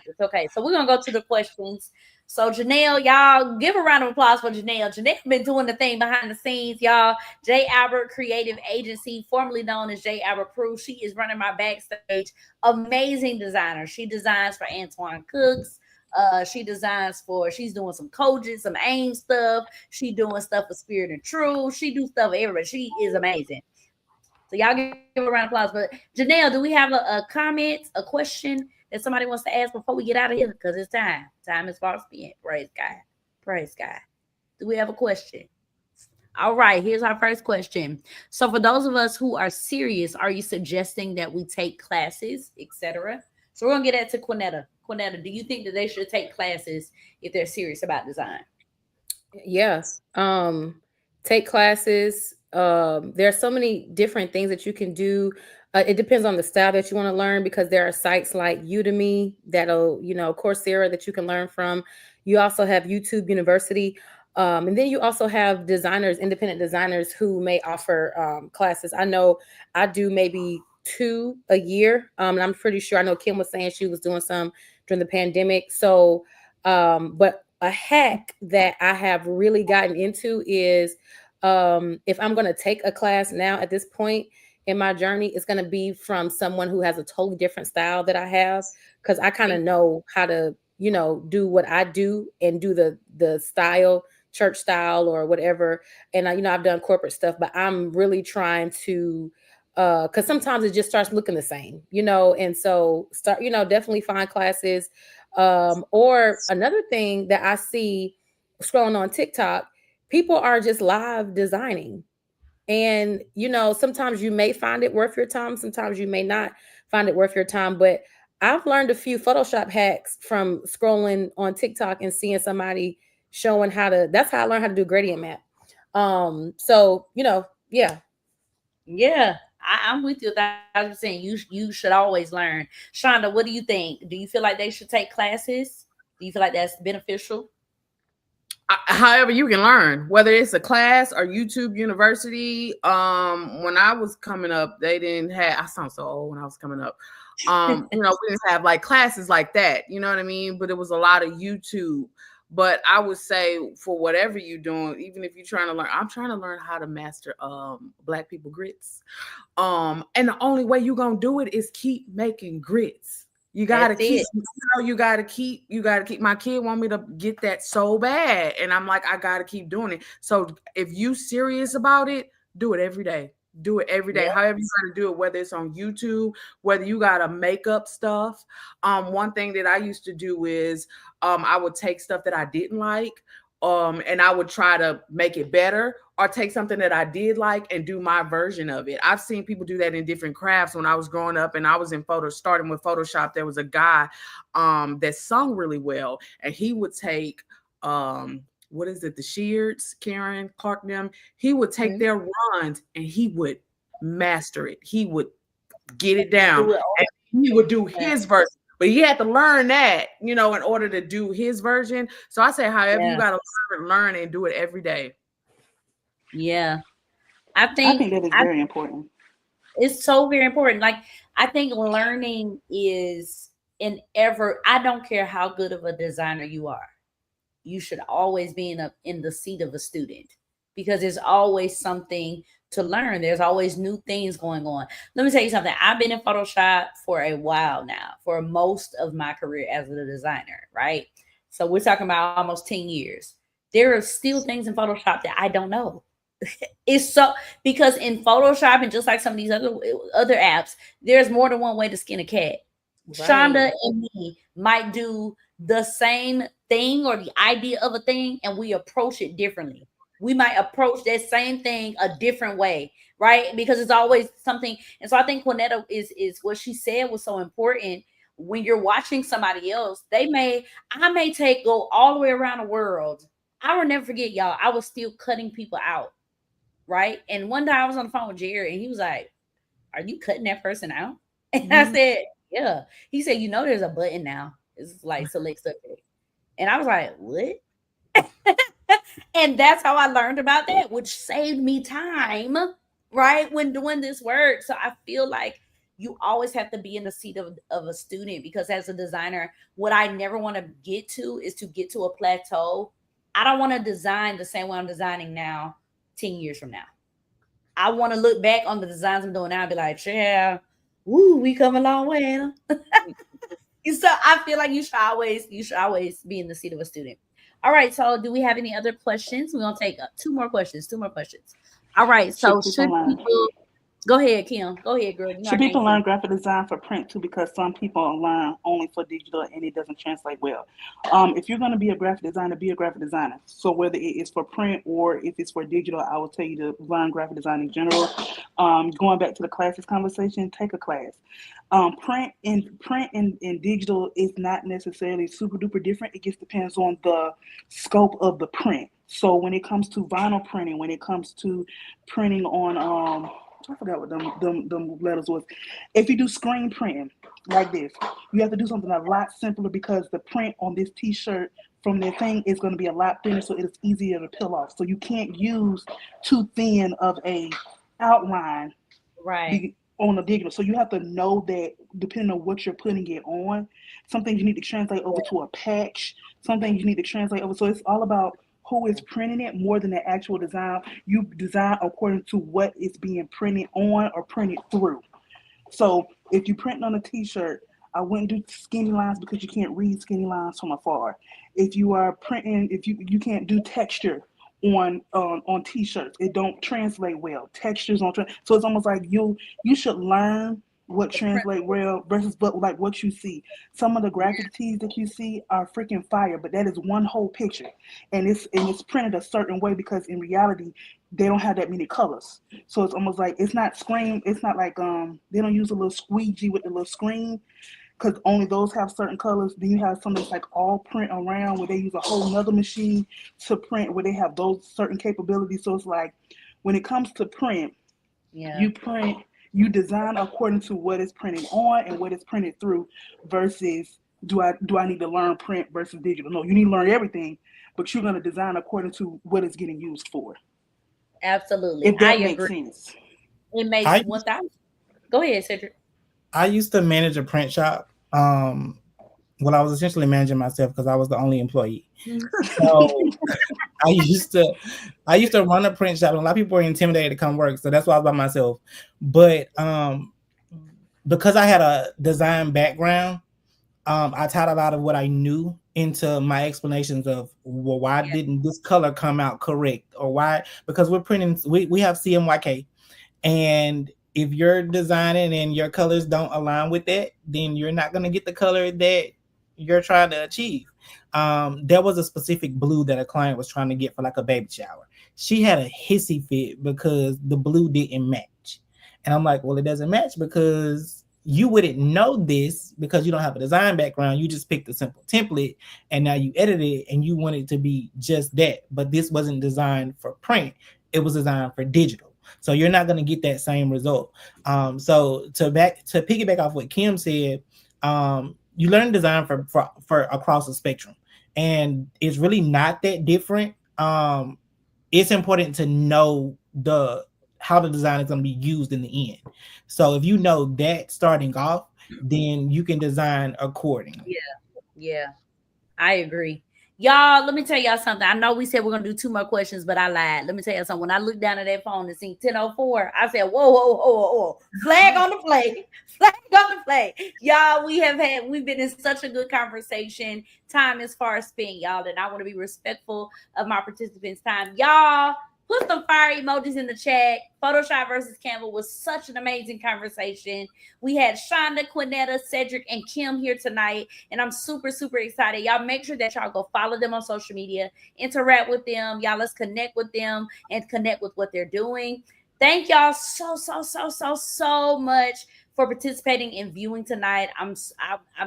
So we're gonna go to the questions. So Janelle, y'all give a round of applause for Janelle. Janelle been doing the thing behind the scenes, y'all. J. Albert Creative Agency, formerly known as J. Albert Crew. She is running my backstage. Amazing designer. She designs for Antoine Cooks. She's doing some coaches, some AIM stuff. She doing stuff for Spirit and Truth. She do stuff for everybody. She is amazing. So y'all give a round of applause. But Janelle, do we have a comment, a question that somebody wants to ask before we get out of here? Because it's time. Time is far spent. Praise God. Do we have a question? All right, here's our first question. So for those of us who are serious, are you suggesting that we take classes, etc.? So we're gonna get that to Quinetta. Quinetta, do you think that they should take classes if they're serious about design? Yes. Take classes. There are so many different things that you can do. It depends on the style that you want to learn, because there are sites like Udemy that'll, Coursera that you can learn from. You also have YouTube University. And then you also have designers, independent designers who may offer classes. I know I do maybe 2 a year. And I'm pretty sure, I know Kim was saying she was doing some during the pandemic. So, but a hack that I have really gotten into is if I'm going to take a class now at this point in my journey, it's going to be from someone who has a totally different style that I have, because I kind of know how to, do what I do and do the style, church style or whatever. And I've done corporate stuff, but I'm really trying to, because sometimes it just starts looking the same, and so start, definitely find classes. Or another thing that I see scrolling on TikTok, people are just live designing. And, sometimes you may find it worth your time. Sometimes you may not find it worth your time. But I've learned a few Photoshop hacks from scrolling on TikTok and seeing somebody showing that's how I learned how to do gradient map. So, yeah. Yeah. I'm with you 1,000%. You should always learn. Shonda, what do you think? Do you feel like they should take classes? Do you feel like that's beneficial? However you can learn, whether it's a class or YouTube University. When I was coming up, they didn't have, I sound so old when I was coming up. We didn't have like classes like that, you know what I mean? But it was a lot of YouTube. But I would say for whatever you're doing, even if you're trying to learn, I'm trying to learn how to master Black people grits. And the only way you're gonna do it is keep making grits. You gotta keep, you gotta keep. My kid want me to get that so bad, and I'm like, I gotta keep doing it. So if you serious about it, do it every day. Do it every day. Yeah. However you gotta do it, whether it's on YouTube, whether you gotta make up stuff. One thing that I used to do is I would take stuff that I didn't like, and I would try to make it better, or take something that I did like and do my version of it. I've seen people do that in different crafts. When I was growing up and I was in starting with Photoshop, there was a guy that sung really well, and he would take what is it, the Sheards, Karen Clark, them. He would take their runs and he would master it. He would get it down, and he would do his version. But he had to learn that, in order to do his version. So I say, however you got to learn and do it every day. Yeah. I think that is very important. It's so very important. Like, I think learning is I don't care how good of a designer you are. You should always be in the seat of a student, because there's always something to learn. There's always new things going on. Let me tell you something. I've been in Photoshop for a while now, for most of my career as a designer, right? So we're talking about almost 10 years. There are still things in Photoshop that I don't know. It's so, because in Photoshop, and just like some of these other apps, there's more than one way to skin a cat. Right. Shonda and me might do the same thing or the idea of a thing, and we approach it differently. We might approach that same thing a different way, right? Because it's always something. And so I think Quinetta is what she said was so important. When you're watching somebody else, I may go all the way around the world. I will never forget, y'all, I was still cutting people out, right? And one day I was on the phone with Jerry, and he was like, "Are you cutting that person out?" And I said, "Yeah." He said, "There's a button now. It's like select subject." And I was like, "What?" And that's how I learned about that, which saved me time, right, when doing this work. So I feel like you always have to be in the seat of a student, because as a designer, what I never want to get to is to get to a plateau. I don't want to design the same way I'm designing now 10 years from now. I want to look back on the designs I'm doing now and be like, yeah, woo, we come a long way. So I feel like you should always be in the seat of a student. All right. So do we have any other questions? We're going to take two more questions. All right. So should people go ahead, Kim. Go ahead, girl. Should people learn graphic design for print too? Because some people learn only for digital and it doesn't translate well. If you're going to be a graphic designer, be a graphic designer. So whether it is for print or if it's for digital, I would tell you to learn graphic design in general. Going back to the classes conversation, take a class. Print and digital is not necessarily super duper different. It just depends on the scope of the print. So when it comes to vinyl printing, when it comes to printing on I forgot what them letters was. If you do screen printing like this, you have to do something a lot simpler, because the print on this t-shirt from their thing is going to be a lot thinner, so it's easier to peel off. So you can't use too thin of a outline, right, on the digital. So you have to know that depending on what you're putting it on, some things you need to translate over to a patch, some things you need to translate over. So it's all about who is printing it more than the actual design. You design according to what is being printed on or printed through. So if you're printing on a t-shirt, I wouldn't do skinny lines, because you can't read skinny lines from afar. If you are printing, if you can't do texture on t-shirts, it don't translate well. Textures on so it's almost like you should learn what translate well versus but like what you see. Some of the graphic tees that you see are freaking fire, but that is one whole picture, and it's printed a certain way, because in reality they don't have that many colors. So it's almost like it's not like they don't use a little squeegee with the little screen, because only those have certain colors. Then you have some that's like all print around, where they use a whole nother machine to print, where they have those certain capabilities. So it's like when it comes to print, you You design according to what is printed on and what is printed through versus do I need to learn print versus digital? No, you need to learn everything, but you're going to design according to what it's getting used for. Absolutely. If that I makes agree. sense. It makes 1,000. Go ahead, Cedric. I used to manage a print shop. Well, I was essentially managing myself because I was the only employee. So I used to run a print shop, and a lot of people were intimidated to come work. So that's why I was by myself. But because I had a design background, I tied a lot of what I knew into my explanations of, well, why didn't this color come out correct, or why? Because we're printing, we have CMYK, and if you're designing and your colors don't align with that, then you're not going to get the color that you're trying to achieve. There was a specific blue that a client was trying to get for like a baby shower. She had a hissy fit because the blue didn't match. And I'm like, well, it doesn't match because you wouldn't know this because you don't have a design background. You just picked a simple template and now you edit it and you want it to be just that. But this wasn't designed for print. It was designed for digital. So you're not going to get that same result. So to piggyback off what Kim said, you learn design for across the spectrum, and it's really not that different. It's important to know how the design is going to be used in the end. So if you know that starting off, then you can design accordingly. Yeah, I agree. Y'all, let me tell y'all something. I know we said we're gonna do 2 more questions, but I lied. Let me tell you something. When I looked down at that phone and seen 10:04, I said, whoa. Flag on the play. Flag on the play. Y'all, we've been in such a good conversation. Time is far spent, y'all, and I want to be respectful of my participants' time. Y'all, put some fire emojis in the chat. Photoshop versus Canva was such an amazing conversation. We had Shonda, Quinetta, Cedric, and Kim here tonight, and I'm super, super excited. Y'all make sure that y'all go follow them on social media, interact with them. Y'all, let's connect with them and connect with what they're doing. Thank y'all so much for participating and viewing tonight. I'm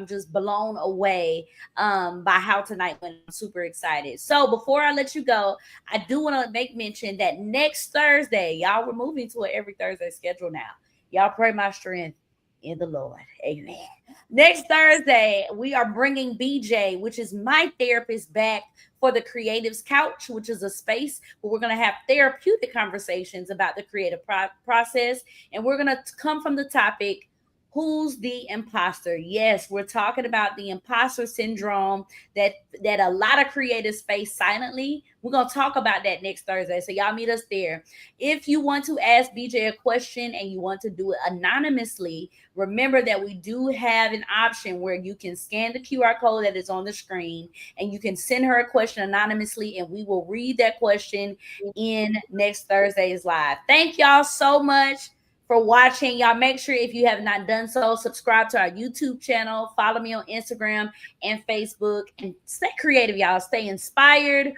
just blown away by how tonight went. I'm super excited. So before I let you go, I do want to make mention that next Thursday, y'all, we're moving to an every Thursday schedule now. Y'all pray my strength in the Lord. Amen. Next Thursday, we are bringing BJ, which is my therapist, back for the Creatives Couch, which is a space where we're going to have therapeutic conversations about the creative process. And we're going to come from the topic, who's the imposter? Yes, we're talking about the imposter syndrome that a lot of creatives face silently. We're going to talk about that next Thursday. So y'all meet us there. If you want to ask BJ a question and you want to do it anonymously, remember that we do have an option where you can scan the QR code that is on the screen and you can send her a question anonymously, and we will read that question in next Thursday's live. Thank y'all so much for watching. Y'all make sure, if you have not done so, subscribe to our YouTube channel, follow me on Instagram and Facebook, and stay creative, y'all. Stay inspired,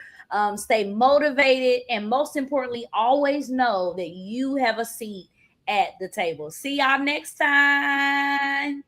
stay motivated, and most importantly, always know that you have a seat at the table. See y'all next time.